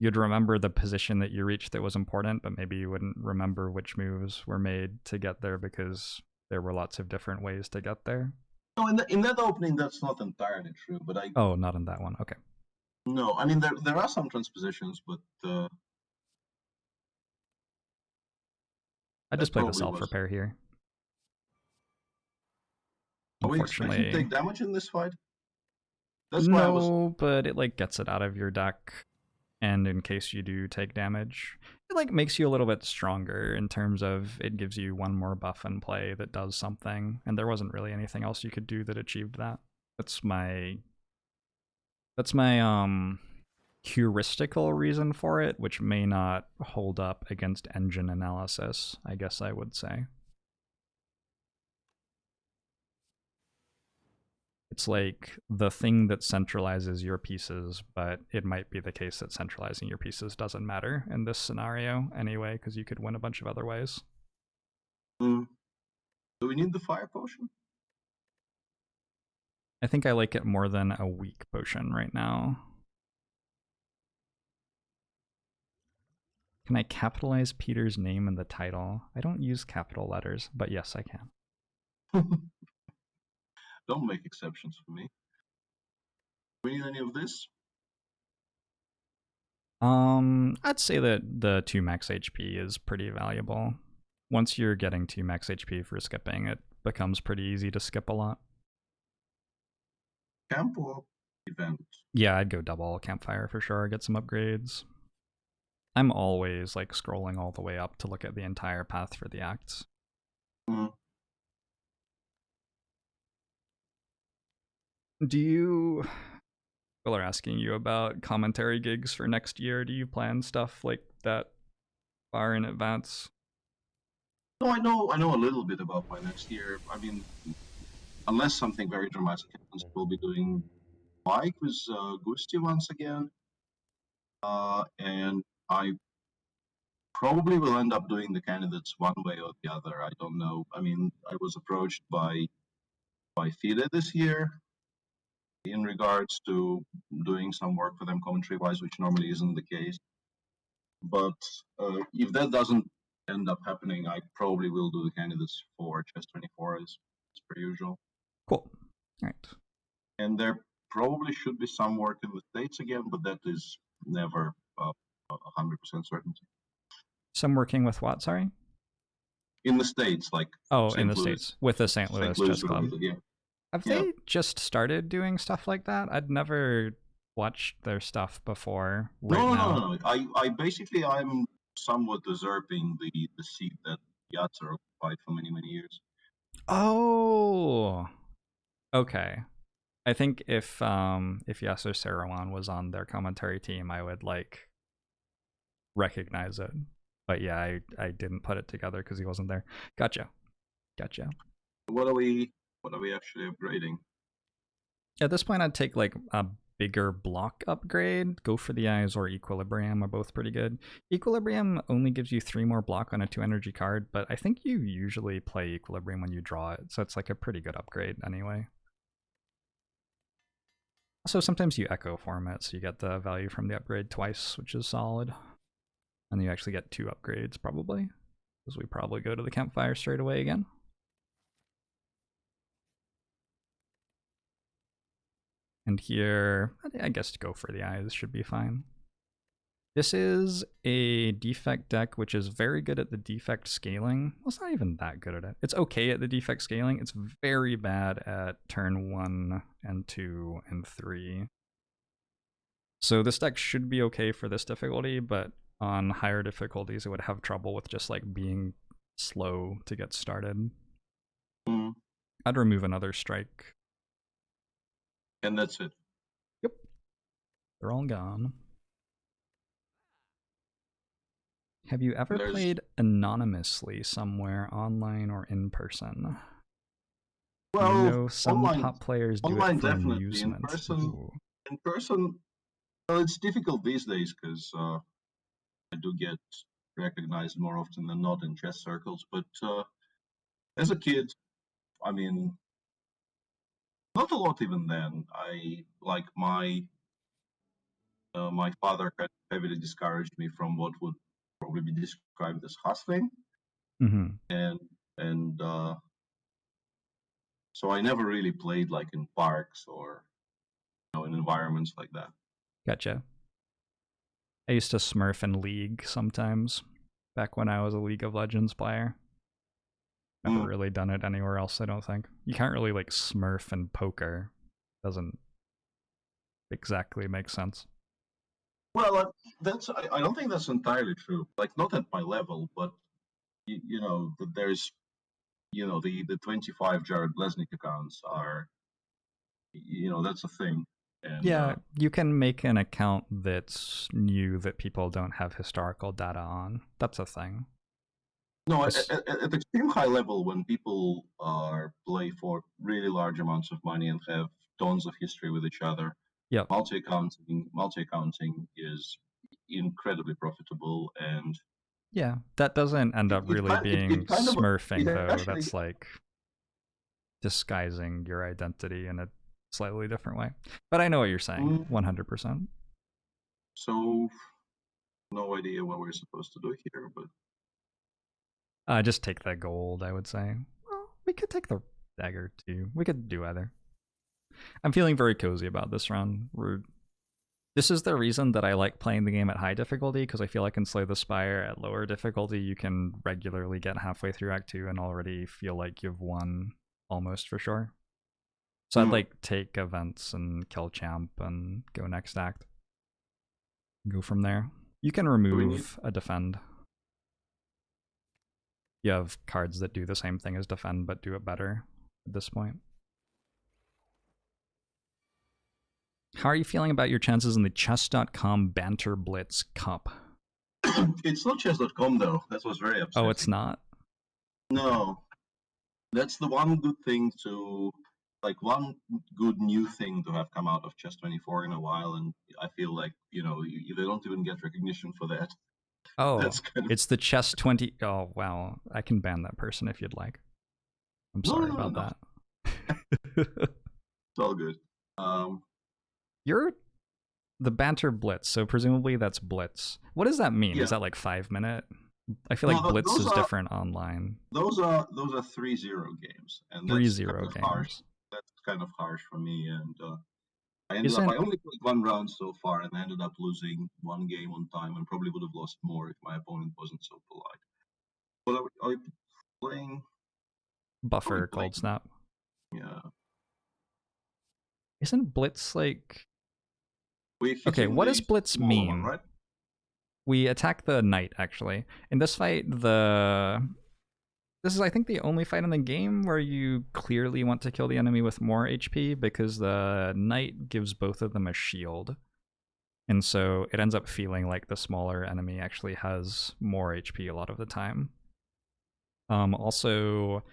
you'd remember the position that you reached that was important, but maybe you wouldn't remember which moves were made to get there because there were lots of different ways to get there. no, in that opening, that's not entirely true, but I Oh, not in that one. Okay. No, I mean there are some transpositions, but I that just play the probably self was. repair here. Are we expecting to Unfortunately, take damage in this fight? That's why I was. no, but it like gets it out of your deck, and in case you do take damage, it like makes you a little bit stronger in terms of it gives you one more buff in play that does something, and there wasn't really anything else you could do that achieved that. That's my heuristical reason for it, which may not hold up against engine analysis, I guess I would say. It's like the thing that centralizes your pieces, but it might be the case that centralizing your pieces doesn't matter in this scenario anyway, because you could win a bunch of other ways. Do we need the fire potion? I think I like it more than a weak potion right now. Can I capitalize Peter's name in the title? I don't use capital letters, but yes, I can. Don't make exceptions for me. Do we need any of this? I'd say that the 2 max HP is pretty valuable. Once you're getting 2 max HP for skipping, it becomes pretty easy to skip a lot. Camp or event? Yeah, I'd go double campfire for sure, get some upgrades. I'm always like scrolling all the way up to look at the entire path for the acts. Do you... People are asking you about commentary gigs for next year. Do you plan stuff like that far in advance? No, I know a little bit about my next year. I mean, unless something very dramatic happens, we'll be doing Mike with Gusti once again, and I probably will end up doing the candidates one way or the other. I don't know. I mean, I was approached by FIDE this year in regards to doing some work for them commentary wise, which normally isn't the case. But if that doesn't end up happening, I probably will do the candidates for Chess 24 as per usual. Cool. All right. And there probably should be some work in the States again, but that is never 100% certainty. Some working with what, sorry? In the States, like Oh, St. in the Louis. States, with the St. Louis Chess Club. Related, yeah. Have Yeah. they just started doing stuff like that? I'd never watched their stuff before. No. I basically I'm somewhat usurping the seat that Yatzer occupied for many years. Oh, okay. I think if Yasser Saruman was on their commentary team, I would like recognize it. But yeah, I didn't put it together because he wasn't there. Gotcha. What are we actually upgrading? At this point, I'd take like a bigger block upgrade. Go for the Eyes or Equilibrium are both pretty good. Equilibrium only gives you 3 more block on a 2 energy card, but I think you usually play Equilibrium when you draw it, so it's like a pretty good upgrade anyway. Also, sometimes you echo form it, so you get the value from the upgrade twice, which is solid. And you actually get 2 upgrades, probably. Because we probably go to the campfire straight away again. And here, I guess to go for the Eyes should be fine. This is a Defect deck, which is very good at the Defect scaling. Well, it's not even that good at it. It's okay at the Defect scaling. It's very bad at turn 1 and 2 and 3. So this deck should be okay for this difficulty, but on higher difficulties, it would have trouble with just like being slow to get started. I'd remove another strike. And that's it. Yep. They're all gone. Have you ever played anonymously somewhere, online or in person? Well, you know, some online, top players do online it for definitely. amusement. In person, well, it's difficult these days because I do get recognized more often than not in chess circles. But as a kid, I mean, not a lot even then. I like my father kind of heavily discouraged me from what would probably be described as hustling, and so I never really played like in parks or in environments like that. Gotcha. I used to smurf in League sometimes, back when I was a League of Legends player. Never really done it anywhere else, I don't think. You can't really like smurf in poker. Doesn't exactly make sense. Well, I don't think that's entirely true. Like, not at my level, but you know, there's the 25 Jared Lesnick accounts are, that's a thing. And Yeah, you can make an account that's new that people don't have historical data on. That's a thing. no, at extreme high level, when people play for really large amounts of money and have tons of history with each other, Yep. multi-accounting is incredibly profitable. And Yeah, that doesn't end up really being smurfing, though. Actually, That's like disguising your identity in a slightly different way. But I know what you're saying, 100%. So, no idea what we're supposed to do here, but Just take the gold, I would say. Well, we could take the dagger, too. We could do either. I'm feeling very cozy about this run. This is the reason that I like playing the game at high difficulty, because I feel like in Slay the Spire at lower difficulty, you can regularly get halfway through Act 2 and already feel like you've won almost for sure. So I'd like take events and kill champ and go next act. Go from there. You can remove a defend. You have cards that do the same thing as defend but do it better at this point. How are you feeling about your chances in the chess.com Banter Blitz Cup? It's not chess.com though. That was very upsetting. Oh, it's not? No. That's the one good thing one good new thing to have come out of Chess24 in a while, and I feel like, they don't even get recognition for that. Oh, that's kind of... it's the Chess20. Oh, wow. I can ban that person if you'd like. I'm sorry about that. It's all good. You're the Banter Blitz, so presumably that's Blitz. What does that mean? Yeah. Is that like 5 minute? I feel like Blitz is different online. Those are 3-0 games, and that's 3-0 kind of games. harsh. That's kind of harsh for me, and I only played one round so far, and I ended up losing one game on time, and probably would have lost more if my opponent wasn't so polite. But are we playing? Buffer Cold Snap. Yeah. Isn't Blitz like... Okay, what does Blitz mean? One, right? We attack the knight, actually. In this fight, this is, I think, the only fight in the game where you clearly want to kill the enemy with more HP, because the knight gives both of them a shield. And so it ends up feeling like the smaller enemy actually has more HP a lot of the time. Also,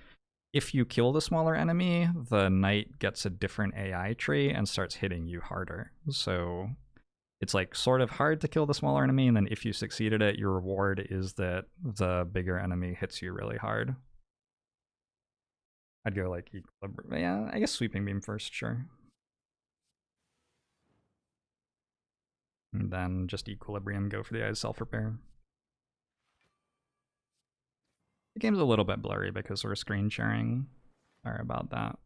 if you kill the smaller enemy, the knight gets a different AI tree and starts hitting you harder. So it's like sort of hard to kill the smaller enemy, and then if you succeed at it, your reward is that the bigger enemy hits you really hard. I'd go like Equilibrium. Yeah, I guess Sweeping Beam first, sure. And then just Equilibrium, go for the Eyes Self-Repair. The game's a little bit blurry because we're screen sharing. Sorry about that.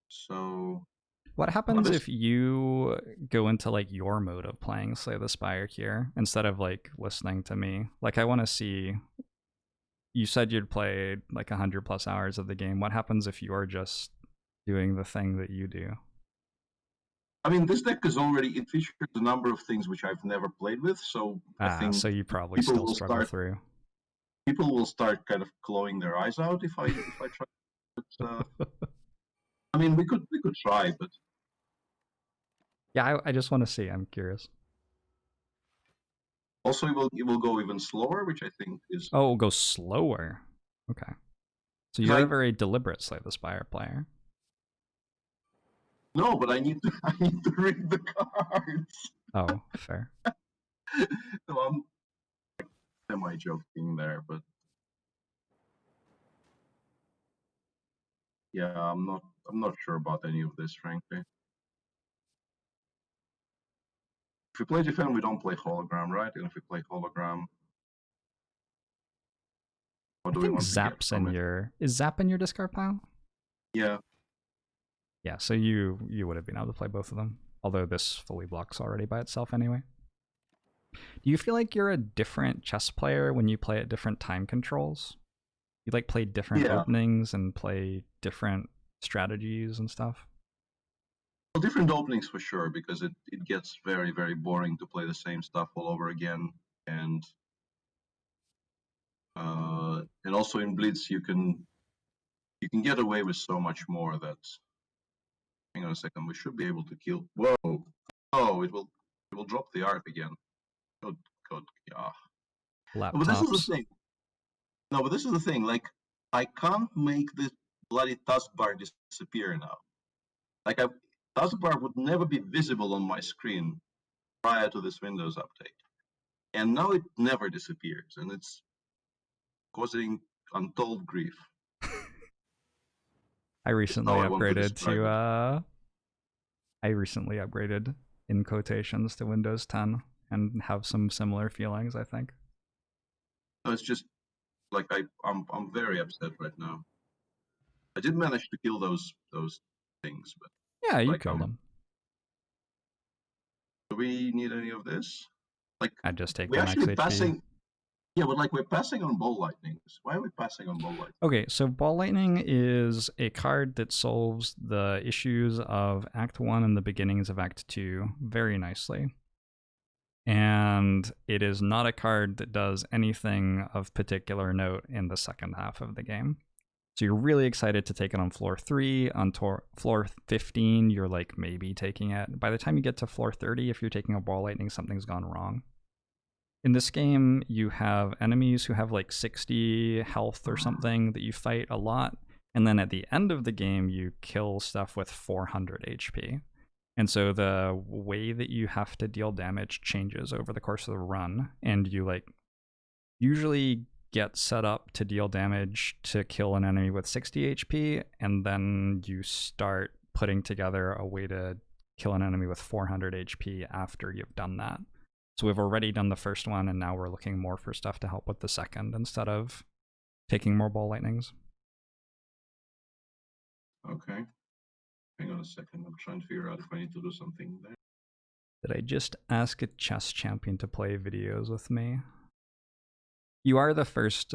So what happens if you go into like your mode of playing Slay the Spire here instead of like listening to me? Like, I want to see, you said you'd play like 100+ hours of the game. What happens if you're just doing the thing that you do? I mean, this deck is it features a number of things which I've never played with, so I think so you probably still struggle through. People will start kind of clawing their eyes out if I try. But, I mean, we could try, but yeah, I just want to see. I'm curious. Also, it will go even slower, which I think is... Oh, it will go slower. Okay. So you're a very deliberate Slay the Spire player. No, but I need to read the cards. Oh, fair. So I'm semi-joking there, but yeah, I'm not sure about any of this, frankly. If we play Defend, we don't play Hologram, right? And if we play Hologram, what do we want Zap's in your... Is Zap in your discard pile? Yeah. Yeah, so you would have been able to play both of them, although this fully blocks already by itself anyway. Do you feel like you're a different chess player when you play at different time controls? You like play different Yeah, openings and play different strategies and stuff? well, different openings for sure, because it gets very, very boring to play the same stuff all over again. And also in Blitz you can get away with so much more that, hang on a second, we should be able to kill. Whoa! Oh, it will drop the art again. Good, good, yeah. But this is the Laptops. thing. No, but this is the thing. Like, I can't make this bloody taskbar disappear now. Like, taskbar would never be visible on my screen prior to this Windows update, and now it never disappears, and it's causing untold grief. I That's recently how I want to upgraded describe to it. I recently upgraded in quotations to Windows 10 and have some similar feelings, I think. No, it's just like I'm very upset right now. I did manage to kill those things, but Yeah, you like killed them. do we need any of this? Like, I just take we're the max actually HP. passing. Yeah, but like we're passing on ball lightnings. Why are we passing on ball lightning? Okay, so Ball Lightning is a card that solves the issues of Act 1 and the beginnings of Act 2 very nicely. And it is not a card that does anything of particular note in the second half of the game. So you're really excited to take it on floor 3. On floor 15, you're like maybe taking it. By the time you get to floor 30, if you're taking a Ball Lightning, something's gone wrong. In this game, you have enemies who have like 60 health or something that you fight a lot. And then at the end of the game, you kill stuff with 400 HP. And so the way that you have to deal damage changes over the course of the run. And you like usually get set up to deal damage to kill an enemy with 60 HP. And then you start putting together a way to kill an enemy with 400 HP after you've done that. So we've already done the first one, and now we're looking more for stuff to help with the second instead of taking more ball lightnings. Okay. Hang on a second. I'm trying to figure out if I need to do something there. Did I just ask a chess champion to play videos with me? You are the first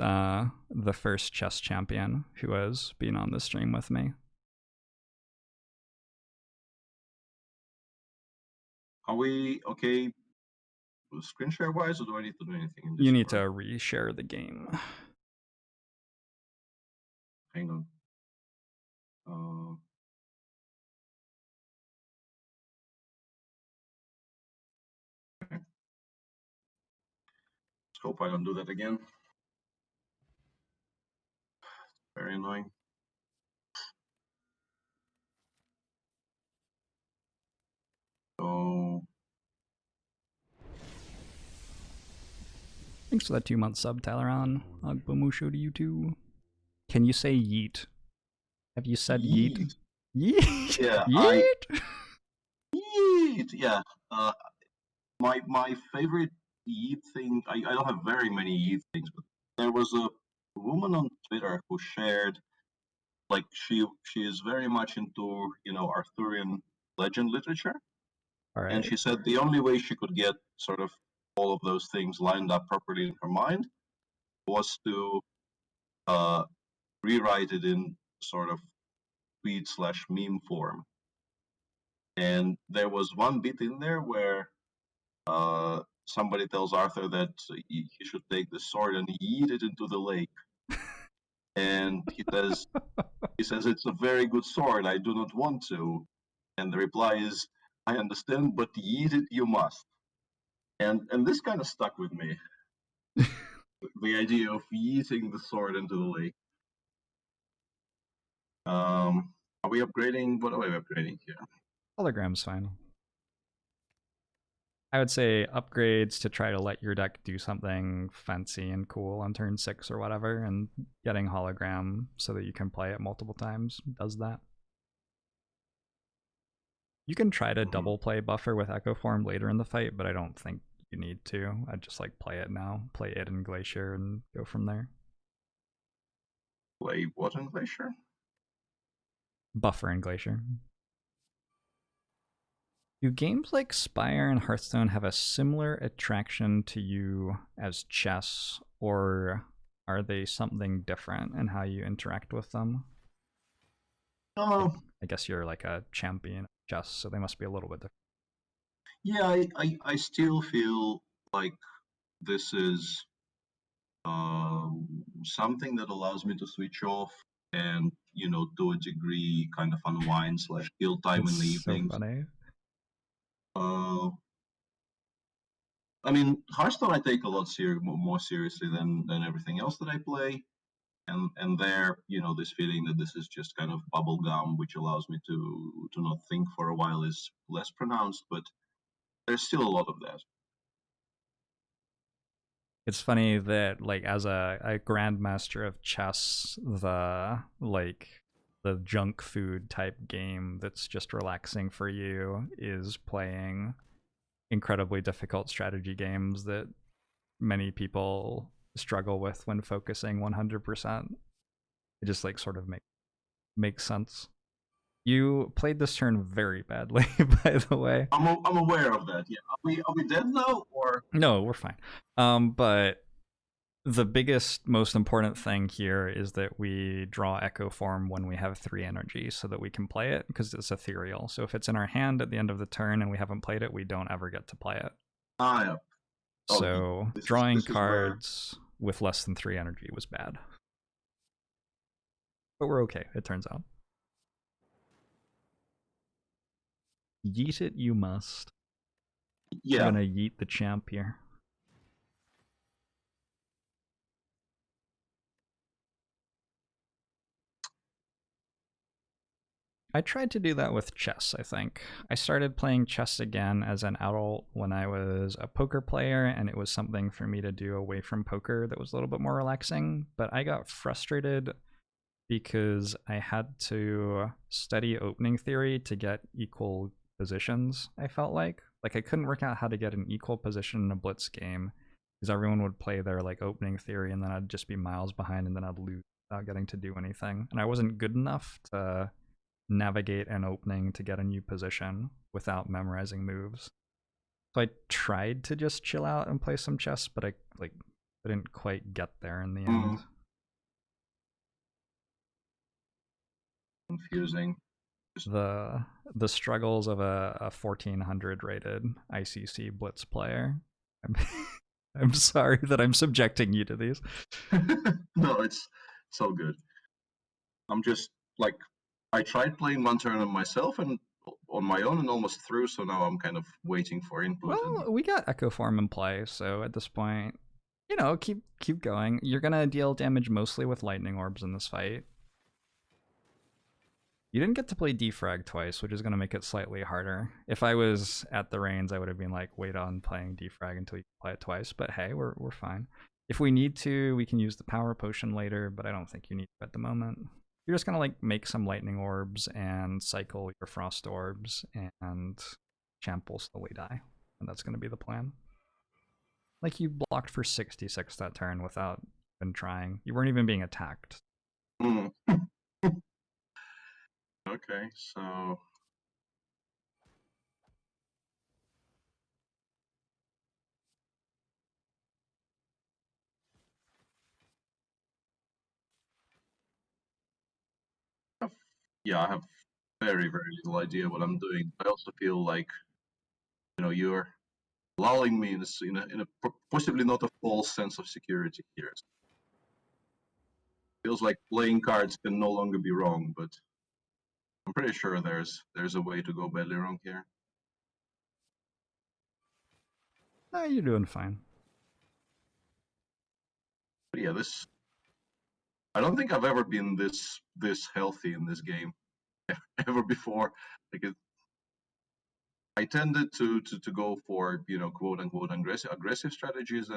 chess champion who has been on the stream with me. Are we okay screen share wise, or do I need to do anything in You need Discord? to reshare the game. Hang on. Okay. Let's hope I don't do that again. Very annoying. So Thanks for that 2-month sub, Tyleron. Agbomusho to you too. Can you say yeet? Have you said yeet? yeet. Yeet! Yeah, Yeet! yeet. Yeah. My favorite yeet thing. I don't have very many yeet things, but there was a woman on Twitter who shared, like, she is very much into Arthurian legend literature, All and right. she said the only way she could get sort of all of those things lined up properly in her mind was to uh, rewrite it in sort of tweet/meme form. And there was one bit in there where somebody tells Arthur that he should take the sword and yeet it into the lake. And he says it's a very good sword. I do not want to. And the reply is, I understand, but yeet it you must. And this kind of stuck with me. The idea of yeeting the sword into the lake. Are we upgrading? What are we upgrading here? Hologram's fine. I would say upgrades to try to let your deck do something fancy and cool on turn 6 or whatever, and getting hologram so that you can play it multiple times does that. You can try to double play buffer with Echo Form later in the fight, but I don't think you need to. I'd just like play it now, play it in Glacier and go from there. Play what in Glacier? Buffer in Glacier. Do games like Spire and Hearthstone have a similar attraction to you as chess, or are they something different in how you interact with them? Uh, I guess you're like a champion of chess, so they must be a little bit different. yeah, I still feel like this is something that allows me to switch off and, to a degree, kind of unwind slash kill time in the It's so evenings. funny. Uh, I mean, Hearthstone I take a lot more seriously than everything else that I play, and there, this feeling that this is just kind of bubble gum, which allows me to not think for a while, is less pronounced, but there's still a lot of that. It's funny that like as a grandmaster of chess, the junk food type game that's just relaxing for you is playing incredibly difficult strategy games that many people struggle with when focusing 100%. It just like sort of makes sense. You played this turn very badly, by the way. I'm aware of that. Yeah, are we dead now or? No, we're fine. But the biggest, most important thing here is that we draw Echo Form when we have 3 energy so that we can play it, because it's ethereal. So if it's in our hand at the end of the turn and we haven't played it, we don't ever get to play it. Yeah. So drawing cards with less than 3 energy was bad. But we're okay, it turns out. Yeet it you must. Yeah. I'm gonna yeet the champ here. I tried to do that with chess, I think. I started playing chess again as an adult when I was a poker player, and it was something for me to do away from poker that was a little bit more relaxing. But I got frustrated because I had to study opening theory to get equal positions, I felt like. Like I couldn't work out how to get an equal position in a blitz game because everyone would play their like opening theory and then I'd just be miles behind and then I'd lose without getting to do anything. And I wasn't good enough to navigate an opening to get a new position without memorizing moves. So I tried to just chill out and play some chess, but I didn't quite get there in the end. Confusing. The struggles of a 1400 rated ICC blitz player. I'm sorry that I'm subjecting you to these. No, it's so good. I'm just like, I tried playing one tournament myself and on my own and almost through, so now I'm kind of waiting for input. Well, we got Echo Form in play, so at this point, keep going. You're gonna deal damage mostly with lightning orbs in this fight. You didn't get to play Defrag twice, which is going to make it slightly harder. If I was at the reins, I would have been like, wait on playing Defrag until you play it twice. But hey, we're fine. If we need to, we can use the power potion later, but I don't think you need to at the moment. You're just going to like make some lightning orbs and cycle your frost orbs, and champ will slowly die. And that's going to be the plan. Like you blocked for 66 that turn without even trying. You weren't even being attacked. Okay, so yeah, I have very, very little idea what I'm doing. I also feel like, you're lulling me in a possibly not a false sense of security here. Feels like playing cards can no longer be wrong, but I'm pretty sure there's a way to go badly wrong here. No, you're doing fine. But yeah, I don't think I've ever been this healthy in this game ever before. Like I tended to go for quote unquote aggressive strategies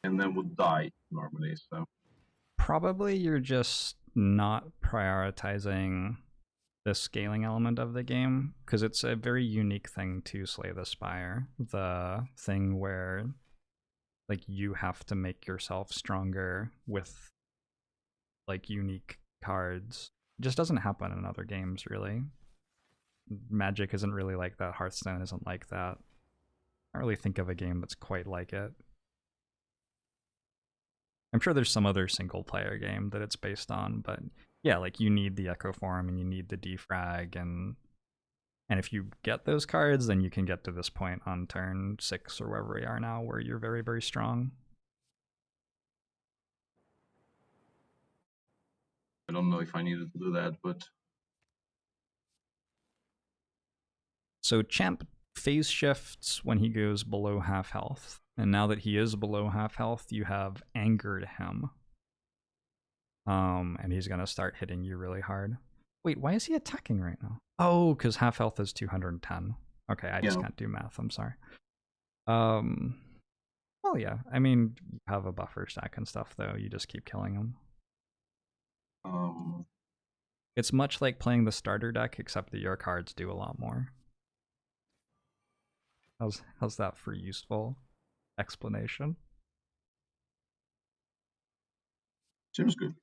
and then would die normally. So Probably you're just not prioritizing the scaling element of the game, because it's a very unique thing to Slay the Spire. The thing where like you have to make yourself stronger with like unique cards. It just doesn't happen in other games really. Magic isn't really like that. Hearthstone isn't like that. I don't really think of a game that's quite like it. I'm sure there's some other single player game that it's based on, but yeah, like you need the Echo Form and you need the defrag, and if you get those cards, then you can get to this point on turn 6 or wherever we are now where you're very, very strong. I don't know if I needed to do that, but So Champ phase shifts when he goes below half health. And now that he is below half health, you have angered him. And he's gonna start hitting you really hard. Wait, why is he attacking right now? Oh, because half health is 210. Okay, I just can't do math, I'm sorry. Well, yeah, I mean, you have a buffer stack and stuff, though. You just keep killing him. It's much like playing the starter deck, except that your cards do a lot more. How's that for useful explanation? seems good.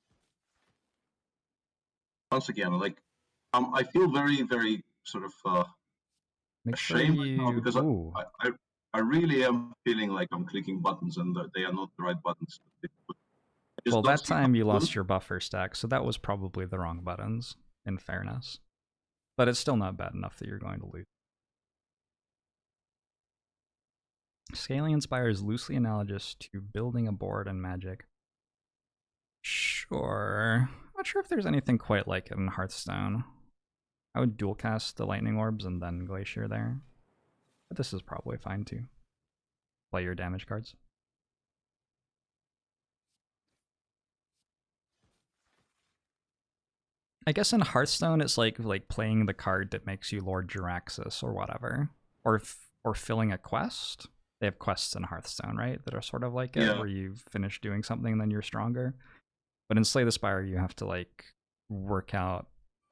Once again, like, I feel very, very sort of Make sure ashamed you... right now because I really am feeling like I'm clicking buttons and they are not the right buttons. Well, that time you lost your buffer stack, so that was probably the wrong buttons, in fairness. But it's still not bad enough that you're going to lose. Scaling Spire is loosely analogous to building a board in Magic. Sure. Not sure if there's anything quite like it in Hearthstone. I would dual cast the Lightning Orbs and then Glacier there. But this is probably fine too. Play your damage cards. I guess in Hearthstone it's like playing the card that makes you Lord Jiraxis or whatever. Or filling a quest. They have quests in Hearthstone, right? That are sort of like it, where you finish doing something and then you're stronger. But in Slay the Spire, you have to like work out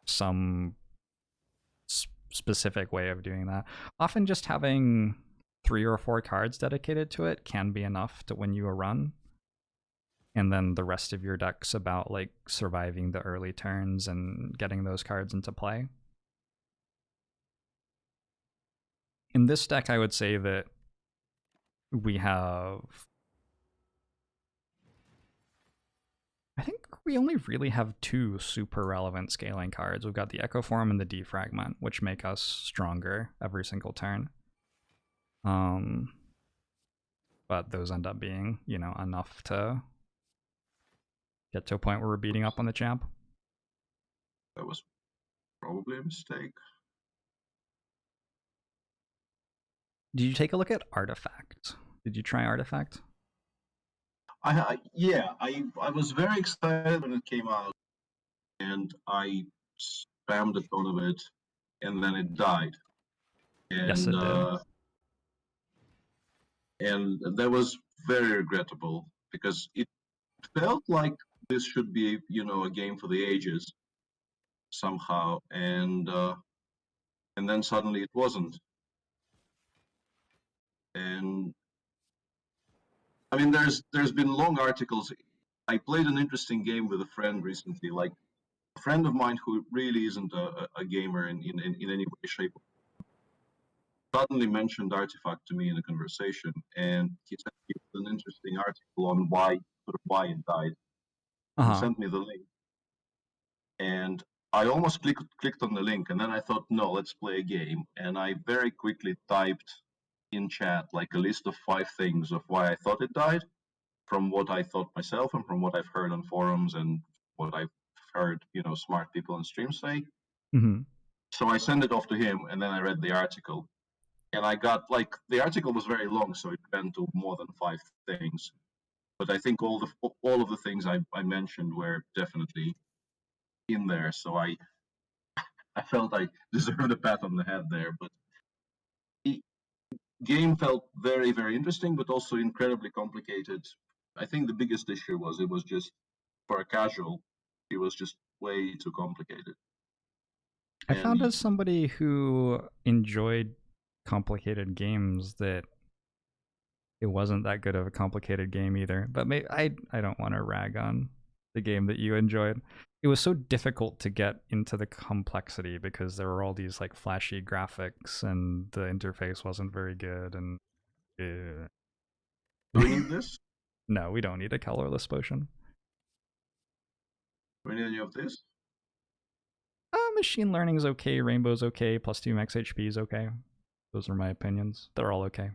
some specific way of doing that. Often just having 3 or 4 cards dedicated to it can be enough to win you a run. And then the rest of your deck's about like surviving the early turns and getting those cards into play. In this deck, I would say that we have... I think we only really have 2 super relevant scaling cards. We've got the Echo Form and the Defragment, which make us stronger every single turn. But those end up being, you know, enough to get to a point where we're beating up on the champ. That was probably a mistake. Did you take a look at Artifact? Did you try Artifact? Yeah, I was very excited when it came out, and I spammed a ton of it, and then it died. And, yes, it did. And that was very regrettable because it felt like this should be, you know, a game for the ages somehow, and then suddenly it wasn't. And I mean, there's been long articles. I played an interesting game with a friend recently, like a friend of mine who really isn't a gamer in any way, shape, suddenly mentioned Artifact to me in a conversation, and he sent me an interesting article on why it died. And sent me the link, and I almost clicked on the link, and then I thought, no, let's play a game. And I very quickly typed in chat like a list of 5 things of why I thought it died, from what I thought myself and from what I've heard on forums and what I've heard, you know, smart people on stream say. So I sent it off to him, and then I read the article, and I got like the article was very long, so it went to more than 5 things. But I think all of the things I mentioned were definitely in there. So I felt I deserved a pat on the head there. But the game felt very, very interesting, but also incredibly complicated. I think the biggest issue was it was just, for a casual, it was just way too complicated. I found as somebody who enjoyed complicated games that it wasn't that good of a complicated game either. But I don't want to rag on the game that you enjoyed. it was so difficult to get into the complexity because there were all these like flashy graphics and the interface wasn't very good and Do we need this? no, we don't need a colorless potion. Do we need any of this? Machine learning is okay, rainbow's okay, +2 max HP is okay. Those are my opinions. They're all okay.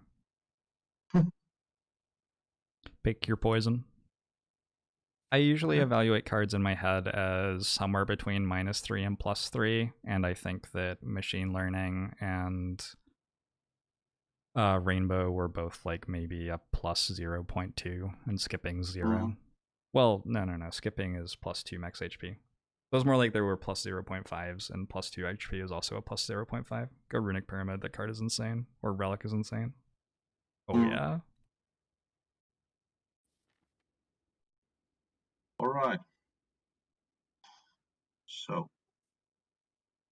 Pick your poison. I usually evaluate cards in my head as somewhere between -3 and +3, and I think that machine learning and rainbow were both like maybe a +0.2 and skipping 0. Well, no. Skipping is +2 max HP. It was more like there were +0.5s and +2 HP is also a +0.5. Go Runic Pyramid, that card is insane. Or Relic is insane. Oh yeah? Alright. So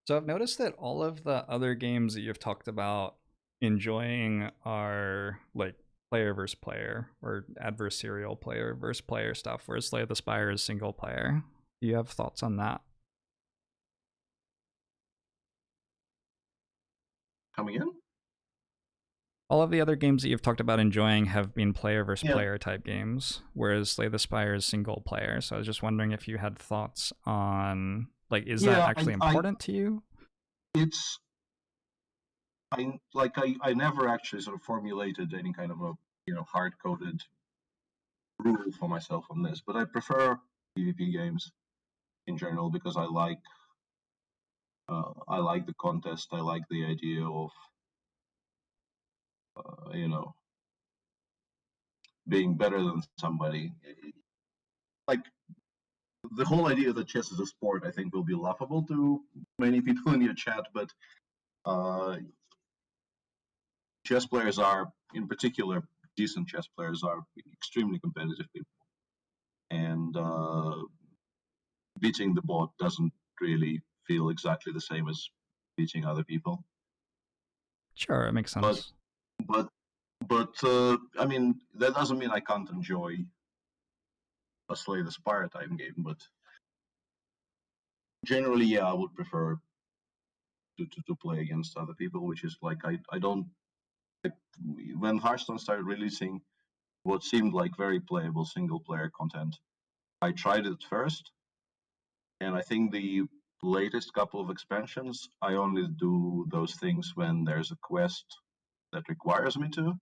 I've noticed that all of the other games that you've talked about enjoying are like player versus player or adversarial player versus player stuff, whereas Slay the Spire is single player. Do you have thoughts on that? Come again? All of the other games that you've talked about enjoying have been player versus player type games, whereas Slay the Spire is single player. So I was just wondering if you had thoughts on, like, is that actually important to you? It's I never actually sort of formulated any kind of a hard-coded rule for myself on this, but I prefer PvP games in general because I like the contest. I like the idea of being better than somebody. Like the whole idea that chess is a sport, I think, will be laughable to many people in your chat, but chess players are, in particular, decent chess players are extremely competitive people, and beating the bot doesn't really feel exactly the same as beating other people. Sure, it makes sense. But I mean, that doesn't mean I can't enjoy a Slay the Spire type game, but generally, yeah, I would prefer to play against other people, which is like I don't like, when Hearthstone started releasing what seemed like very playable single player content. I tried it first, and I think the latest couple of expansions, I only do those things when there's a quest that requires me to.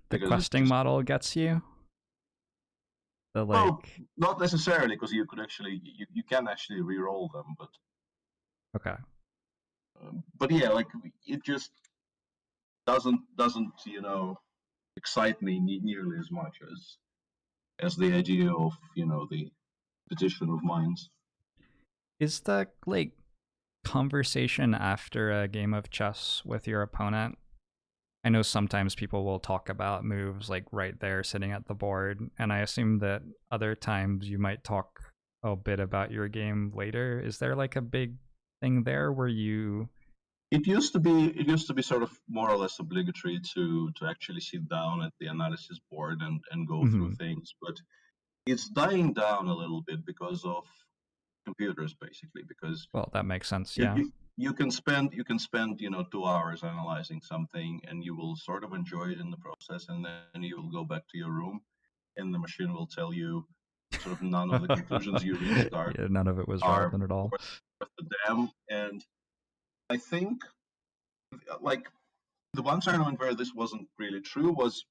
The questing model gets you? Well, not necessarily, because you can actually re-roll them, but okay. But yeah, like it just doesn't excite me nearly as much as the idea of the petition of minds. Is the like conversation after a game of chess with your opponent? I know sometimes people will talk about moves like right there sitting at the board, and I assume that other times you might talk a bit about your game later. Is there like a big thing there where you It used to be sort of more or less obligatory to actually sit down at the analysis board and go through things, but it's dying down a little bit because of computers, basically, because well, that makes sense. Yeah. You can spend 2 hours analyzing something, and you will sort of enjoy it in the process, and then you will go back to your room, and the machine will tell you sort of none of the conclusions you reached yeah, none of it was relevant at all. Worth the damn. And I think like the one tournament where this wasn't really true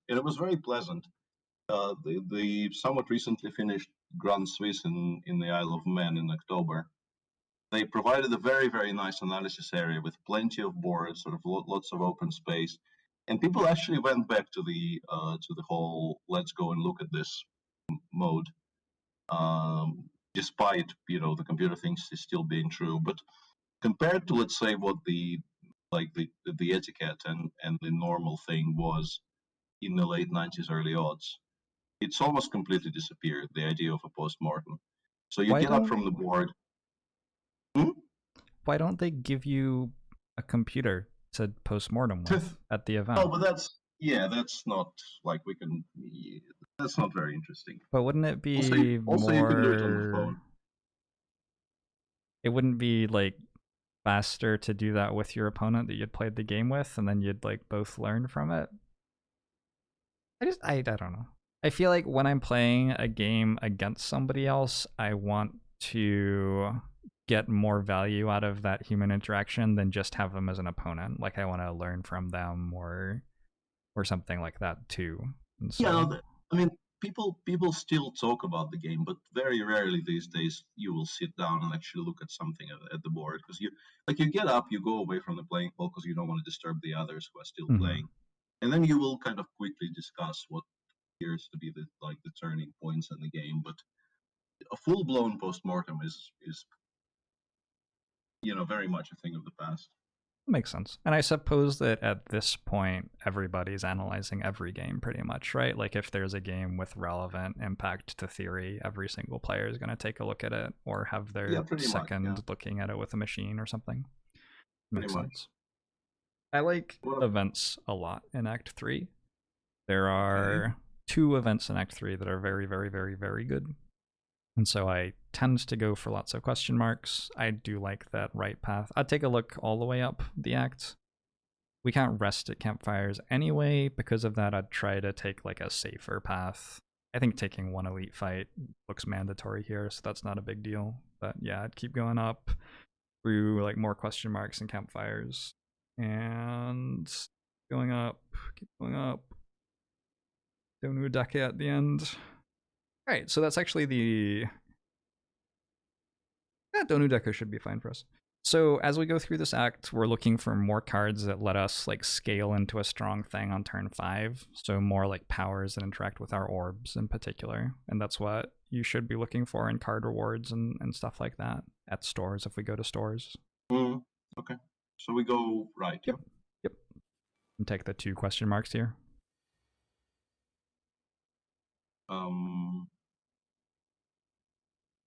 it was very pleasant. The somewhat recently finished Grand Swiss in the Isle of Man in October. They provided a very, very nice analysis area with plenty of boards, sort of lots of open space, and people actually went back to the whole "let's go and look at this" mode, despite the computer things still being true. But compared to, let's say, what the etiquette and the normal thing was in the late 90s, early odds, it's almost completely disappeared. The idea of a post-mortem. So you get up from the board. Why don't they give you a computer to post-mortem with at the event? Oh, but that's not like we can. That's not very interesting. But wouldn't it be Also, you can do it on the more... phone. It wouldn't be like faster to do that with your opponent that you'd played the game with, and then you'd like both learn from it? I don't know. I feel like when I'm playing a game against somebody else, I want to get more value out of that human interaction than just have them as an opponent. Like I want to learn from them or something like that too. And so, Yeah, I mean, people still talk about the game, but very rarely these days you will sit down and actually look at something at the board, because you get up, you go away from the playing hall because you don't want to disturb the others who are still playing, and then you will kind of quickly discuss what appears to be the turning points in the game. But a full blown post-mortem is very much a thing of the past. makes sense. And I suppose that at this point, everybody's analyzing every game pretty much, right? Like if there's a game with relevant impact to theory, every single player is going to take a look at it or have their second looking at it with a machine or something. Makes sense. I like events a lot in Act 3. There are 2 events in Act 3 that are very, very, very, very good. And so I tend to go for lots of question marks. I do like that right path. I'd take a look all the way up the act. We can't rest at campfires anyway. Because of that, I'd try to take like a safer path. I think taking 1 elite fight looks mandatory here, so that's not a big deal. But yeah, I'd keep going up through like more question marks and campfires. And going up, keep going up. Donu Deke at the end. Alright, so that's actually the... Donu Deke should be fine for us. So as we go through this act, we're looking for more cards that let us like scale into a strong thing on turn 5. So more like powers that interact with our orbs in particular. And that's what you should be looking for in card rewards and stuff like that at stores if we go to stores. Okay. So we go right. Yep. And take the 2 question marks here.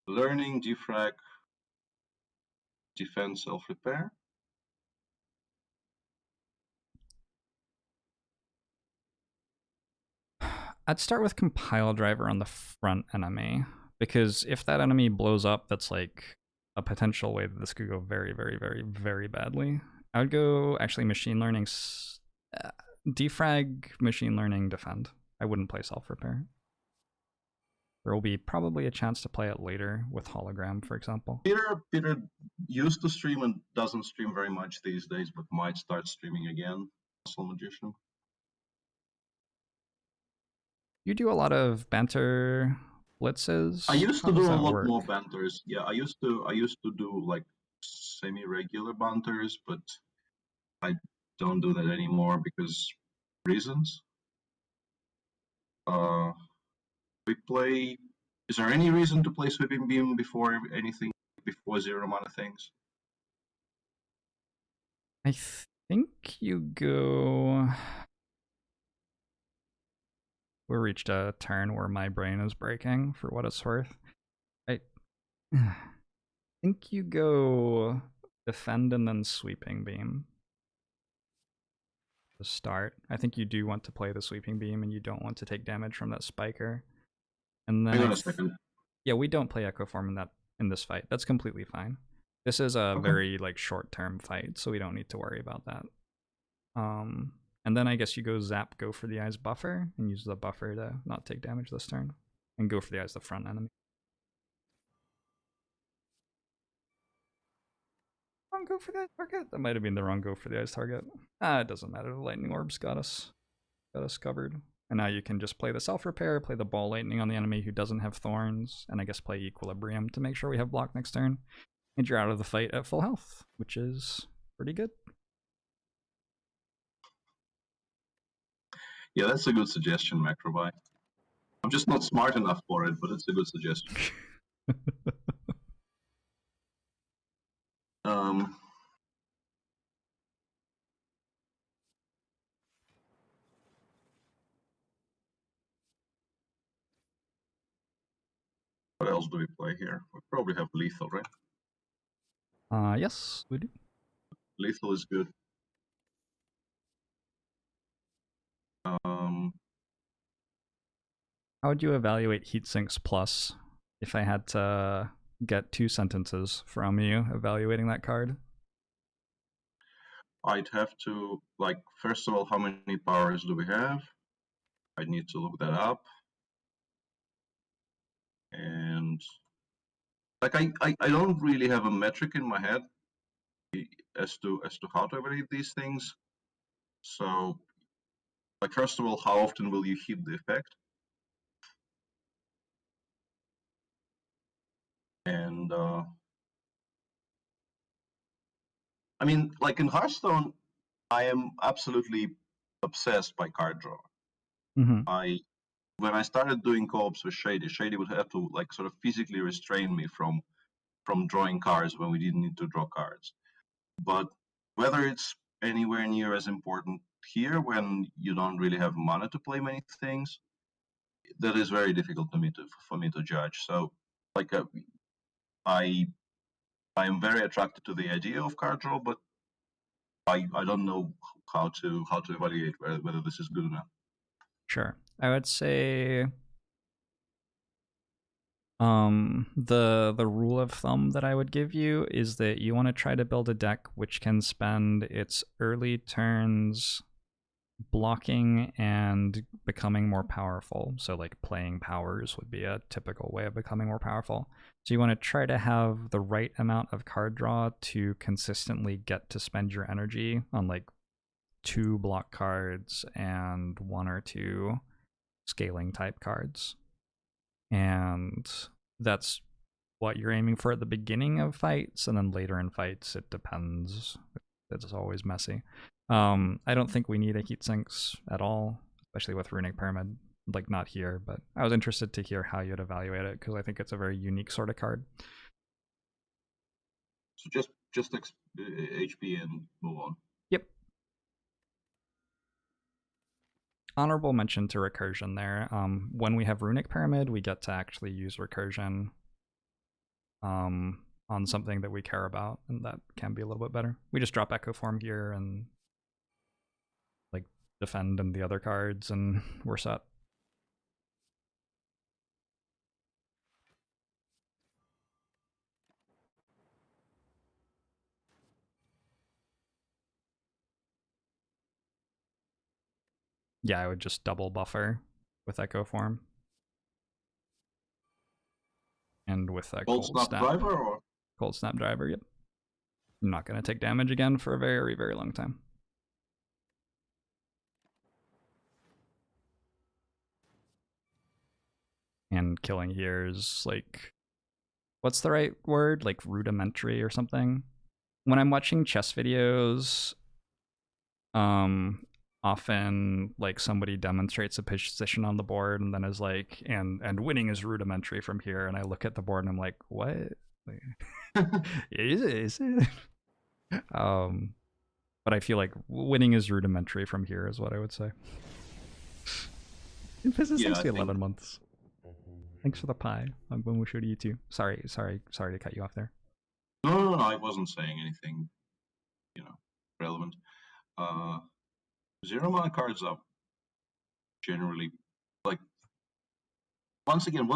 Learning, defrag, defense, self-repair. I'd start with compile driver on the front enemy, because if that enemy blows up, that's like a potential way that this could go very, very, very, very badly. I would go actually machine learning, defrag, machine learning, defend. I wouldn't play self-repair. There will be probably a chance to play it later with hologram, for example. Peter used to stream and doesn't stream very much these days, but might start streaming again. Muscle Magician. You do a lot of banter blitzes. I used to do a lot more banters. Yeah, I used to do like semi-regular banters, but I don't do that anymore because reasons. We play. Is there any reason to play Sweeping Beam before anything, before zero mana things? I think you go... We reached a turn where my brain is breaking, for what it's worth. I think you go defend and then sweeping beam to start. I think you do want to play the sweeping beam and you don't want to take damage from that spiker. And then hang on a second. Yeah, we don't play Echo Form in this fight. That's completely fine. This is a very like short-term fight, so we don't need to worry about that. And then I guess you go zap, go for the eyes buffer, and use the buffer to not take damage this turn. And go for the eyes the front enemy. Wrong go for the eyes target? That might have been the wrong go for the eyes target. It doesn't matter. The lightning orbs got us covered. And now you can just play the self-repair, play the ball lightning on the enemy who doesn't have thorns, and I guess play equilibrium to make sure we have block next turn. And you're out of the fight at full health, which is pretty good. Yeah, that's a good suggestion, Macroby. I'm just not smart enough for it, but it's a good suggestion. What else do we play here? We probably have lethal, right? Yes, we do. Lethal is good. How would you evaluate Heatsinks Plus if I had to get 2 sentences from you evaluating that card? I'd have to, like, first of all, how many powers do we have? I need to look that up. And like I don't really have a metric in my head as to how to evaluate these things. So, like, first of all, how often will you hit the effect? And I mean, like in Hearthstone, I am absolutely obsessed by card draw. Mm-hmm. When I started doing co-ops with Shady would have to like sort of physically restrain me from drawing cards when we didn't need to draw cards. But whether it's anywhere near as important here when you don't really have mana to play many things, that is very difficult for me to judge. So, like, I am very attracted to the idea of card draw, but I don't know how to evaluate whether this is good enough. Sure. I would say the rule of thumb that I would give you is that you want to try to build a deck which can spend its early turns blocking and becoming more powerful. So like playing powers would be a typical way of becoming more powerful. So you want to try to have the right amount of card draw to consistently get to spend your energy on like 2 block cards and 1 or 2 scaling type cards. And that's what you're aiming for at the beginning of fights, and then later in fights it depends. It's always messy. I don't think we need a Heatsinks at all, especially with Runic Pyramid. Like, not here, but I was interested to hear how you'd evaluate it because I think it's a very unique sort of card. So just HP and move on. Yep. Honorable mention to recursion there. When we have Runic Pyramid, we get to actually use recursion on something that we care about, and that can be a little bit better. We just drop Echo Form here and like defend and the other cards, and we're set. Yeah, I would just double buffer with Echo Form. And with a Cold Snap Driver or? Cold Snap Driver, yep. I'm not going to take damage again for a very, very long time. And killing here is like, what's the right word? Like rudimentary or something? When I'm watching chess videos, often like somebody demonstrates a position on the board and then is like, and winning is rudimentary from here. And I look at the board and I'm like, what? Is it? But I feel like winning is rudimentary from here is what I would say. Emphasis, thanks to 11 months. Thanks for the pie. I'm going to show to you too. Sorry to cut you off there. No, I wasn't saying anything, relevant. 0 mana cards up. Generally, like, once again,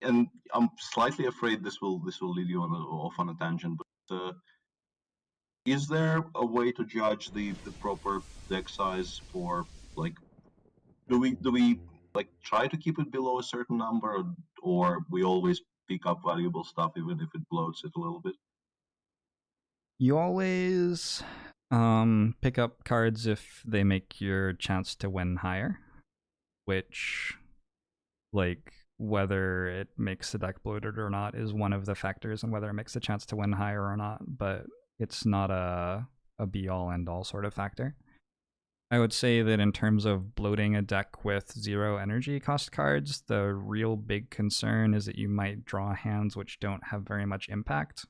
and I'm slightly afraid this will lead you off on a tangent, but is there a way to judge the proper deck size for, like, do we like try to keep it below a certain number, or we always pick up valuable stuff even if it bloats it a little bit? You always pick up cards if they make your chance to win higher, which, like, whether it makes the deck bloated or not is one of the factors in whether it makes the chance to win higher or not, but it's not a be-all end-all sort of factor. I would say that in terms of bloating a deck with 0 energy cost cards, the real big concern is that you might draw hands which don't have very much impact.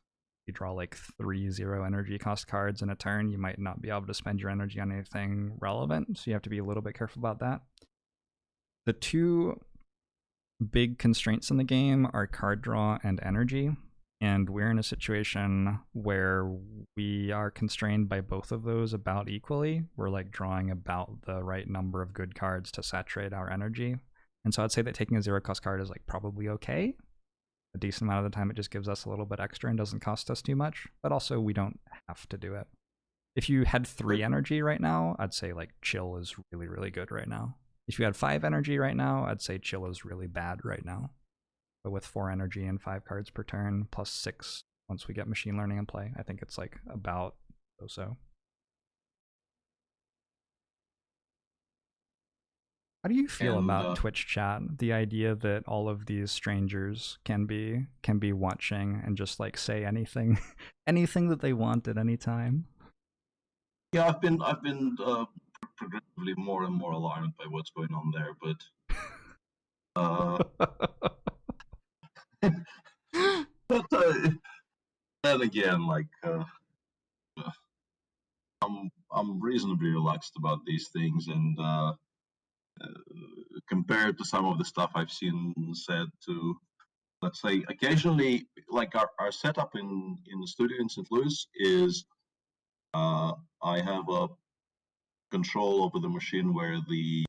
You draw like 3 0 energy cost cards in a turn, you might not be able to spend your energy on anything relevant, so you have to be a little bit careful about that. The 2 big constraints in the game are card draw and energy, and we're in a situation where we are constrained by both of those about equally. We're like drawing about the right number of good cards to saturate our energy, And so I'd say that taking a 0-cost card is like probably okay. A decent amount of the time it just gives us a little bit extra and doesn't cost us too much, but also we don't have to do it. If you had 3 energy right now, I'd say like chill is really, really good right now. If you had 5 energy right now, I'd say chill is really bad right now. But with 4 energy and 5 cards per turn, plus 6 once we get machine learning in play, I think it's like about so. How do you feel about Twitch chat? The idea that all of these strangers can be watching and just like say anything, anything that they want at any time. Yeah, I've been progressively more and more alarmed by what's going on there, but then again, like I'm reasonably relaxed about these things, and compared to some of the stuff I've seen said to, let's say, occasionally, like our setup in the studio in St. Louis is I have a control over the machine where the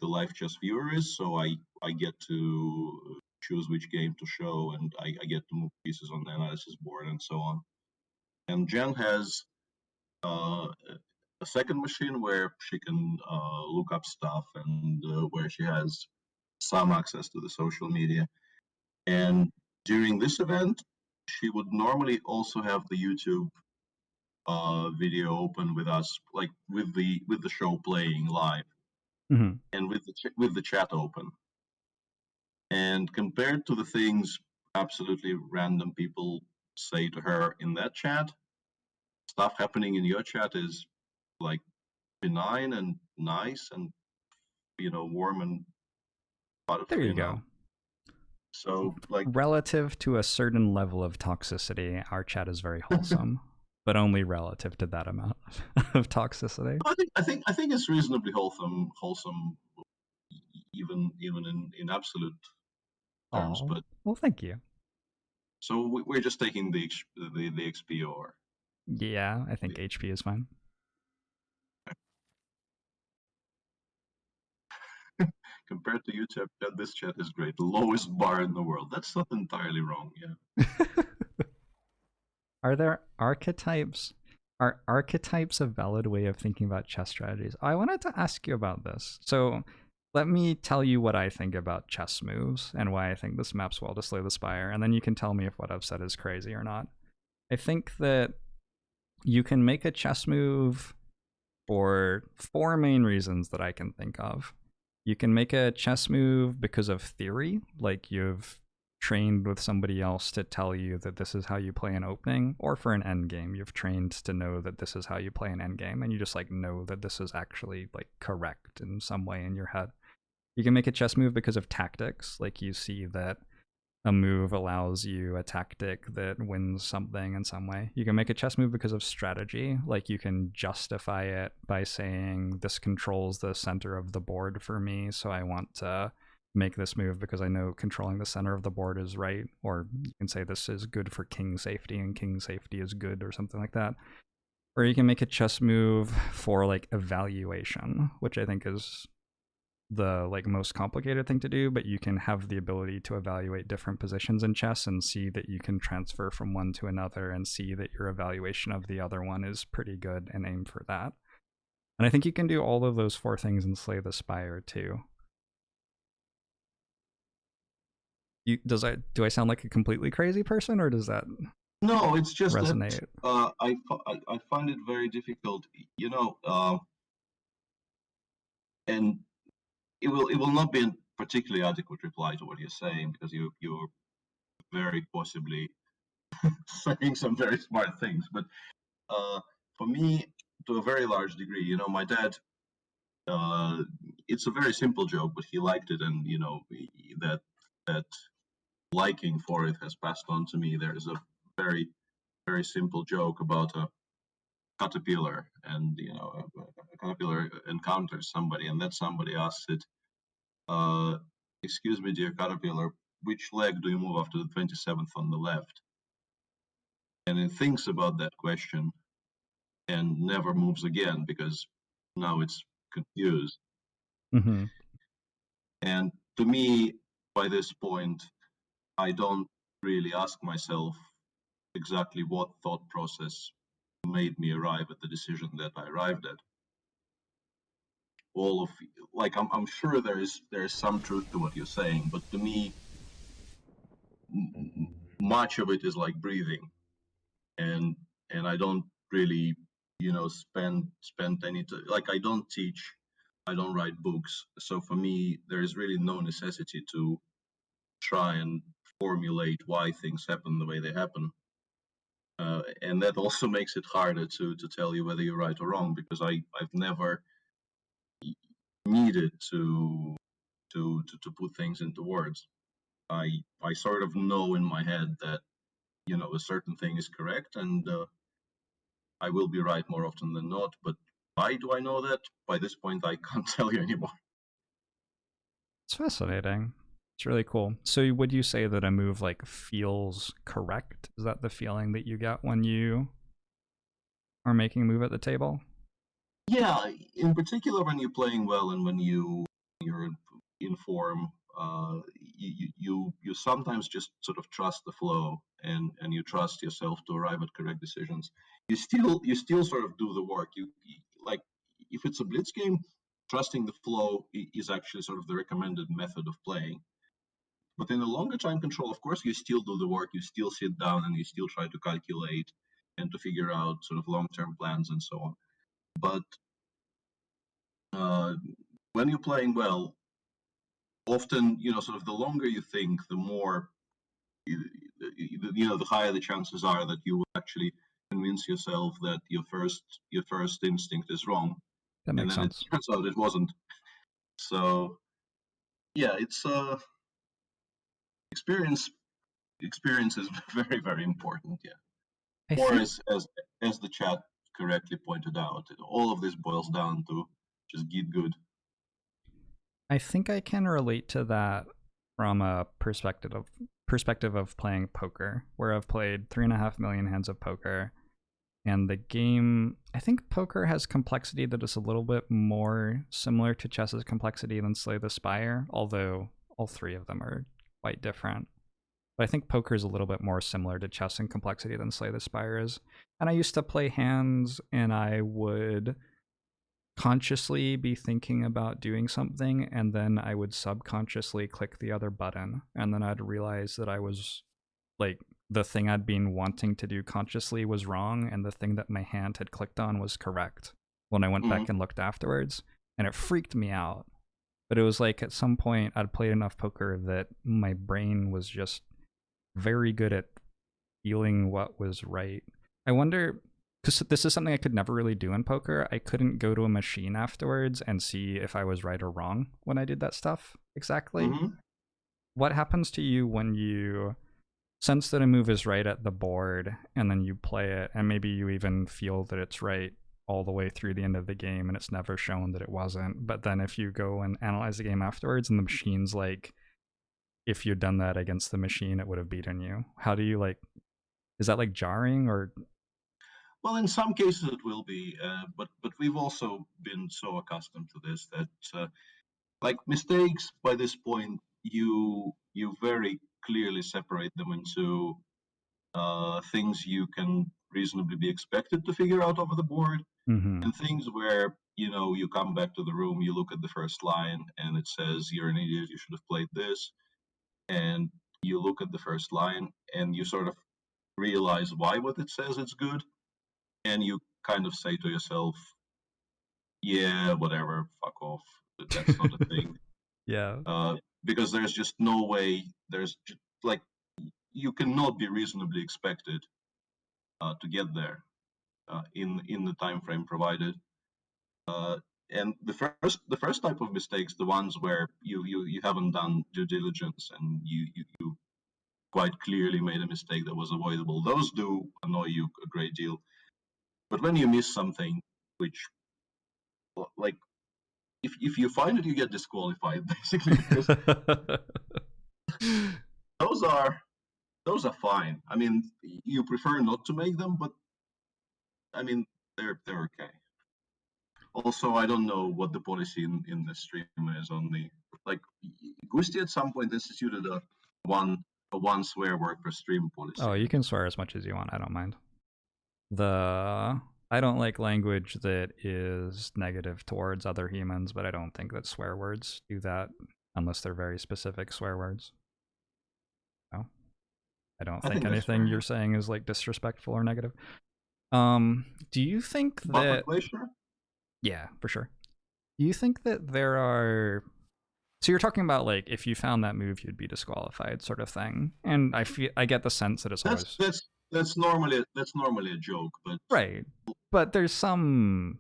live chess viewer is, so I get to choose which game to show, and I get to move pieces on the analysis board and so on. And Jen has a second machine where she can look up stuff and where she has some access to the social media. And during this event, she would normally also have the YouTube video open with us, like with the show playing live, and with the chat open. And compared to the things absolutely random people say to her in that chat, stuff happening in your chat is like benign and nice and warm and thoughtful. There you go. So like relative to a certain level of toxicity, our chat is very wholesome, but only relative to that amount of toxicity. I think it's reasonably wholesome, even in absolute terms. But well, thank you. So we're just taking the XP, or yeah, I think HP is fine. Compared to YouTube, this chat is great. The lowest bar in the world. That's not entirely wrong, yeah. Are there archetypes? Are archetypes a valid way of thinking about chess strategies? I wanted to ask you about this. So let me tell you what I think about chess moves and why I think this maps well to Slay the Spire, and then you can tell me if what I've said is crazy or not. I think that you can make a chess move for 4 main reasons that I can think of. You can make a chess move because of theory, like you've trained with somebody else to tell you that this is how you play an opening, or for an endgame, you've trained to know that this is how you play an endgame, and you just like know that this is actually like correct in some way in your head. You can make a chess move because of tactics, like you see that a move allows you a tactic that wins something in some way. You can make a chess move because of strategy, like you can justify it by saying this controls the center of the board for me, so I want to make this move because I know controlling the center of the board is right, or you can say this is good for king safety and king safety is good or something like that. Or you can make a chess move for like evaluation, which I think is the like most complicated thing to do, but you can have the ability to evaluate different positions in chess and see that you can transfer from one to another and see that your evaluation of the other one is pretty good and aim for that. And I think you can do all of those 4 things in Slay the Spire too. Do I sound like a completely crazy person, or does that no? It's just resonate? That I find it very difficult, and it will not be a particularly adequate reply to what you're saying, because you're very possibly saying some very smart things. But for me, to a very large degree, my dad. It's a very simple joke, but he liked it, and that liking for it has passed on to me. There is a very, very simple joke about a caterpillar, and a caterpillar encounters somebody, and that somebody asks it, "Excuse me, dear caterpillar, which leg do you move after the 27th on the left?" And it thinks about that question and never moves again because now it's confused. Mm-hmm. And to me, by this point, I don't really ask myself exactly what thought process made me arrive at the decision that I arrived at. All of like I'm sure there is some truth to what you're saying, but to me, much of it is like breathing, and I don't really spend any like I don't teach, I don't write books, so for me there is really no necessity to try and formulate why things happen the way they happen. And that also makes it harder to tell you whether you're right or wrong, because I've never needed to put things into words. I sort of know in my head that a certain thing is correct, and I will be right more often than not. But why do I know that? By this point, I can't tell you anymore. It's fascinating. It's really cool. So would you say that a move like feels correct? Is that the feeling that you get when you are making a move at the table? Yeah, in particular when you're playing well and when you're in form, you sometimes just sort of trust the flow, and you trust yourself to arrive at correct decisions. You still sort of do the work. Like if it's a blitz game, trusting the flow is actually sort of the recommended method of playing. But in a longer time control, of course, you still do the work. You still sit down and you still try to calculate and to figure out sort of long-term plans and so on. But uh, when you're playing well, often sort of the longer you think, the more you, the higher the chances are that you will actually convince yourself that your first instinct is wrong, That and makes then it sense. turns out it wasn't. So yeah, it's experience. Experience is very very important. Yeah, I or think as the chat correctly pointed out, all of this boils down to just get good. I think I can relate to that from a perspective of playing poker, where I've played 3.5 million hands of poker, and the game. I think poker has complexity that is a little bit more similar to chess's complexity than Slay the Spire, although all three of them are quite different. But I think poker is a little bit more similar to chess in complexity than Slay the Spire is. And I used to play hands, and I would consciously be thinking about doing something, and then I would subconsciously click the other button, and then I'd realize that I was like the thing I'd been wanting to do consciously was wrong, and the thing that my hand had clicked on was correct when I went Mm-hmm. back and looked afterwards, and it freaked me out. But it was like at some point I'd played enough poker that my brain was just very good at feeling what was right. I wonder, because this is something I could never really do in poker. I couldn't go to a machine afterwards and see if I was right or wrong when I did that stuff exactly. Mm-hmm. What happens to you when you sense that a move is right at the board and then you play it, and maybe you even feel that it's right all the way through the end of the game and it's never shown that it wasn't? But then if you go and analyze the game afterwards and the machine's like, if you'd done that against the machine, it would have beaten you. How do you like, is that like jarring or? Well, in some cases it will be, but we've also been so accustomed to this that like mistakes by this point, you very clearly separate them into things you can reasonably be expected to figure out over the board, Mm-hmm. and things where you come back to the room, you look at the first line, and it says you're an idiot, you should have played this, and you look at the first line, and you sort of realize why what it says it's good, and you kind of say to yourself, yeah, whatever, fuck off. That's not a thing. Yeah. Uh, because there's just no way. Like you cannot be reasonably expected to get there in the time frame provided. Uh, and the first type of mistakes, the ones where you haven't done due diligence and you quite clearly made a mistake that was avoidable. Those do annoy you a great deal. But when you miss something, which like if you find it, you get disqualified basically because those are those are fine. I mean, you prefer not to make them, but I mean they're okay. Also, I don't know what the policy in the stream is on the like. Gusti at some point instituted a one swear word per stream policy. Oh, you can swear as much as you want. I don't mind. I don't like language that is negative towards other humans, but I don't think that swear words do that unless they're very specific swear words. No, I don't think that's anything fair, you're yeah. saying is like disrespectful or negative. Do you think Buffer that? glacier? Yeah, for sure. Do you think that there are? So you're talking about like if you found that move, you'd be disqualified, sort of thing. And I get the sense that it's That's always that's that's normally a joke, but right, but there's some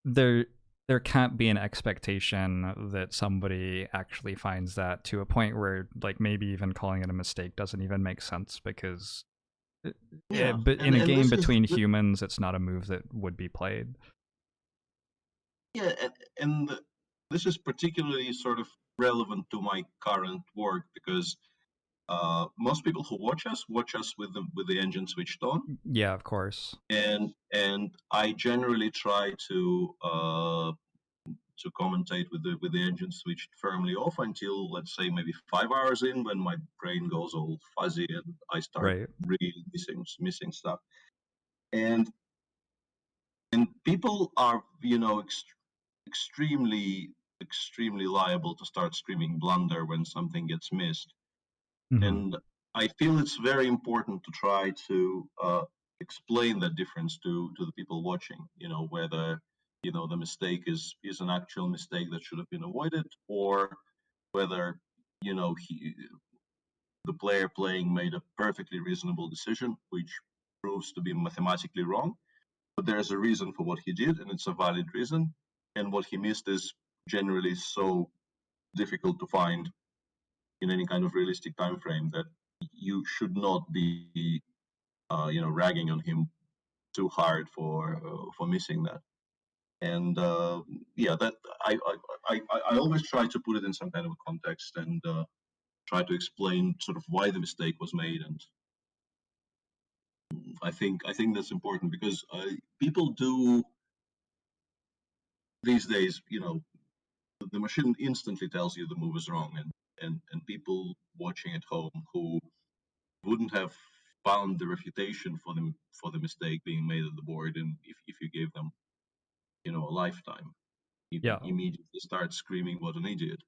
there there can't be an expectation that somebody actually finds that to a point where like maybe even calling it a mistake doesn't even make sense because yeah. but in And a and game this is between humans, it's not a move that would be played. yeah, and this is particularly sort of relevant to my current work because most people who watch us with the engine switched on, Yeah, of course. and I generally try to commentate with the engine switched firmly off until let's say maybe 5 hours in when my brain goes all fuzzy and I start Right. really missing stuff. And people are extremely liable to start screaming blunder when something gets missed. Mm-hmm. And I feel it's very important to try to explain that difference to the people watching. Whether the mistake is an actual mistake that should have been avoided, or whether the player playing made a perfectly reasonable decision, which proves to be mathematically wrong. But there's a reason for what he did, and it's a valid reason. And what he missed is generally so difficult to find in any kind of realistic time frame that you should not be ragging on him too hard for missing that. And yeah, that I always try to put it in some kind of a context and try to explain sort of why the mistake was made. And I think that's important because people do these days. The machine instantly tells you the move is wrong, and people watching at home who wouldn't have found the refutation for the mistake being made at the board, and if you gave them a lifetime, Yeah. immediately start screaming what an idiot.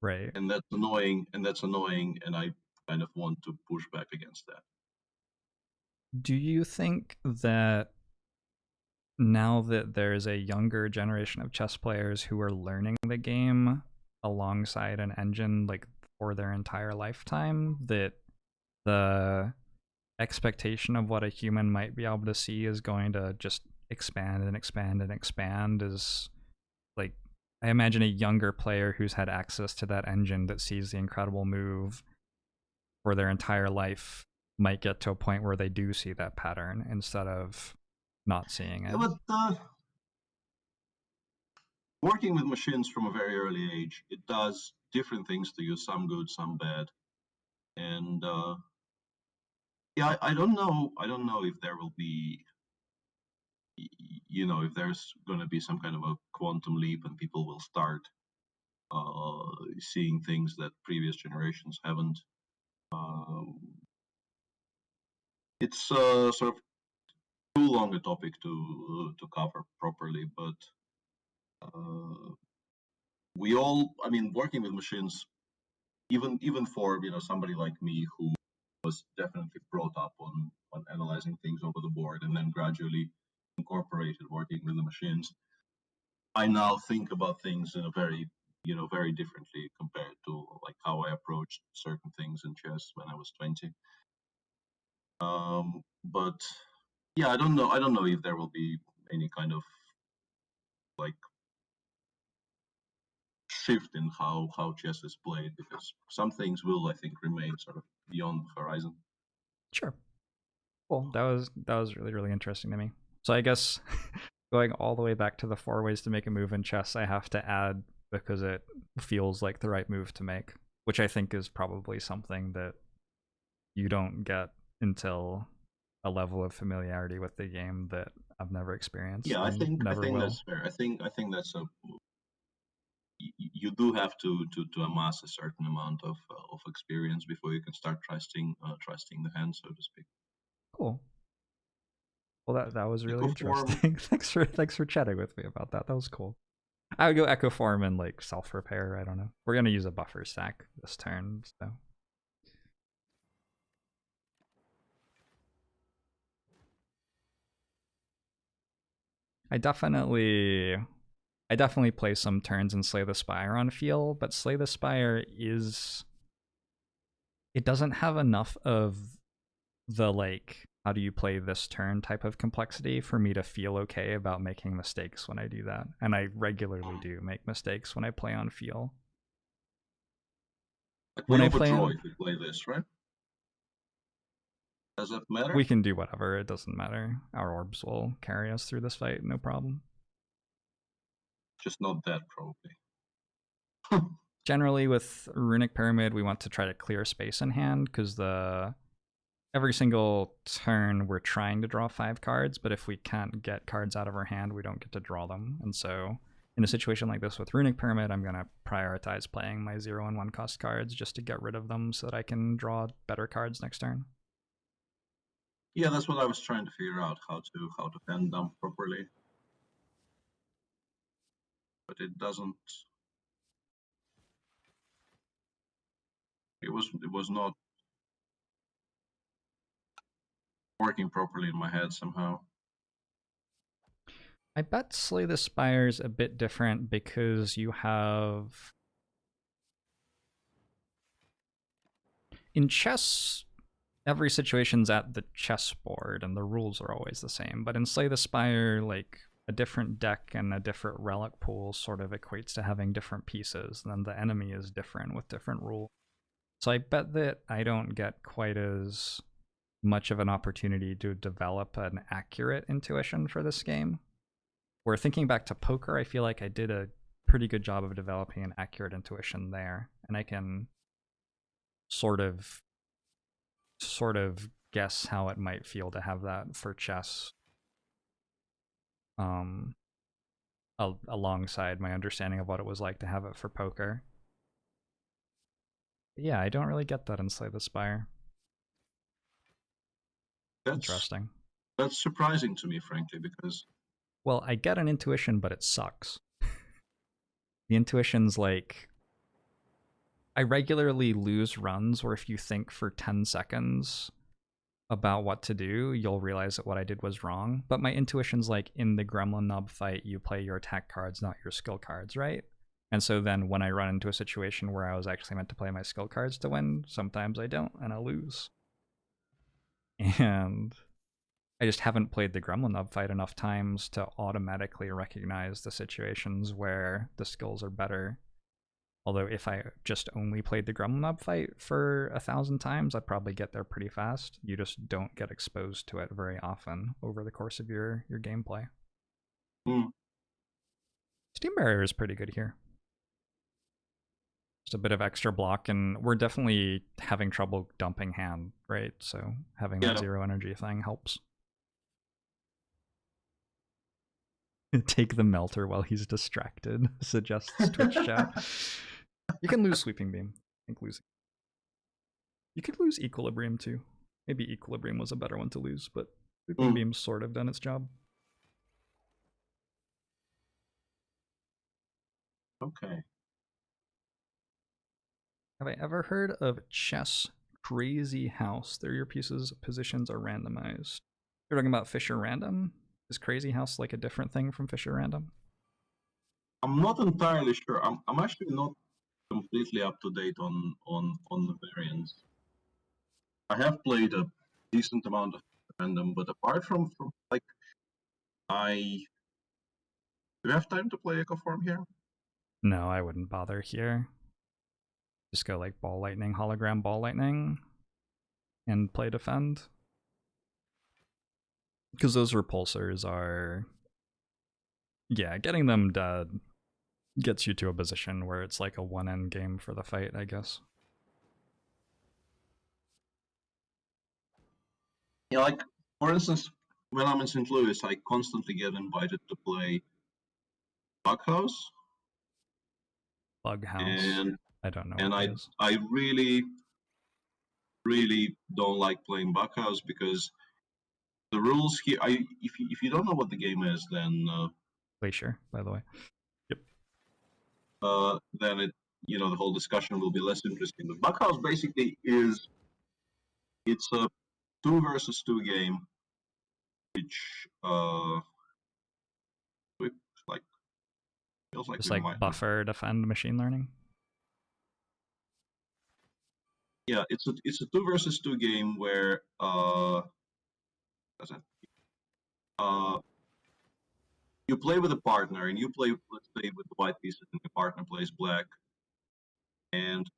Right. And that's annoying, and I kind of want to push back against that. Do you think that now that there's a younger generation of chess players who are learning the game alongside an engine like for their entire lifetime, that the expectation of what a human might be able to see is going to just expand and expand and expand? Is like, I imagine a younger player who's had access to that engine that sees the incredible move for their entire life might get to a point where they do see that pattern instead of not seeing Yeah, it. but working with machines from a very early age, it does different things to you, some good, some bad. And yeah, I don't know if there will be, if there's going to be some kind of a quantum leap and people will start seeing things that previous generations haven't. It's sort of too long a topic to cover properly, but uh, I mean, working with machines, even for somebody like me who was definitely brought up on analyzing things over the board and then gradually incorporated working with the machines, I now think about things in a very differently compared to like how I approached certain things in chess when I was 20. But yeah, I don't know if there will be any kind of like shift in how chess is played because some things will, I think, remain sort of beyond the horizon. Sure. Cool. That was really, really interesting to me. So I guess going all the way back to the 4 ways to make a move in chess, I have to add because it feels like the right move to make, which I think is probably something that you don't get until a level of familiarity with the game that I've never experienced. Yeah, I and think never will. that's fair. I think that's you do have to amass a certain amount of experience before you can start trusting the hand, so to speak. Cool. Well, that was really Echo form. interesting. thanks for chatting with me about that. That was cool. I would go Echo Form and like self repair. I don't know. We're gonna use a buffer stack this turn, so. I definitely play some turns and Slay the Spire on feel, but Slay the Spire it doesn't have enough of the like how do you play this turn type of complexity for me to feel okay about making mistakes when I do that. And I regularly do make mistakes when I play on feel. Like When we I play overdraw on, if we play this, right? Does that matter? we can do whatever, it doesn't matter. Our orbs will carry us through this fight, no problem. Just not that probably. Generally with Runic Pyramid, we want to try to clear space in hand because every single turn we're trying to draw 5 cards, but if we can't get cards out of our hand, we don't get to draw them. And so in a situation like this with Runic Pyramid, I'm going to prioritize playing my 0 and 1 cost cards just to get rid of them so that I can draw better cards next turn. Yeah, that's what I was trying to figure out, how to hand dump properly. But it doesn't. It was not working properly in my head somehow. I bet Slay the Spire's a bit different because you have... In chess, every situation's at the chessboard and the rules are always the same. But in Slay the Spire, like a different deck and a different relic pool sort of equates to having different pieces. And then the enemy is different with different rules. So I bet that I don't get quite as much of an opportunity to develop an accurate intuition for this game. Where thinking back to poker, I feel like I did a pretty good job of developing an accurate intuition there. And I can sort of guess how it might feel to have that for chess, alongside my understanding of what it was like to have it for poker. But yeah, I don't really get that in Slay the Spire. Interesting. That's surprising to me, frankly, because... Well, I get an intuition, but it sucks. The intuition's like... I regularly lose runs where if you think for 10 seconds about what to do, you'll realize that what I did was wrong. But my intuition's like, in the Gremlin Nub fight, you play your attack cards, not your skill cards, right? And so then when I run into a situation where I was actually meant to play my skill cards to win, sometimes I don't, and I lose. And I just haven't played the Gremlin Nub fight enough times to automatically recognize the situations where the skills are better. Although if I just only played the Gremlin Nub fight for 1,000 times, I'd probably get there pretty fast. You just don't get exposed to it very often over the course of your gameplay. Steam Barrier is pretty good here. Just a bit of extra block, and we're definitely having trouble dumping hand, right? So having that 0 energy thing helps. Take the melter while he's distracted, suggests Twitch chat. You can lose Sweeping Beam. I think losing. You could lose Equilibrium too. Maybe Equilibrium was a better one to lose, but Sweeping Beam's sort of done its job. Okay. Have I ever heard of Chess Crazy House? Your positions are randomized. You're talking about Fisher Random? Is Crazy House like a different thing from Fisher Random? I'm not entirely sure. I'm actually not completely up to date on the variants. I have played a decent amount of random, but apart from like, do you have time to play Echo Form here? No, I wouldn't bother here. Just go like Ball Lightning, Hologram Ball Lightning, and play Defend. Because those repulsors are... Yeah, getting them dead gets you to a position where it's like a one-end game for the fight, I guess. Yeah, like, for instance, when I'm in St. Louis, I constantly get invited to play Bughouse, Bug House. and I don't know and what that is. I really don't like playing Bughouse because the rules here. If you don't know what the game is, then Glacier, by the way. Yep. then it the whole discussion will be less interesting. But Bughouse basically it's a 2 versus 2 game, which like feels like Just we like might. buffer defend machine learning. Yeah, it's a 2 versus 2 game where you play with a partner and you play, let's say, with the white pieces and the partner plays black, and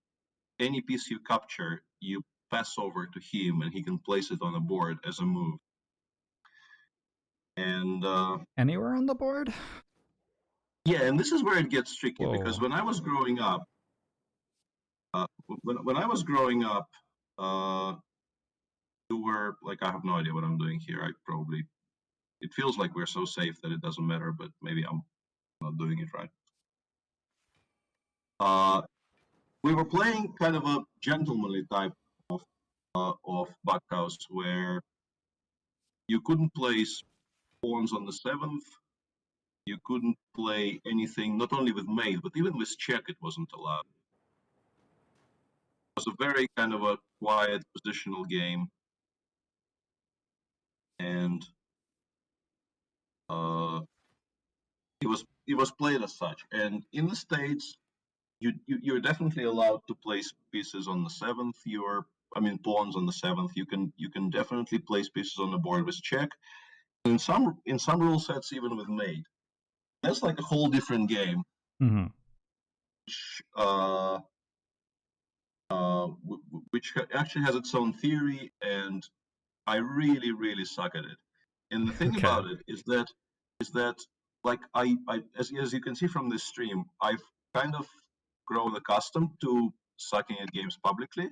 any piece you capture you pass over to him and he can place it on the board as a move. And Anywhere on the board? yeah, and this is where it gets tricky. Whoa. Because when I was growing up, when I was growing up, you were like, I have no idea what I'm doing here. It feels like we're so safe that it doesn't matter, but maybe I'm not doing it right. We were playing kind of a gentlemanly type of Backhouse where you couldn't place pawns on the 7th. You couldn't play anything, not only with mate, but even with check, it wasn't allowed. It was a very kind of a quiet positional game, and it was played as such. And in the States, you're definitely allowed to place pieces on the 7th. Pawns on the 7th. You can definitely place pieces on the board with check. In some rule sets, even with mate. That's like a whole different game. Mm-hmm. Which actually has its own theory, and I really suck at it. And the thing about it is that like as you can see from this stream, I've kind of grown accustomed to sucking at games publicly.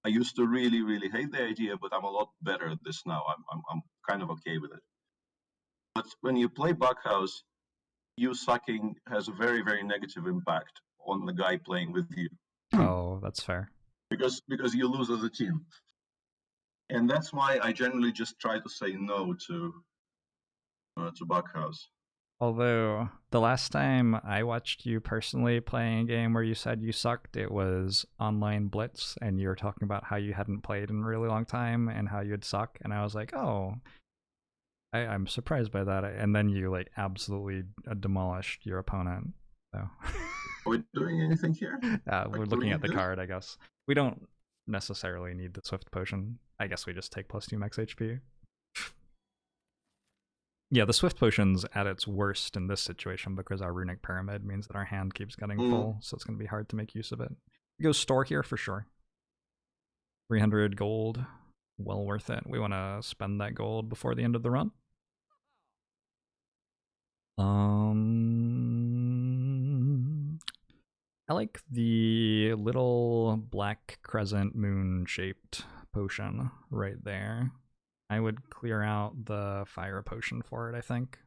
I used to really hate the idea, but I'm a lot better at this now. I'm kind of okay with it. But when you play Bughouse, you sucking has a very negative impact on the guy playing with you. Oh, that's fair. Because you lose as a team. And that's why I generally just try to say no to Bughouse. Although the last time I watched you personally playing a game where you said you sucked, it was Online Blitz, and you were talking about how you hadn't played in a really long time and how you'd suck, and I was like, oh, I'm surprised by that. And then you like absolutely demolished your opponent. So. Are we doing anything here? We're looking at the card, I guess. We don't necessarily need the Swift Potion. I guess we just take +2 max HP. Yeah, the Swift Potion's at its worst in this situation because our Runic Pyramid means that our hand keeps getting full, so it's going to be hard to make use of it. We go store here for sure. 300 gold, well worth it. We want to spend that gold before the end of the run. I like the little black crescent moon shaped potion right there. I would clear out the fire potion for it, I think.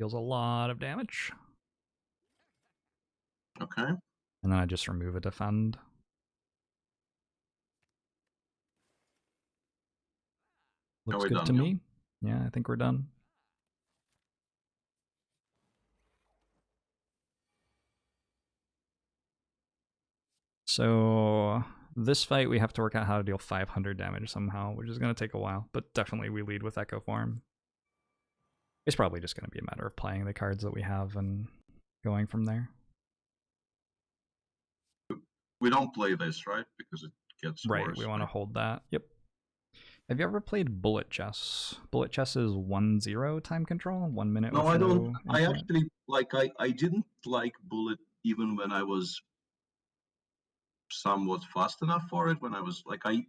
Deals a lot of damage. Okay. And then I just remove a defend. Looks good to me. Yeah, I think we're done. So this fight, we have to work out how to deal 500 damage somehow, which is going to take a while, but definitely we lead with Echo Form. It's probably just going to be a matter of playing the cards that we have and going from there. We don't play this, right? Because it gets worse. Right, we want to hold that. Yep. Have you ever played Bullet Chess? Bullet Chess is 1-0 time control, 1 minute. No, I don't. I actually I didn't like Bullet even when I was somewhat fast enough for it. When I was like I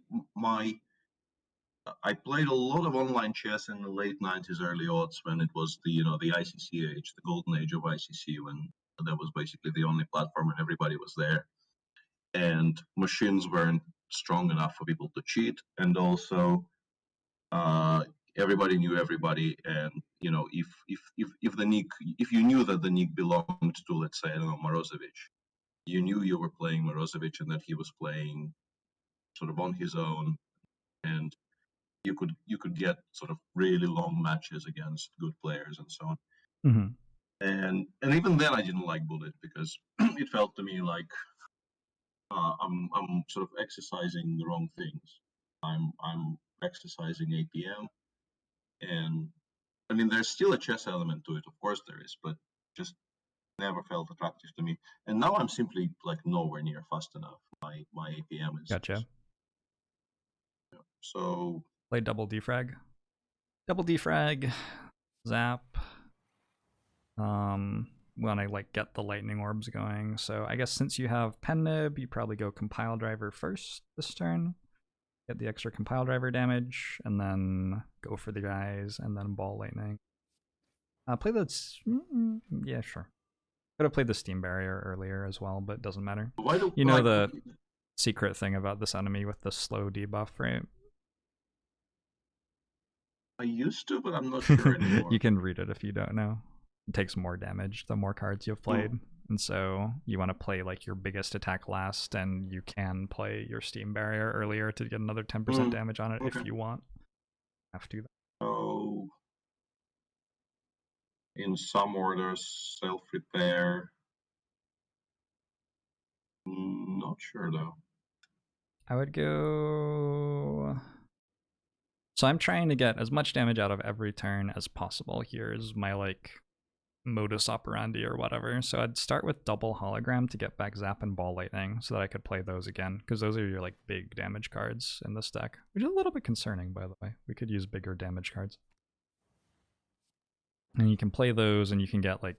played a lot of online chess in the late 90s, early aughts when it was the ICC age, the golden age of ICC, when that was basically the only platform and everybody was there, and machines weren't strong enough for people to cheat, and also everybody knew everybody, and if the nick, if you knew that the nick belonged to, let's say, I don't know, Morozevich, you knew you were playing Morozevich and that he was playing sort of on his own, and you could get sort of really long matches against good players and so on. Mm-hmm. And even then I didn't like Bullet because it felt to me like I'm sort of exercising the wrong things. I'm exercising APM, and I mean there's still a chess element to it, of course there is, but just never felt attractive to me. And now I'm simply like nowhere near fast enough. My APM is Gotcha. So play double defrag. Double defrag, zap. When I like get the lightning orbs going. So I guess since you have pen nib, you probably go compile driver first this turn. Get the extra compile driver damage, and then go for the guys, and then ball lightning. Play the yeah, sure. Could have played the steam barrier earlier as well, but it doesn't matter. You know the secret thing about this enemy with the slow debuff, right? I used to, but I'm not sure anymore. You can read it if you don't know. It takes more damage the more cards you've played. And so you want to play like your biggest attack last, and you can play your steam barrier earlier to get another 10% damage on it if you want. Have to. So in some orders, self-repair. Not sure though. I would go. So I'm trying to get as much damage out of every turn as possible. Here is my like modus operandi or whatever. So I'd start with double hologram to get back zap and ball lightning so that I could play those again, because those are your like big damage cards in this deck, which is a little bit concerning, by the way. We could use bigger damage cards. And you can play those and you can get like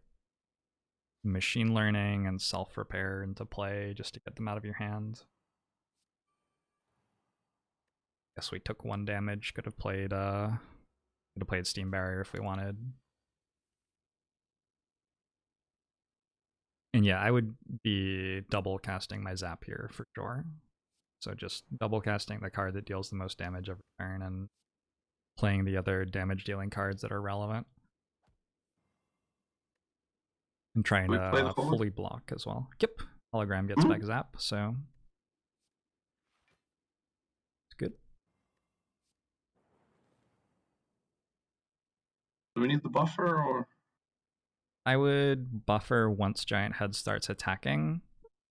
machine learning and self-repair into play just to get them out of your hand. Guess we took 1 damage. Could have played steam barrier if we wanted. And yeah, I would be double casting my zap here for sure. So just double casting the card that deals the most damage every turn and playing the other damage dealing cards that are relevant. And trying to fully block as well. Yep, hologram gets back zap, so it's good. Do we need the buffer or? I would buffer once Giant Head starts attacking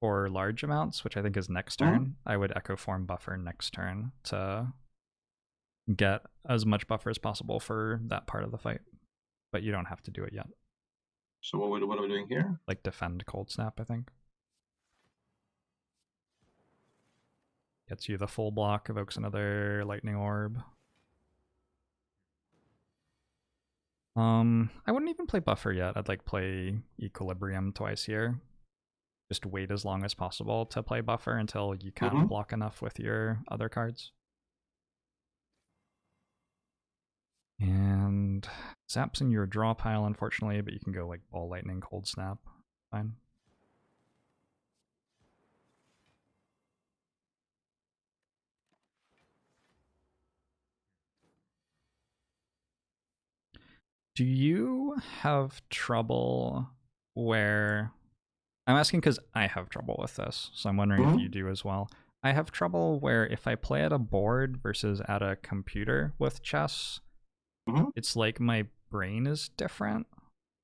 for large amounts, which I think is next turn. I would Echo Form buffer next turn to get as much buffer as possible for that part of the fight. But you don't have to do it yet. So what are we doing here? Like defend Cold Snap, I think. Gets you the full block, evokes another lightning orb. I wouldn't even play buffer yet. I'd like play Equilibrium twice here. Just wait as long as possible to play buffer until you can't block enough with your other cards. And Zap's in your draw pile, unfortunately, but you can go like ball lightning, cold snap. Fine. Do you have trouble where... I'm asking because I have trouble with this, so I'm wondering if you do as well. I have trouble where if I play at a board versus at a computer with chess, it's like my brain is different.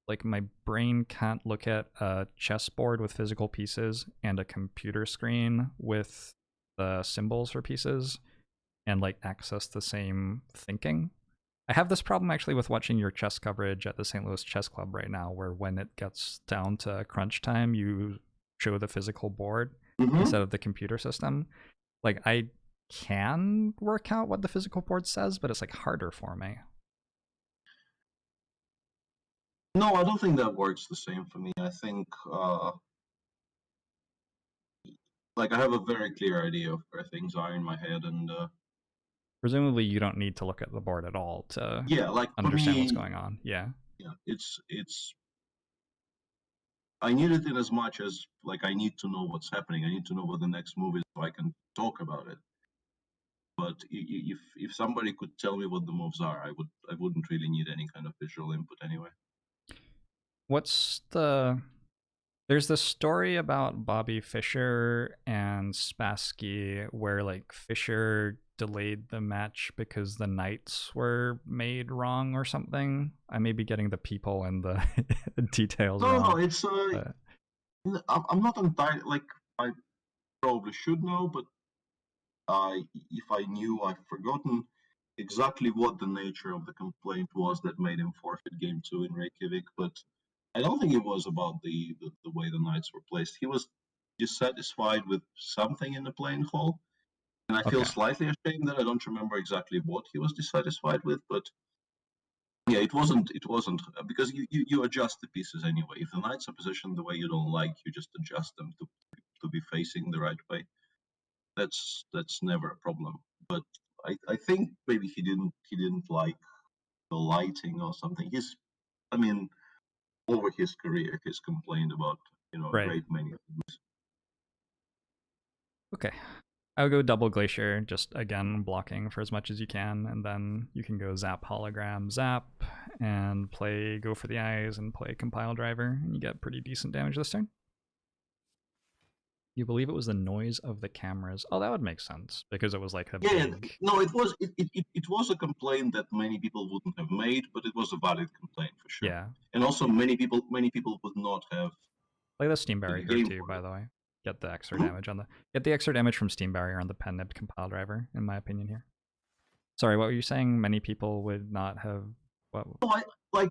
Like my brain can't look at a chessboard with physical pieces and a computer screen with the symbols for pieces and like access the same thinking. I have this problem actually with watching your chess coverage at the St. Louis Chess Club right now, where when it gets down to crunch time, you show the physical board instead of the computer system. Like I can work out what the physical board says, but it's like harder for me. No, I don't think that works the same for me. I think like I have a very clear idea of where things are in my head, and presumably you don't need to look at the board at all to understand what's going on. Yeah, it's I need it in as much as like I need to know what's happening. I need to know what the next move is so I can talk about it. But if somebody could tell me what the moves are, I wouldn't really need any kind of visual input anyway. What's there's this story about Bobby Fischer and Spassky where like Fischer delayed the match because the knights were made wrong or something. I may be getting the people and the details No, wrong. it's But I'm not entirely like I probably should know, but if I knew, I've forgotten exactly what the nature of the complaint was that made him forfeit game 2 in Reykjavik. But I don't think it was about the way the knights were placed. He was dissatisfied with something in the playing hall, and I feel okay. slightly ashamed that I don't remember exactly what he was dissatisfied with. But yeah, it wasn't because you adjust the pieces anyway. If the knights are positioned the way you don't like, you just adjust them to be facing the right way. That's never a problem. But I think maybe he didn't like the lighting or something. I mean, over his career, he's complained about a Right. great many things. Okay. I'll go double glacier, just again blocking for as much as you can, and then you can go zap hologram, zap, and play go for the eyes and play compile driver, and you get pretty decent damage this turn. You believe it was the noise of the cameras? Oh, that would make sense because it was like a big. No, it was a complaint that many people wouldn't have made, but it was a valid complaint for sure. Yeah. And also many people would not have Play the steam the barrier game too, for by it. the way. Get the extra damage on the extra damage from steam barrier on the pen nibbed compile driver, in my opinion here. Sorry, what were you saying? Many people would not have what? No, like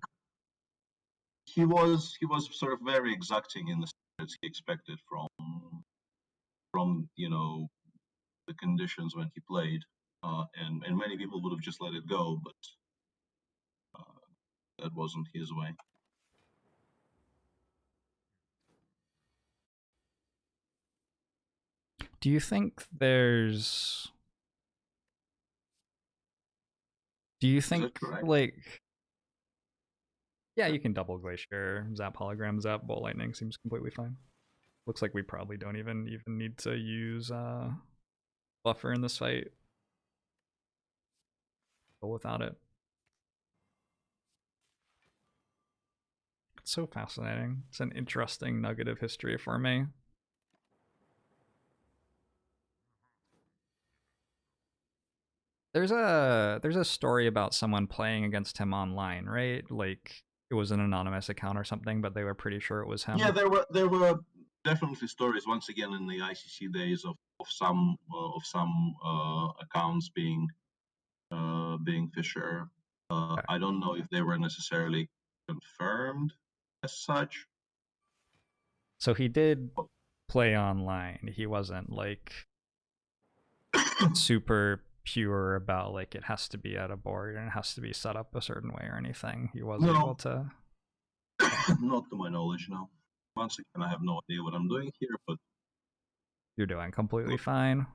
he was sort of very exacting in the standards he expected from the conditions when he played, and many people would have just let it go, but that wasn't his way. Do you think there's? Do you think like? Yeah, you can double glacier, zap hologram, zap bolt lightning seems completely fine. Looks like we probably don't even need to use buffer in this fight. Go without it. It's so fascinating. It's an interesting nugget of history for me. There's a story about someone playing against him online, right? Like it was an anonymous account or something, but they were pretty sure it was him. Yeah, there were definitely stories once again in the ICC days of some accounts being Fisher. Okay. I don't know if they were necessarily confirmed as such. So he did play online. He wasn't like super pure about like it has to be at a board and it has to be set up a certain way or anything. He was able to. Not to my knowledge, no. Once again, I have no idea what I'm doing here, but You're doing completely fine.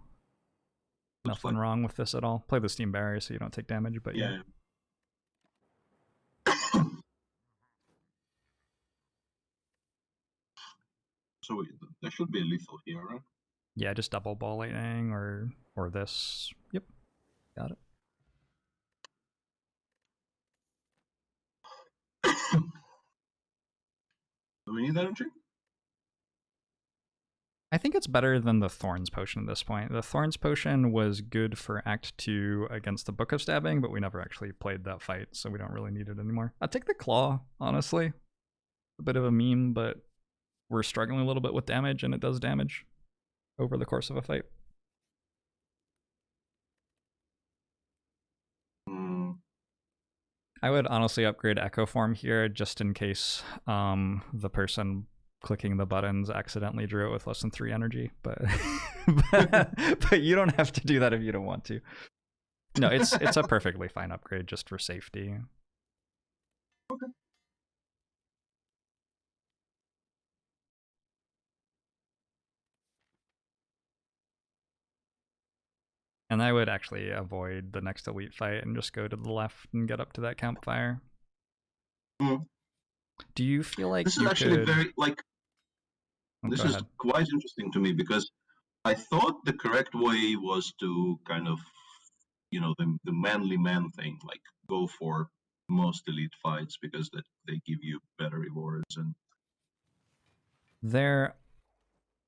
Nothing wrong with this at all. Play the steam barrier so you don't take damage, but yeah. So there should be a lethal here, right? Yeah, just double ball lightning or this. Yep, got it. Do we need energy? I think it's better than the Thorns potion at this point. The Thorns potion was good for Act 2 against the Book of Stabbing, but we never actually played that fight, so we don't really need it anymore. I'd take the Claw, honestly. A bit of a meme, but we're struggling a little bit with damage, and it does damage over the course of a fight. I would honestly upgrade Echo Form here just in case the person clicking the buttons accidentally drew it with less than 3 energy, but but you don't have to do that if you don't want to. No, it's a perfectly fine upgrade just for safety. Okay. And I would actually avoid the next elite fight and just go to the left and get up to that campfire. Do you feel like this is actually very like this is quite interesting to me because I thought the correct way was to kind of the manly man thing, like go for most elite fights because they give you better rewards. And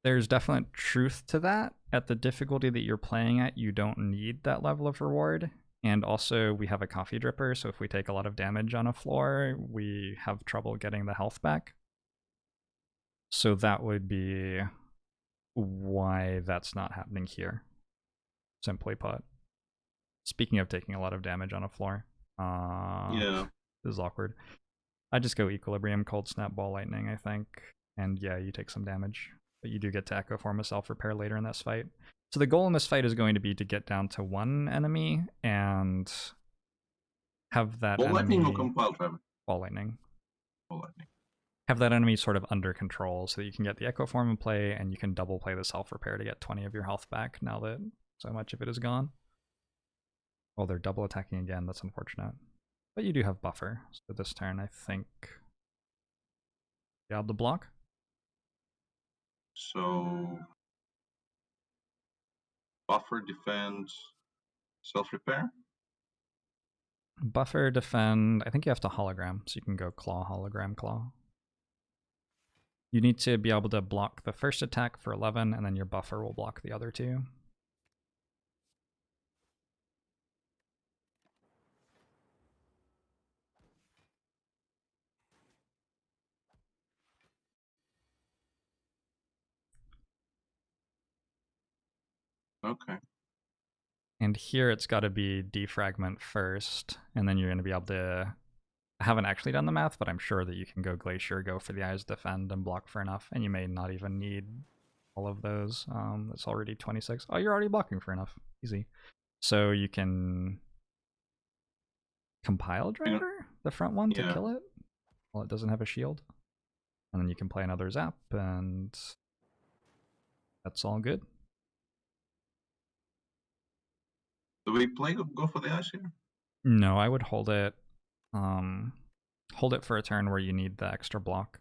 there's definite truth to that. At the difficulty that you're playing at, you don't need that level of reward. And also, we have a coffee dripper, so if we take a lot of damage on a floor, we have trouble getting the health back. So that would be why that's not happening here, simply put. Speaking of taking a lot of damage on a floor. yeah. This is awkward. I just go Equilibrium, Cold Snap, Ball Lightning, I think. And yeah, you take some damage. But you do get to Echo Form a Self-Repair later in this fight. So the goal in this fight is going to be to get down to one enemy and have that Ball enemy... Lightning or Compile Tremor? Ball Lightning. Ball Lightning. Have that enemy sort of under control so that you can get the Echo Form in play and you can double play the Self-Repair to get 20 of your health back now that so much of it is gone. Well, they're double attacking again, that's unfortunate. But you do have buffer, so this turn I think you have the block. So buffer, defend, self-repair? Buffer, defend, I think you have to hologram, so you can go claw, hologram, claw. You need to be able to block the first attack for 11, and then your buffer will block the other two. Okay. And here it's got to be defragment first, and then you're going to be able to... I haven't actually done the math, but I'm sure that you can go Glacier, go for the Eyes, defend, and block for enough, and you may not even need all of those. It's already 26. Oh, you're already blocking for enough. Easy. So you can Compile Driver, the front one, to kill it while it doesn't have a shield. And then you can play another Zap, and that's all good. Do we go for the Eyes here? No, I would hold it. Hold it for a turn where you need the extra block.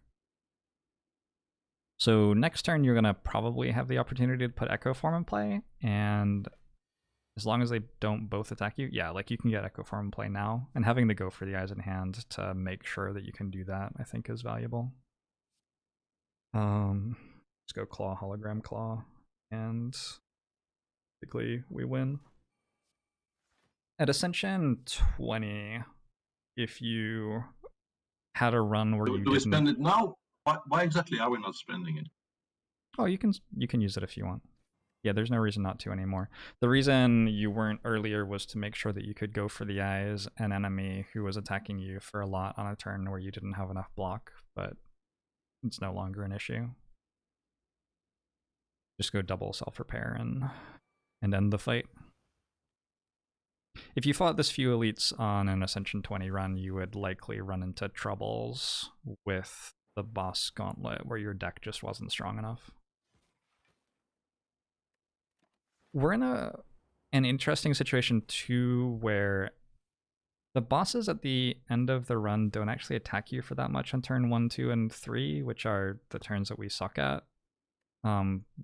So next turn you're gonna probably have the opportunity to put Echo Form in play, and as long as they don't both attack you, yeah, like you can get Echo Form in play now, and having to go for the Eyes in hand to make sure that you can do that, I think is valuable. Let's go Claw, Hologram, Claw, and basically we win. At Ascension 20, if you had a run where do we spend it now? Why exactly are we not spending it? Oh, you can use it if you want. Yeah, there's no reason not to anymore. The reason you weren't earlier was to make sure that you could go for the Eyes an enemy who was attacking you for a lot on a turn where you didn't have enough block, but it's no longer an issue. Just go double self-repair and end the fight. If you fought this few elites on an Ascension 20 run, you would likely run into troubles with the boss gauntlet where your deck just wasn't strong enough. We're in an interesting situation too, where the bosses at the end of the run don't actually attack you for that much on turn 1, 2, and 3, which are the turns that we suck at.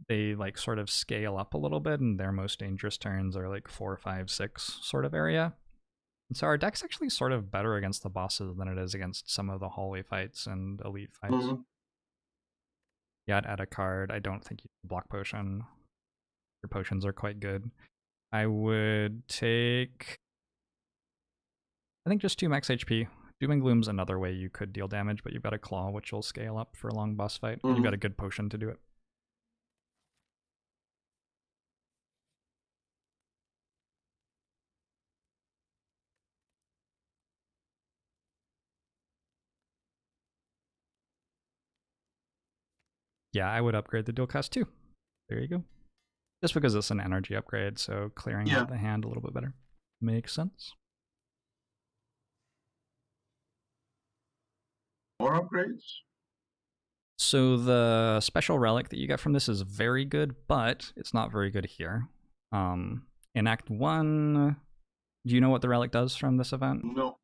They like sort of scale up a little bit, and their most dangerous turns are like 4, 5, 6 sort of area. And so our deck's actually sort of better against the bosses than it is against some of the hallway fights and elite fights. Mm-hmm. Yeah, I'd add a card. I don't think you can block potion. Your potions are quite good. I would take, I think, just 2 max HP. Doom and Gloom's another way you could deal damage, but you've got a Claw, which will scale up for a long boss fight. And you've got a good potion to do it. Yeah, I would upgrade the dual cast too. There you go. Just because it's an energy upgrade, so clearing out the hand a little bit better. Makes sense. More upgrades? So the special relic that you get from this is very good, but it's not very good here. In Act 1, do you know what the relic does from this event? No.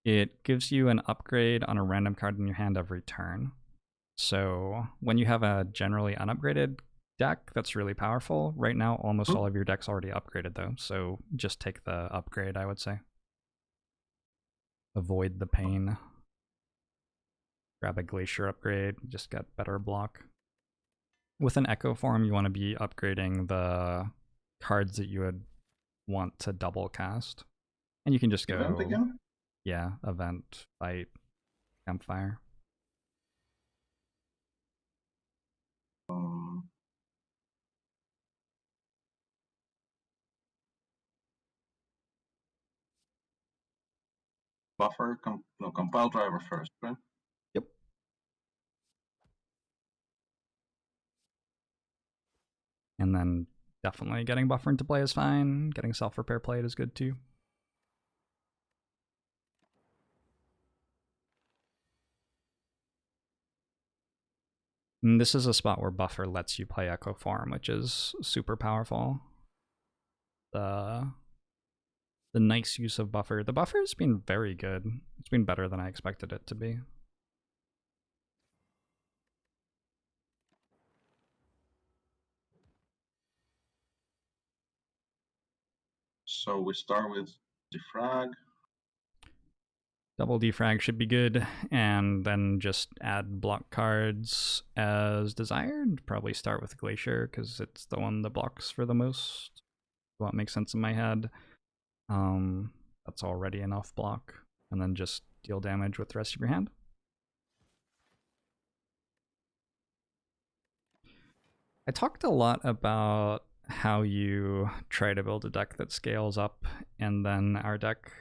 It gives you an upgrade on a random card in your hand every turn. So when you have a generally unupgraded deck that's really powerful. Right now, almost Hmm. all of your deck's already upgraded though, so just take the upgrade, I would say. Avoid the pain. Grab a Glacier upgrade, just get better block. With an Echo form, you want to be upgrading the cards that you would want to double cast. And you can just Event go, again? yeah, event, fight, campfire. Buffer, no, compile driver first, right? Yep. And then definitely getting buffer into play is fine. Getting self-repair played is good too. And this is a spot where buffer lets you play Echo Form, which is super powerful. The nice use of buffer. The buffer has been very good. It's been better than I expected it to be. So we start with defrag. Double defrag should be good, and then just add block cards as desired. Probably start with Glacier because it's the one that blocks for the most. What makes sense in my head. That's already enough block, and then just deal damage with the rest of your hand. I talked a lot about how you try to build a deck that scales up, and then our deck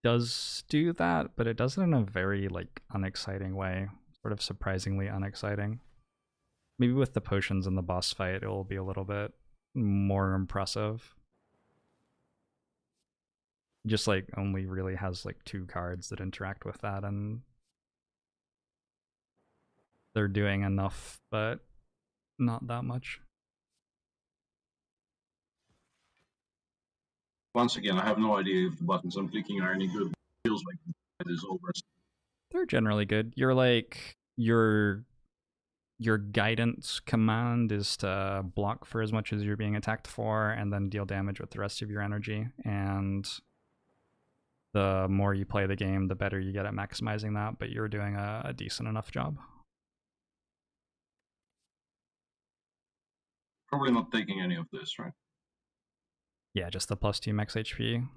does do that, but it does it in a very like unexciting way, sort of surprisingly unexciting. Maybe with the potions in the boss fight, it will be a little bit more impressive. Just like only really has like 2 cards that interact with that, and they're doing enough, but not that much. Once again, I have no idea if the buttons I'm clicking are any good. It feels like it is over. They're generally good. You're like your guidance command is to block for as much as you're being attacked for, and then deal damage with the rest of your energy. And the more you play the game, the better you get at maximizing that. But you're doing a decent enough job. Probably not taking any of this, right? Yeah, just the +2 max HP.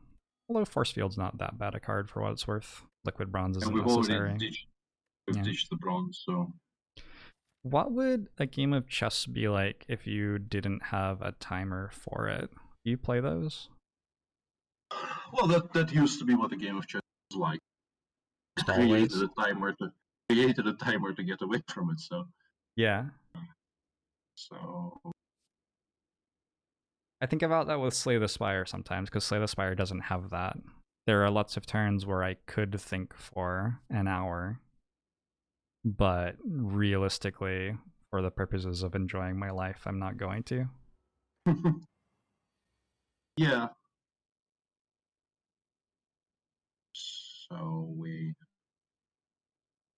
Although Force Field's not that bad a card for what it's worth. Liquid Bronze And isn't we've already necessary. Yeah. ditched the bronze, so What would a game of chess be like if you didn't have a timer for it? Do you play those? well, that used to be what the game of chess was like. Just created always? a timer to get away from it. Yeah. So I think about that with Slay the Spire sometimes, because Slay the Spire doesn't have that. There are lots of turns where I could think for an hour, but realistically, for the purposes of enjoying my life, I'm not going to. yeah. So we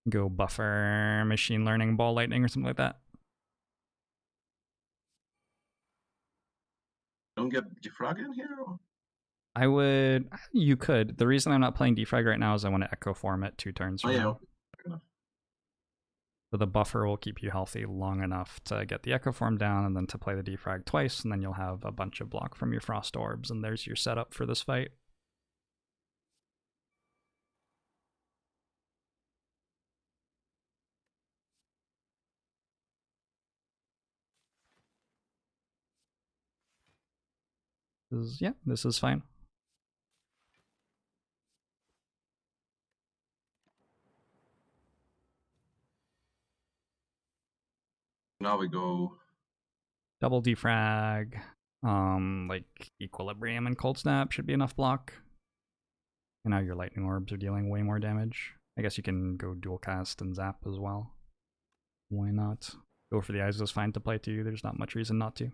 Go buffer machine learning ball lightning or something like that. don't get defrag in here? Or? I would. You could. The reason I'm not playing defrag right now is I want to echo form it 2 turns from now. Okay. So the buffer will keep you healthy long enough to get the echo form down, and then to play the defrag twice, and then you'll have a bunch of block from your frost orbs, and there's your setup for this fight. This is fine. Now we go Double defrag, like equilibrium and cold snap should be enough block. And now your lightning orbs are dealing way more damage. I guess you can go dual cast and zap as well. Why not? Go for the eyes is fine to play too. There's not much reason not to.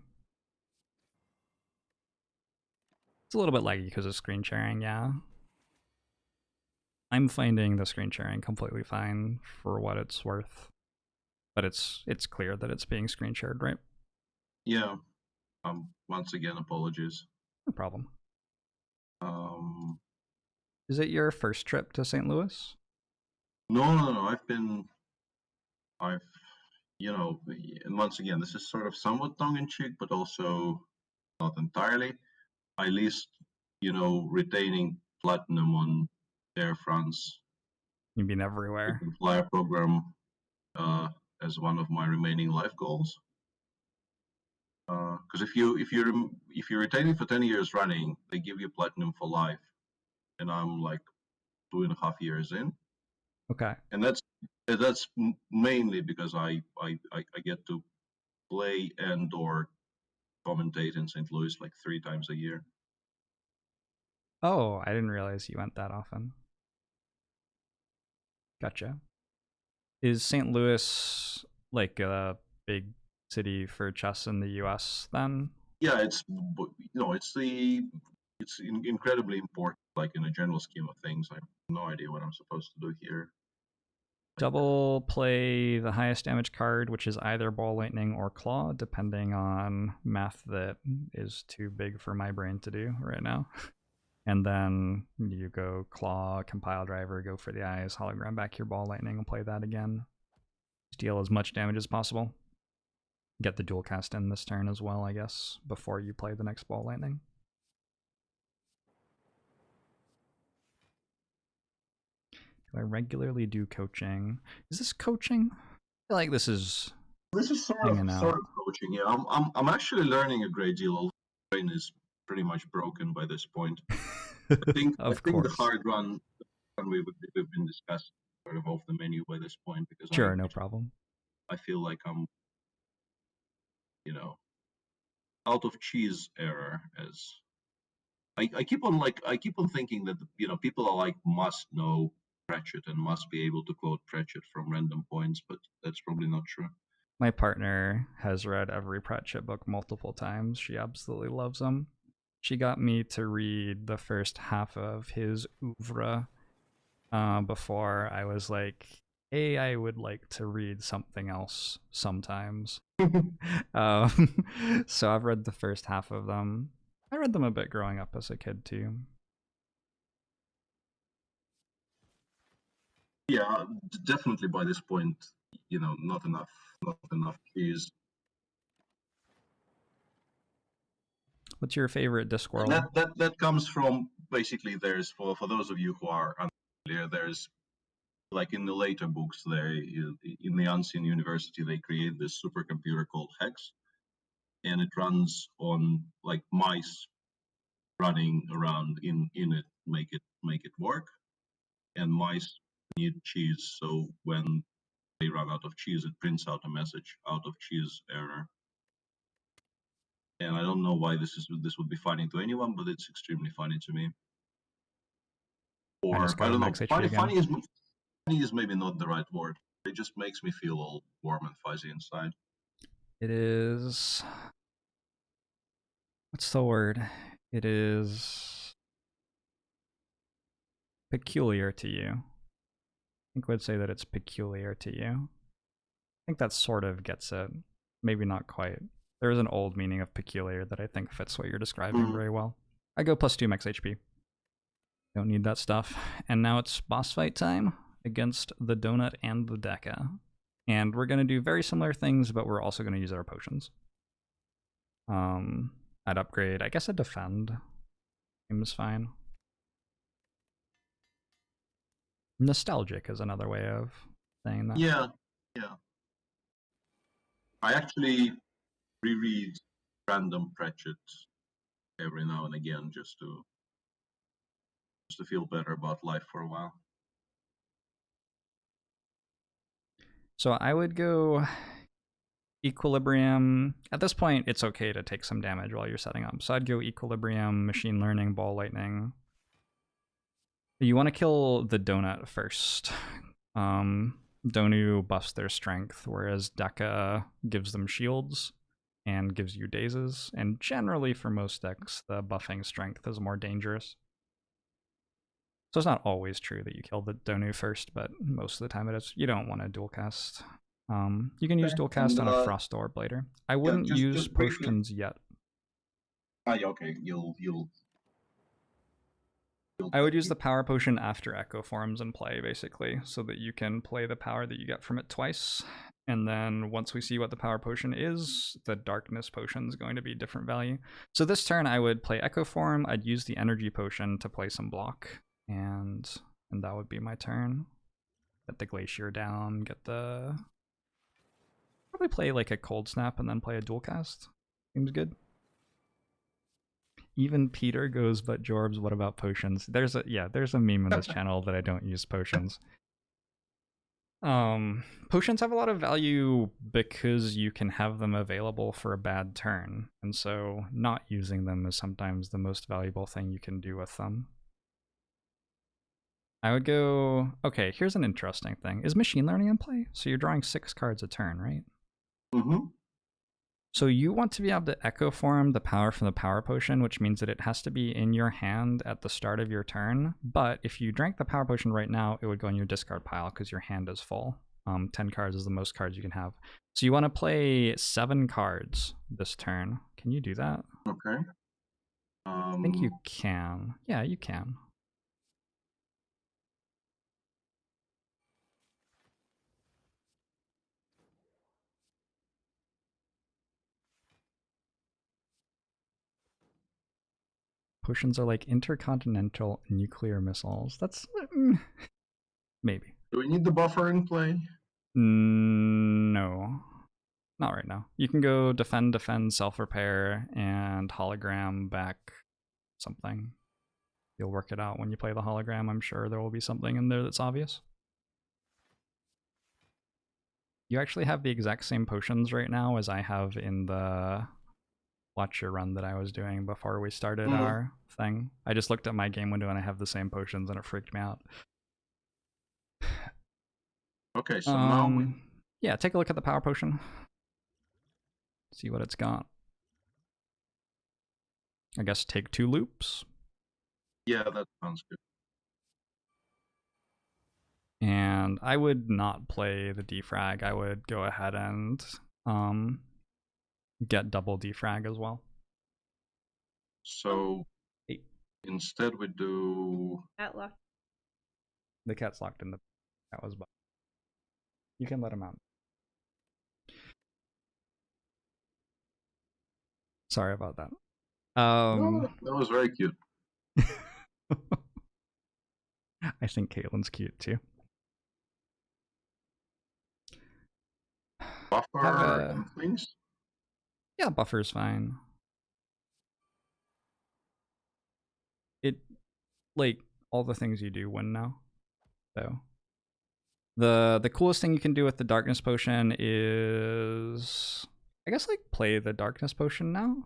It's a little bit laggy because of screen sharing, yeah. I'm finding the screen sharing completely fine for what it's worth. But it's clear that it's being screen shared, right? Yeah. Once again, apologies. No problem. Um, Is it your first trip to St. Louis? no. I've, and once again, this is sort of somewhat tongue-in-cheek, but also not entirely. I least, retaining platinum on Air France You've been everywhere. frequent flyer program as one of my remaining life goals. Because if you retain it for 10 years running, they give you platinum for life, and I'm like 2.5 years in, Okay. and that's mainly because I get to play and or commentate in St. Louis like 3 times a year. Oh, I didn't realize you went that often. Gotcha. Is St. Louis like a big city for chess in the US then? Yeah, it's incredibly important. Like in a general scheme of things, I have no idea what I'm supposed to do here. Double play the highest damage card, which is either Ball Lightning or Claw, depending on math that is too big for my brain to do right now. And then you go Claw, Compile Driver, go for the eyes, hologram back your Ball Lightning, and play that again. Deal as much damage as possible. Get the dual cast in this turn as well, I guess, before you play the next Ball Lightning. Do I regularly do coaching? Is this coaching? I feel like this is Sort hanging out. of coaching. Yeah, I'm actually learning a great deal. The brain is pretty much broken by this point. I think the hard run we've been discussing sort of off the menu by this point, because sure, no problem. I feel like I'm, out of cheese era. As I keep on thinking that people are like must know Pratchett and must be able to quote Pratchett from random points, but that's probably not true. My partner has read every Pratchett book multiple times. She absolutely loves them. She got me to read the first half of his oeuvre before I was like, hey, I would like to read something else sometimes. So I've read the first half of them. I read them a bit growing up as a kid too. Yeah, definitely by this point, not enough cheese. What's your favorite Discworld? That comes from basically, there's for those of you who are unfamiliar, there's like in the later books, in the Unseen University, they create this supercomputer called Hex, and it runs on like mice running around in it, make it work, and mice need cheese, so when they run out of cheese, it prints out a message, out of cheese error. And I don't know why this would be funny to anyone, but it's extremely funny to me. Or I don't know. Funny is maybe not the right word. It just makes me feel all warm and fuzzy inside. It is. What's the word? It is peculiar to you. I think we'd say that it's peculiar to you. I think that sort of gets it. Maybe not quite. There is an old meaning of peculiar that I think fits what you're describing very well. I go +2 max HP. Don't need that stuff. And now it's boss fight time against the Donut and the Deca. And we're going to do very similar things, but we're also going to use our potions. I'd upgrade. I guess I'd defend. Seems fine. Nostalgic is another way of saying that. Yeah. I actually reread random Pratchett every now and again just to feel better about life for a while. So I would go Equilibrium. At this point, it's okay to take some damage while you're setting up. So I'd go Equilibrium, Machine Learning, Ball Lightning. You want to kill the Donut first. Donu buffs their strength, whereas Deca gives them shields and gives you dazes. And generally, for most decks, the buffing strength is more dangerous. So it's not always true that you kill the Donu first, but most of the time it is. You don't want to dual cast You can use Okay, dual cast and, on a Frost Orb later. I wouldn't use just briefly. potions yet. Yeah, okay. You'll I would use the power potion after Echo forms in play, basically, so that you can play the power that you get from it twice. And then once we see what the power potion is, the darkness potion is going to be different value. So this turn I would play Echo form, I'd use the energy potion to play some block, and that would be my turn. Get the glacier down, get the... Probably play like a cold snap and then play a dual cast. Seems good. Even Peter goes, but Jorbs, what about potions? There's a meme in this channel that I don't use potions. Potions have a lot of value because you can have them available for a bad turn, and so not using them is sometimes the most valuable thing you can do with them. I would go... Okay, here's an interesting thing. Is machine learning in play? So you're drawing 6 cards a turn, right? Mm-hmm. So you want to be able to echo form the power from the power potion, which means that it has to be in your hand at the start of your turn. But if you drank the power potion right now, it would go in your discard pile because your hand is full. 10 cards is the most cards you can have. So you want to play 7 cards this turn. Can you do that? Okay. I think you can. Yeah, you can. Potions are like intercontinental nuclear missiles. That's... maybe. Do we need the buffer in play? No. Not right now. You can go defend, self-repair, and hologram back something. You'll work it out when you play the hologram. I'm sure there will be something in there that's obvious. You actually have the exact same potions right now as I have in the Watcher run that I was doing before we started our thing. I just looked at my game window and I have the same potions and it freaked me out. Okay, so now yeah, take a look at the power potion. See what it's got. I guess take 2 loops. Yeah, that sounds good. And I would not play the defrag. I would go ahead and get double defrag as well. So instead we do... Cat locked. The cat's locked in the... That was... You can let him out. Sorry about that. No, that was very cute. I think Caitlin's cute too. Buffer and things? Yeah, buffer's fine. It, like, all the things you do win now. So the coolest thing you can do with the darkness potion is, I guess, like, play the darkness potion now.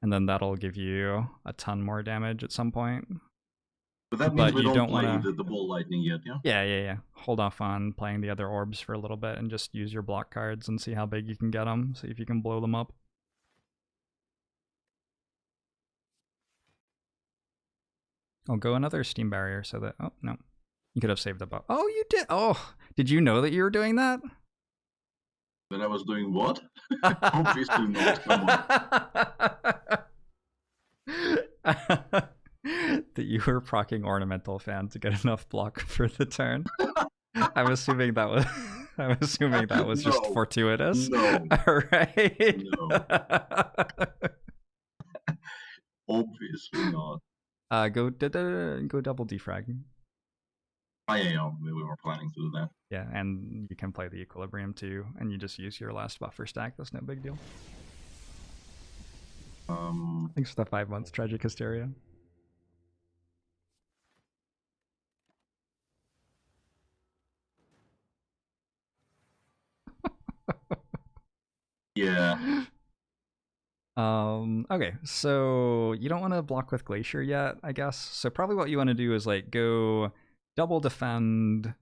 And then that'll give you a ton more damage at some point. But that means we you don't wanna... play the ball lightning yet, yeah? Yeah. Hold off on playing the other orbs for a little bit and just use your block cards and see how big you can get them. See if you can blow them up. I'll go another steam barrier so that... Oh, no. You could have saved the buff. Oh, you did! Oh! Did you know that you were doing that? That I was doing what? Obviously not, come on. That you were proccing Ornamental Fan to get enough block for the turn. I'm assuming that was... I'm assuming that was just fortuitous. No. Alright. No. Obviously not. Go double defrag. Yeah, we were planning to do that. Yeah, and you can play the Equilibrium too, and you just use your last buffer stack. That's no big deal. Thanks for the 5 months, Tragic Hysteria. Yeah. Okay, so you don't want to block with Glacier yet, I guess. So probably what you want to do is like go double defend.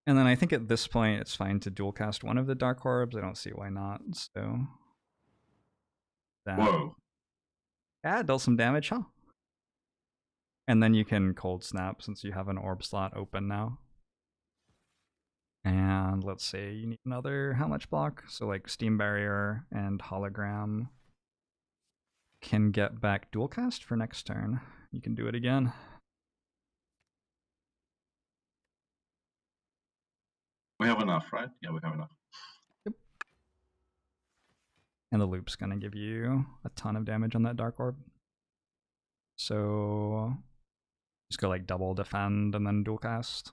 And then I think at this point it's fine to dual cast one of the Dark Orbs. I don't see why not. So that... Whoa. Yeah, dealt some damage, huh? And then you can cold snap since you have an orb slot open now. And let's say you need another how much block? So like Steam Barrier and Hologram can get back dual cast for next turn. You can do it again. We have enough, right? Yeah, we have enough. Yep. And the loop's gonna give you a ton of damage on that Dark Orb. So just go like double defend and then dual cast.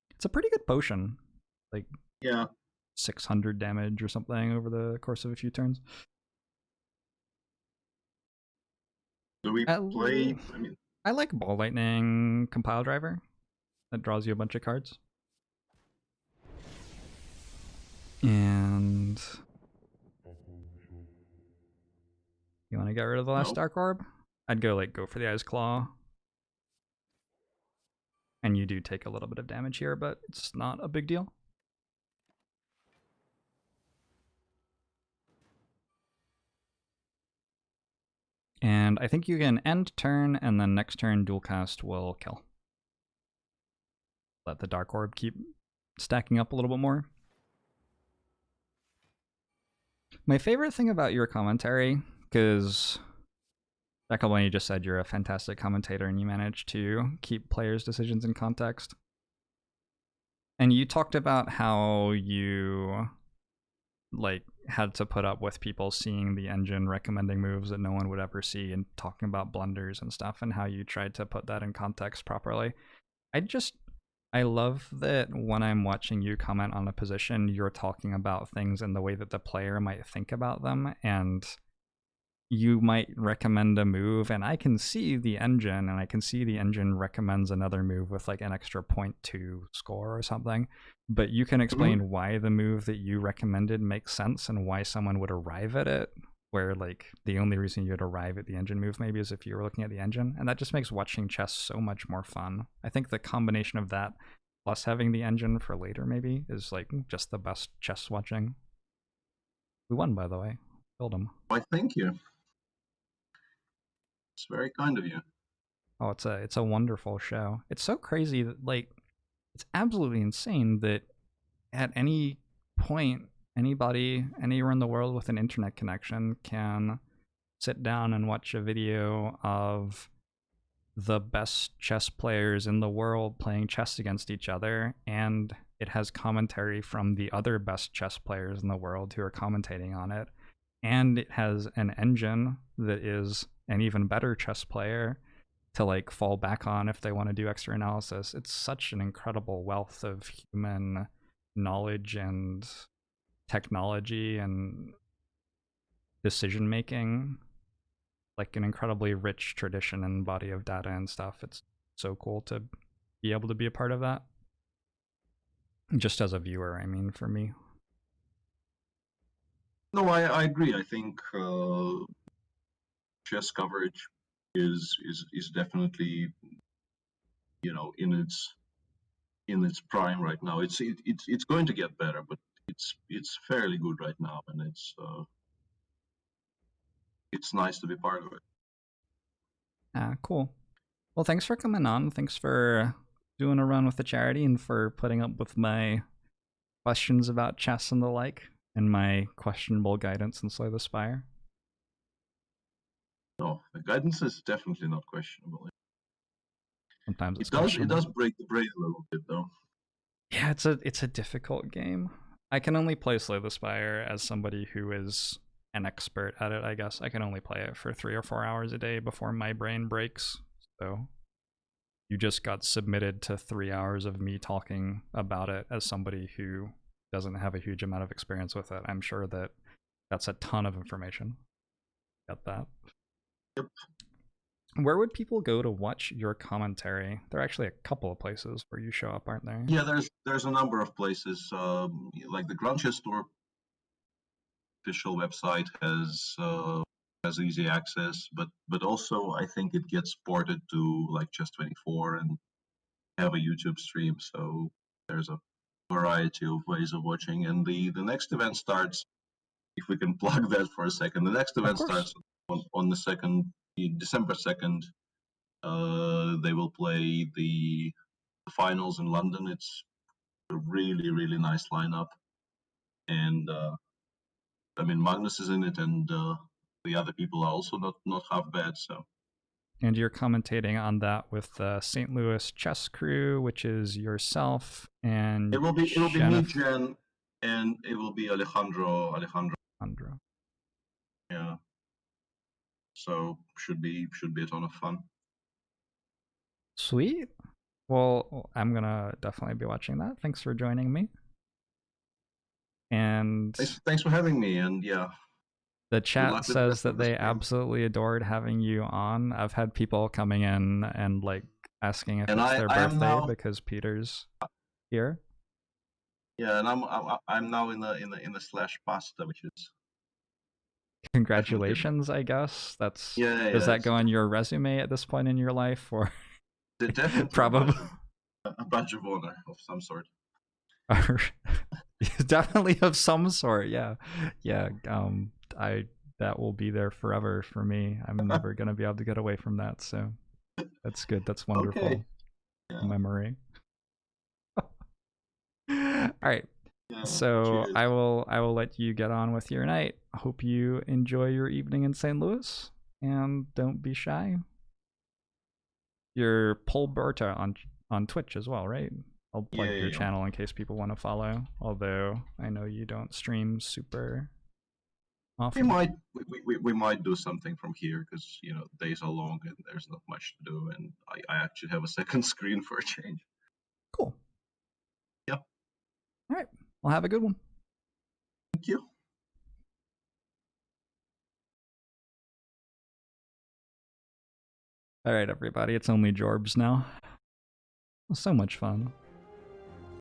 It's a pretty good potion. Like Yeah. 600 damage or something over the course of a few turns. Do we play? I mean, I like Ball Lightning Compile Driver. That draws you a bunch of cards. And you want to get rid of the last Dark Orb? I'd go for the Ice Claw. And you do take a little bit of damage here, but it's not a big deal. And I think you can end turn, and then next turn dual cast will kill. Let the Dark Orb keep stacking up a little bit more. My favorite thing about your commentary, because Jackal, when you just said you're a fantastic commentator and you manage to keep players' decisions in context. And you talked about how you had to put up with people seeing the engine recommending moves that no one would ever see and talking about blunders and stuff, and how you tried to put that in context properly. I love that when I'm watching you comment on a position, you're talking about things in the way that the player might think about them, and you might recommend a move, and I can see the engine, and I can see the engine recommends another move with like an extra 0.2 score or something, but you can explain why the move that you recommended makes sense and why someone would arrive at it, where like the only reason you'd arrive at the engine move maybe is if you were looking at the engine, and that just makes watching chess so much more fun. I think the combination of that plus having the engine for later maybe is like just the best chess watching. We won, by the way. Killed him. Why, thank you. It's very kind of you. Oh, it's a wonderful show. It's so crazy that it's absolutely insane that at any point anybody anywhere in the world with an internet connection can sit down and watch a video of the best chess players in the world playing chess against each other, and it has commentary from the other best chess players in the world who are commentating on it, and it has an engine that is an even better chess player to fall back on if they want to do extra analysis. It's such an incredible wealth of human knowledge and technology and decision making, like an incredibly rich tradition and body of data and stuff. It's so cool to be able to be a part of that. Just as a viewer, I mean, for me. No, I agree. I think chess coverage is definitely, in its prime right now. It's going to get better, but it's fairly good right now, and it's nice to be part of it. Cool. Well, thanks for coming on. Thanks for doing a run with the charity and for putting up with my questions about chess and the like, and my questionable guidance in Slay the Spire. No, the guidance is definitely not questionable. Sometimes it does break the brain a little bit, though. Yeah, it's a difficult game. I can only play Slay the Spire as somebody who is an expert at it, I guess. I can only play it for 3 or 4 hours a day before my brain breaks. So you just got submitted to 3 hours of me talking about it as somebody who doesn't have a huge amount of experience with it. I'm sure that that's a ton of information. Got that? Yep. Where would people go to watch your commentary? There are actually a couple of places where you show up, aren't there? Yeah, there's a number of places. Like the Grand Chess Store official website has easy access, but also I think it gets ported to like Chess24 and have a YouTube stream. So there's a variety of ways of watching. And the next event starts if we can plug that for a second. The next event course. starts on the December 2nd. They will play the finals in London. It's a really, really nice lineup. And I mean, Magnus is in it, and the other people are also not half bad. So. And you're commentating on that with the St. Louis chess crew, which is yourself and It will be me, Jennifer. Jen, and it will be Alejandro. Alejandro. Yeah. So should be a ton of fun. Sweet. Well, I'm gonna definitely be watching that. Thanks for joining me. And Thanks for having me. And yeah, the good chat luck with the says rest of that the they stream. absolutely adored having you on. I've had people coming in and like asking if And it's their I am birthday now, because Peter's here. yeah, and I'm now in the slash pasta, which is Congratulations, I guess. That's yeah. Does that It's go on your resume at this point in your life, or definitely probably a badge of honor of some sort. definitely of some sort? Yeah. I that will be there forever for me. I'm never gonna be able to get away from that. So that's good. That's wonderful. Okay. Yeah. Memory. All right. Yeah, So cheers. I will let you get on with your night. Hope you enjoy your evening in St. Louis, and don't be shy. You're Polberta on Twitch as well, right? I'll plug your channel in case people want to follow. Although I know you don't stream super often. We might do something from here because days are long and there's not much to do, and I actually have a second screen for a change. Cool. Yeah. All right. Well, have a good one. Thank you. All right, everybody. It's only Jorbs now. So much fun.